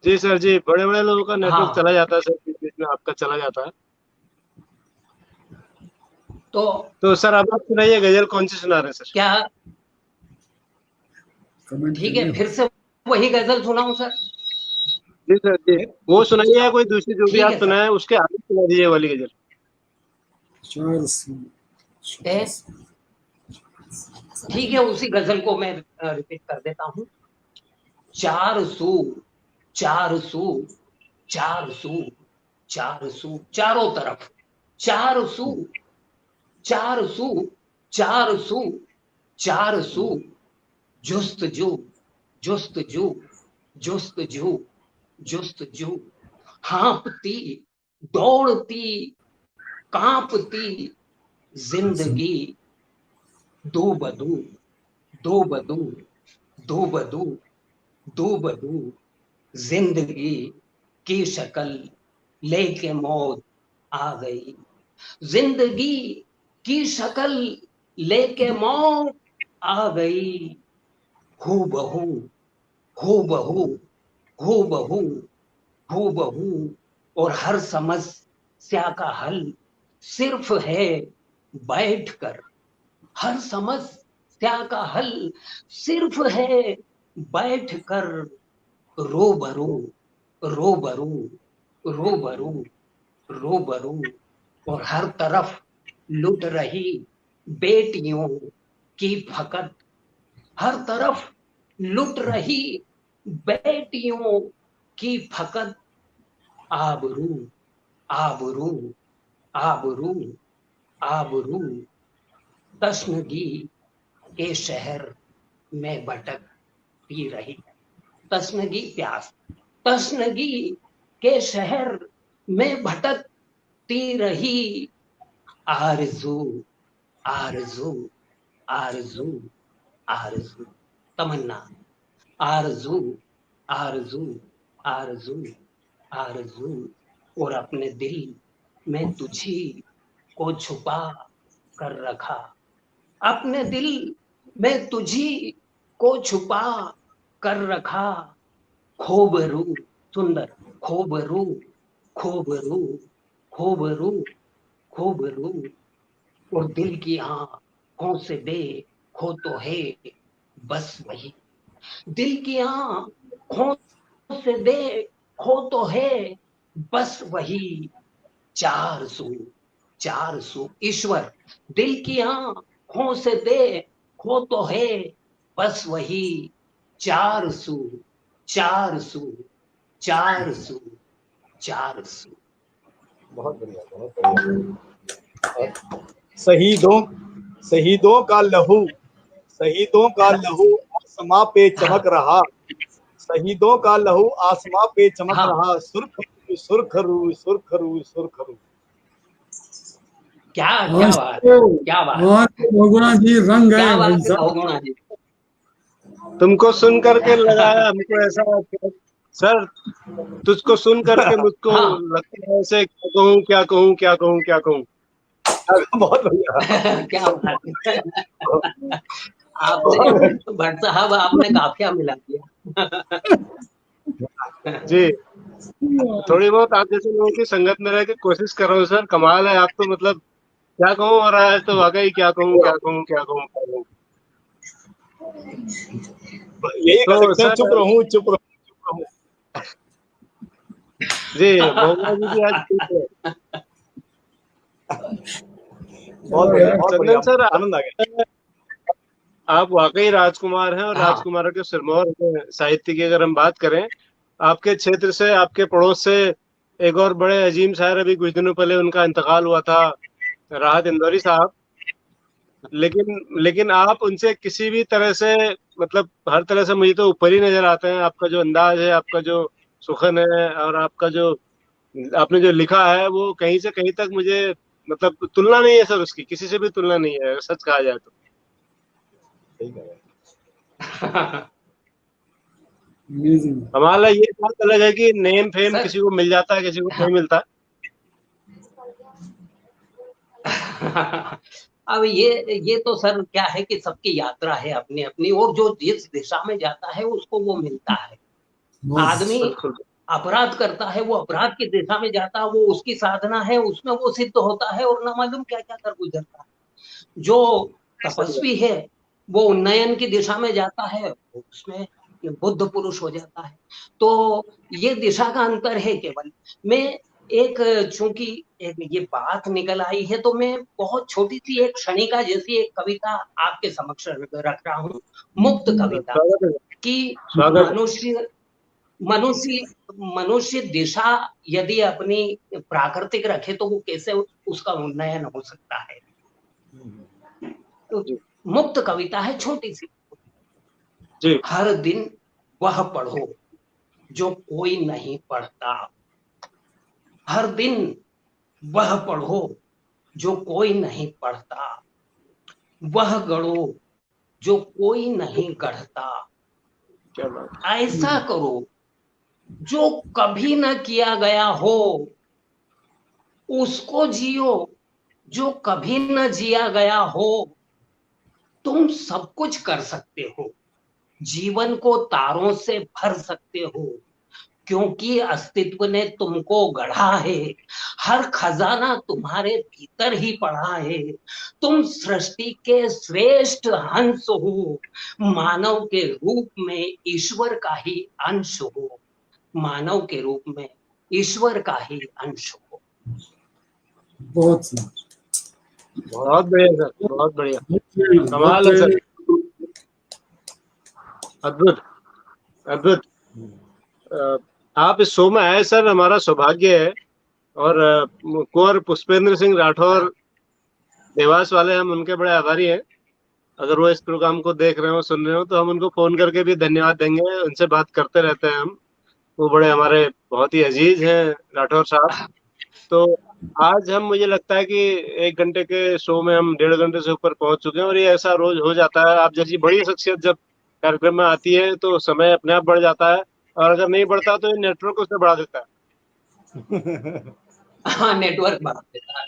Speaker 1: जी सर जी, बड़े बड़े लोगों का नेटवर्क चला जाता है सर, बीच में आपका चला जाता है। तो सर आप सुनाइए, गजल कौन सी सुना रहे हैं सर?
Speaker 3: क्या ठीक है, फिर से वही गजल सुनाऊं सर?
Speaker 1: जी सर जी, वो सुनाइए या कोई दूसरी जो भी आप सुनाए उसके आगे सुना दीजिए वाली गजल।
Speaker 3: ठीक है, उसी गजल को मैं रिपीट कर देता हूँ। 400 400 400 400 चारों तरफ 400 400 400 400 जुस्तजू जुस्तजू जुस्तजू जुस्तजू, हाँपती दौड़ती कांपती जिंदगी, दो बदू दो बदू दो बदू दो बदू, जिंदगी की शक्ल लेके मौत आ गई, जिंदगी की शक्ल लेके मौत आ गई, हू बहू हू बहू हू बहू हू बहू, और हर समस्या का हल सिर्फ है बैठकर, हर समस्या का हल सिर्फ है बैठकर, रोबरू रोबरू रोबरू रोबरू, और हर तरफ लुट रही बेटियों की फकत, हर तरफ लुट रही बेटियों की फकत, आबरू आबरू आबरू आबरू, तशनगी के शहर में भटकती रही, तशनगी प्यास, तशनगी के शहर में भटकती रही, आरज़ू आरज़ू आरज़ू आरज़ू, तमन्ना, आरज़ू आरज़ू आरज़ू आरज़ू, और अपने दिल में तुझी को छुपा कर रखा, अपने दिल में तुझी को छुपा कर रखा, खोबरू सुंदर, खोबरू खोबरू खोबरू खोबरू, और दिल की आंखों से देखो तो है बस वही, दिल की आंखों से देखो तो है बस वही, 400 400, ईश्वर दिल की आंखों से देखो तो है बस वही, 400 400 400 400।
Speaker 2: बहुत बढ़िया, बहुत बढ़िया। शहीदों का लहू आसमां पे चमक रहा, शहीदों का लहू आसमां पे चमक रहा, सुरखरू सुरखरू सुरखरू सुरखरू।
Speaker 3: क्या बात, क्या बात
Speaker 4: बहुगुणा जी, रंग
Speaker 3: क्या
Speaker 4: है
Speaker 3: बात है बहुगुणा जी।
Speaker 1: तुमको सुन करके लगा हमको ऐसा सर तुझको सुन करके मुझको
Speaker 3: हाँ
Speaker 1: लगता है ऐसे क्या कहूँ क्या कहूँ क्या कहूँ क्या कहूँ।
Speaker 2: बहुत बढ़िया।
Speaker 3: क्या बात है। आपने भट्ट साहब आपने काफिया मिला दिया।
Speaker 1: जी, थोड़ी बहुत आप जैसे लोगों की संगत में रह के कोशिश कर रहा हूँ सर। कमाल है, आप तो मतलब क्या कहूँ, और आज तो वाकई क्या कहूँ क्या कहूँ क्या कहूँ क्या कहूँ।
Speaker 2: यही कह
Speaker 1: तो
Speaker 2: सकते हैं,
Speaker 1: सर
Speaker 2: चुप रहूं चुप रहूं चुप रहूं।
Speaker 1: जी, मोहम्मद जी भी आज ठीक है।
Speaker 2: बहुत
Speaker 4: चलो
Speaker 2: बढ़िया,
Speaker 4: यार,
Speaker 2: बहुत बढ़िया,
Speaker 1: चंदन सर
Speaker 2: आनंद आ गया।
Speaker 1: आप वाकई राजकुमार हैं, और
Speaker 3: हाँ
Speaker 1: राजकुमारों के सिरमौर हैं साहित्य की। अगर हम बात करें आपके क्षेत्र से, आपके पड़ोस से एक और बड़े अजीम शायर, अभी कुछ दिनों पहले उनका इंतकाल हुआ था, राहत इंदौरी साहब। लेकिन आप उनसे किसी भी तरह से, मतलब हर तरह से मुझे तो ऊपर ही नजर आते हैं। आपका जो अंदाज है, आपका जो सुखन है, और आपका जो आपने जो लिखा है, वो कहीं से कहीं तक मुझे, मतलब तुलना नहीं है सर, उसकी किसी से भी तुलना नहीं है, सच कहा जाए तो।
Speaker 2: सही कह रहे हैं।
Speaker 4: अमेजिंग।
Speaker 1: कमाल है। ये बात अलग है कि नेम फेम
Speaker 3: सर
Speaker 1: किसी को मिल जाता है, किसी को नहीं मिलता।
Speaker 3: अब ये तो सर क्या है कि सबकी यात्रा है अपनी अपनी, और जो जिस दिशा में जाता है उसको वो मिलता है।
Speaker 4: बस।
Speaker 3: आदमी
Speaker 1: बिल्कुल।
Speaker 3: अपराध करता है, वो अपराध की दिशा में जाता है, वो उसकी साधना है, उसमें वो सिद्ध होता है और न मालूम क्या क्या कर गुजरता है। जो
Speaker 1: सही बात।
Speaker 3: तपस्वी है वो उन्नयन की दिशा में जाता है, उसमें ये बुद्ध पुरुष हो जाता है। तो ये दिशा का अंतर है केवल। मैं एक, चूंकि एक ये बात निकल आई है, तो मैं बहुत छोटी सी एक क्षणिका जैसी एक कविता आपके समक्ष रख रहा हूँ। मुक्त कविता
Speaker 1: स्वागत है।
Speaker 3: कि
Speaker 1: स्वागत है।
Speaker 3: मनुष्य मनुष्य मनुष्य दिशा यदि अपनी प्राकृतिक रखे तो वो कैसे उसका उन्नयन हो सकता है। तो
Speaker 1: जी।
Speaker 3: मुक्त कविता है छोटी सी।
Speaker 1: जी।
Speaker 3: हर दिन वह पढ़ो जो कोई नहीं पढ़ता, हर दिन वह पढ़ो जो कोई नहीं पढ़ता, वह गढ़ो जो कोई नहीं गढ़ता,
Speaker 1: क्या बात।
Speaker 3: ऐसा करो जो कभी न किया गया हो, उसको जियो जो कभी न जिया गया हो। तुम सब कुछ कर सकते हो, जीवन को तारों से भर सकते हो, क्योंकि अस्तित्व ने तुमको गढ़ा है, हर खजाना तुम्हारे भीतर ही पड़ा है। तुम सृष्टि के श्रेष्ठ हंस हो, मानव के रूप में ईश्वर का ही अंश हो, मानव के रूप में ईश्वर का ही अंश हो।
Speaker 4: बहुत सही।
Speaker 1: बहुत बढ़िया सर, बहुत बढ़िया।
Speaker 4: बहुत
Speaker 1: कमाल है सर। अद्भुत, अद्भुत। अ, आप इस शो में आए सर, हमारा सौभाग्य है। और कुंवर पुष्पेंद्र सिंह राठौर देवास वाले, हम उनके बड़े आभारी हैं। अगर वो इस प्रोग्राम को देख रहे हो, सुन रहे हो, तो हम उनको फोन करके भी धन्यवाद देंगे, उनसे बात करते रहते हैं हम। वो बड़े हमारे बहुत ही अजीज हैं, राठौर साहब। तो आज हम, मुझे लगता है कि 1 घंटे के शो में हम 1.5 घंटे से ऊपर पहुंच चुके हैं, और ये ऐसा रोज हो जाता है। आप जैसी बड़ी शख्सियत जब कार्यक्रम में आती है तो समय अपने आप बढ़ जाता है, और अगर नहीं बढ़ता तो ये नेटवर्क उसे बढ़ा देता है।
Speaker 3: हाँ नेटवर्क बढ़ा देता है।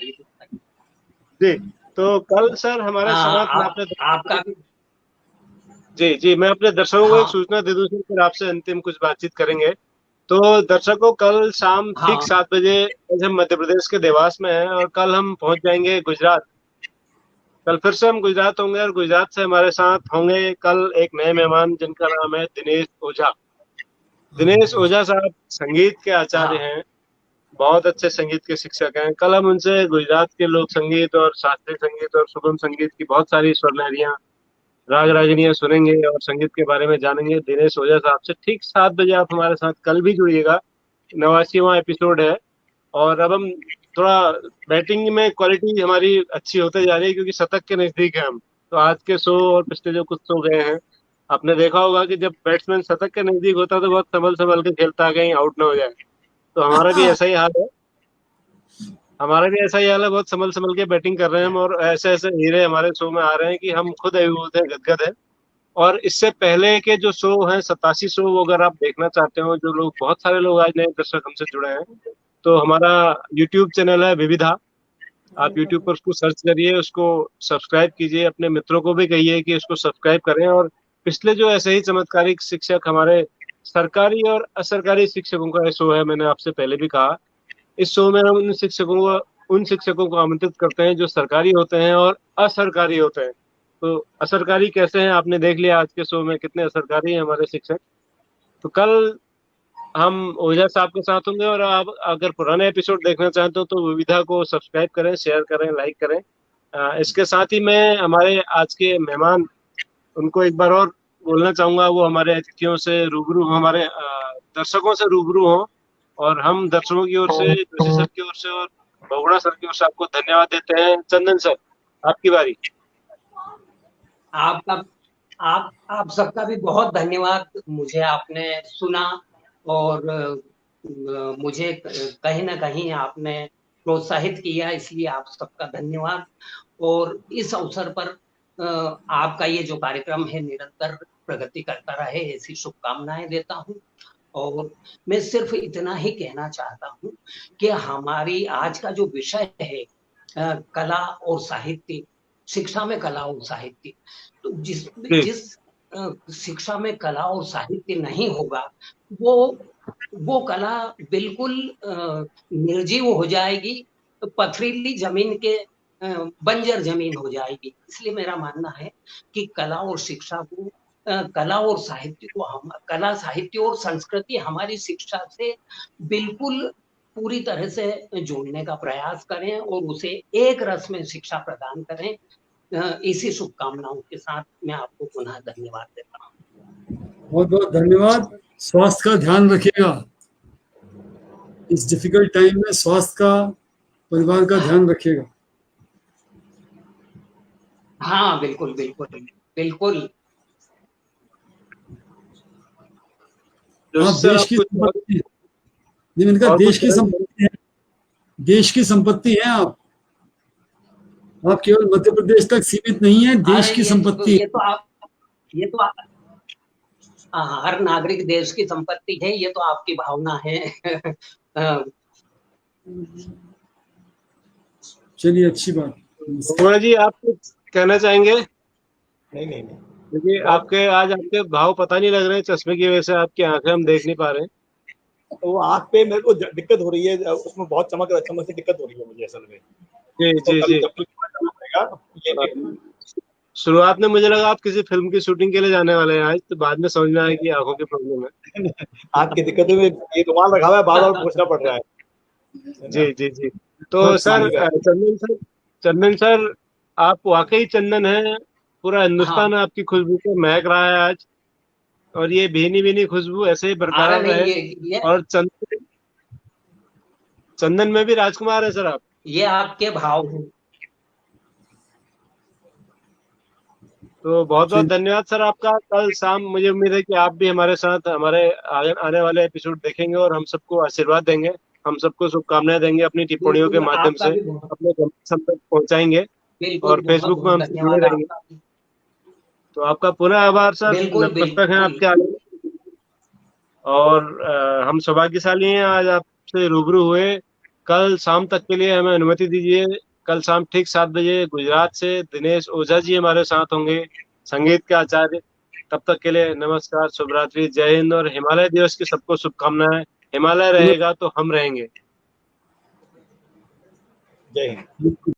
Speaker 1: जी। तो कल सर हमारे
Speaker 3: हाँ
Speaker 1: साथ, मैं
Speaker 3: आप
Speaker 1: अपने,
Speaker 3: आपका भी।
Speaker 1: जी जी, मैं अपने दर्शकों को एक
Speaker 3: हाँ
Speaker 1: सूचना दे दूं सर, फिर आपसे अंतिम कुछ बातचीत करेंगे। तो दर्शकों, कल शाम ठीक
Speaker 3: हाँ
Speaker 1: 7 बजे आज हम मध्य प्रदेश के देवास में हैं, और कल हम पहुंच जाएंगे गुजरात। कल फिर से हम गुजरात होंगे, और गुजरात से हमारे साथ होंगे कल एक नए मेहमान, जिनका नाम है दिनेश ओझा। दिनेश ओझा साहब संगीत के आचार्य
Speaker 3: हाँ
Speaker 1: हैं, बहुत अच्छे संगीत के शिक्षक हैं। कल हम उनसे गुजरात के लोक संगीत और शास्त्रीय संगीत और सुगम संगीत की बहुत सारी स्वर लहरियां, राग रागिनियां सुनेंगे, और संगीत के बारे में जानेंगे दिनेश ओझा साहब से। ठीक 7 बजे आप हमारे साथ कल भी जुड़िएगा। 89वां एपिसोड है। और अब हम थोड़ा बैटिंग में क्वालिटी हमारी अच्छी होते जा रही है, क्योंकि शतक के नजदीक है हम। तो आज के शो और पिछले जो कुछ शो गए हैं, आपने देखा होगा कि जब बैट्समैन शतक के नजदीक होता है तो बहुत संभल संभल के खेलता है, कहीं आउट ना हो जाए। तो हमारा भी ऐसा ही हाल है। हमारा भी ऐसा ही हाल है, बहुत संभल संभल के बैटिंग कर रहे हैं हम, और ऐसे ऐसे हीरे हमारे शो में आ रहे हैं कि हम खुद अभिभूत हैं, गदगद है। और इससे पहले के जो शो हैं 87 शो, वो अगर आप देखना चाहते हो, जो लोग, बहुत सारे लोग आज नए दर्शक हमसे जुड़े हैं, तो हमारा यूट्यूब चैनल है विविधा। आप यूट्यूब पर उसको सर्च करिए, उसको सब्सक्राइब कीजिए, अपने मित्रों को भी कहिए कि उसको सब्सक्राइब करें। और पिछले जो ऐसे ही चमत्कारिक शिक्षक, हमारे सरकारी और असरकारी शिक्षकों का शो है, मैंने आपसे पहले भी कहा, इस शो में हम उन शिक्षकों को आमंत्रित करते हैं जो सरकारी होते हैं और असरकारी होते हैं। तो असरकारी कैसे हैं आपने देख लिया आज के शो में, कितने असरकारी हैं हमारे शिक्षक। तो कल हम ओझा साहब के साथ होंगे, और आप अगर पुराने एपिसोड देखना चाहते हो तो विविधा को सब्सक्राइब करें, शेयर करें, लाइक करें। इसके साथ ही मैं हमारे आज के मेहमान, उनको एक बार और बोलना चाहूंगा, वो हमारे अतिथियों से रूबरू, हमारे दर्शकों से रूबरू हों। और हम दर्शकों की ओर से, जोशी सर की ओर से और बहुगुणा सर की ओर से आपको धन्यवाद देते हैं। चंदन सर, आपकी बारी।
Speaker 3: आपका आप सबका भी बहुत धन्यवाद। मुझे आपने सुना और मुझे कहीं ना कहीं आपने प्रोत्साहित किया, इसलिए आप सबका धन्यवाद। और इस अवसर पर आपका ये जो कार्यक्रम है निरंतर प्रगति करता रहे, ऐसी शुभकामनाएं देता हूँ। और मैं सिर्फ इतना ही कहना चाहता हूँ कि हमारी आज का जो विषय है कला और साहित्य, शिक्षा में कला और साहित्य, तो जिस शिक्षा में कला और साहित्य नहीं होगा, वो कला बिल्कुल निर्जीव हो जाएगी, पथरीली जमीन के बंजर जमीन हो जाएगी। इसलिए मेरा मानना है कि कला और शिक्षा को, कला और साहित्य को, हम कला, साहित्य और संस्कृति हमारी शिक्षा से बिल्कुल पूरी तरह से जोड़ने का प्रयास करें और उसे एक रस में शिक्षा प्रदान करें। इसी शुभकामनाओं के साथ मैं आपको पुनः धन्यवाद देता हूँ।
Speaker 4: बहुत बहुत धन्यवाद। स्वास्थ्य का ध्यान रखिएगा, इस डिफिकल्ट टाइम में स्वास्थ्य का, परिवार का ध्यान रखिएगा।
Speaker 3: हाँ, बिल्कुल बिल्कुल बिल्कुल।
Speaker 4: आप देश की संपत्ति, मैंने कहा देश की संपत्ति है, देश की संपत्ति है आप केवल मध्य प्रदेश तक सीमित नहीं है, देश की संपत्ति।
Speaker 3: ये तो आप हर नागरिक देश की संपत्ति है, ये तो आपकी भावना है।
Speaker 4: चलिए, अच्छी बात।
Speaker 1: बहुगुणा जी, आप कुछ कहना चाहेंगे?
Speaker 2: नहीं नहीं नहीं,
Speaker 1: क्योंकि आपके भाव पता नहीं लग रहे हैं, चश्मे की वजह से आपकी आंखें हम देख नहीं पा रहे हैं।
Speaker 2: तो वो आँख पे मेरे को दिक्कत हो रही है, उसमें बहुत चमक से दिक्कत हो रही है मुझे असल में।
Speaker 1: जी जी जी। शुरुआत में मुझे लगा आप किसी फिल्म की शूटिंग के लिए जाने वाले हैं आज, तो बाद में समझ में आया कि आंखों की प्रॉब्लम है।
Speaker 2: आँख की दिक्कत है, ये रुमाल रखा हुआ है, बार बार पूछना पड़ रहा है।
Speaker 1: जी जी जी। तो सर, चंदन सर, आप वाकई चंदन हैं। पूरा हिंदुस्तान आपकी खुशबू से महक रहा है आज, और ये भीनी भीनी खुशबू ऐसे ही बरकरार रहे। और चंदन में भी राजकुमार है सर आप।
Speaker 3: ये आपके भाव हैं।
Speaker 1: तो बहुत बहुत धन्यवाद सर आपका। कल शाम मुझे उम्मीद है कि आप भी हमारे साथ हमारे आने वाले एपिसोड देखेंगे और हम सबको आशीर्वाद देंगे, हम सबको शुभकामनाएं देंगे, अपनी टिप्पणियों के माध्यम से अपने संपर्क पहुंचाएंगे, और फेसबुक में हमसे जुड़े रहेंगे। तो आपका पुनः आभार सर, नतमस्तक हैं आपके आगे। और हम सौभाग्यशाली हैं आज आपसे रूबरू हुए। कल शाम तक के लिए हमें अनुमति दीजिए। कल शाम ठीक 7 बजे गुजरात से दिनेश ओझा जी हमारे साथ होंगे, संगीत के आचार्य। तब तक के लिए नमस्कार, शुभ रात्रि, जय हिंद, और हिमालय दिवस की सबको शुभकामनाएं। हिमालय रहेगा तो हम रहेंगे।
Speaker 2: जय हिंद।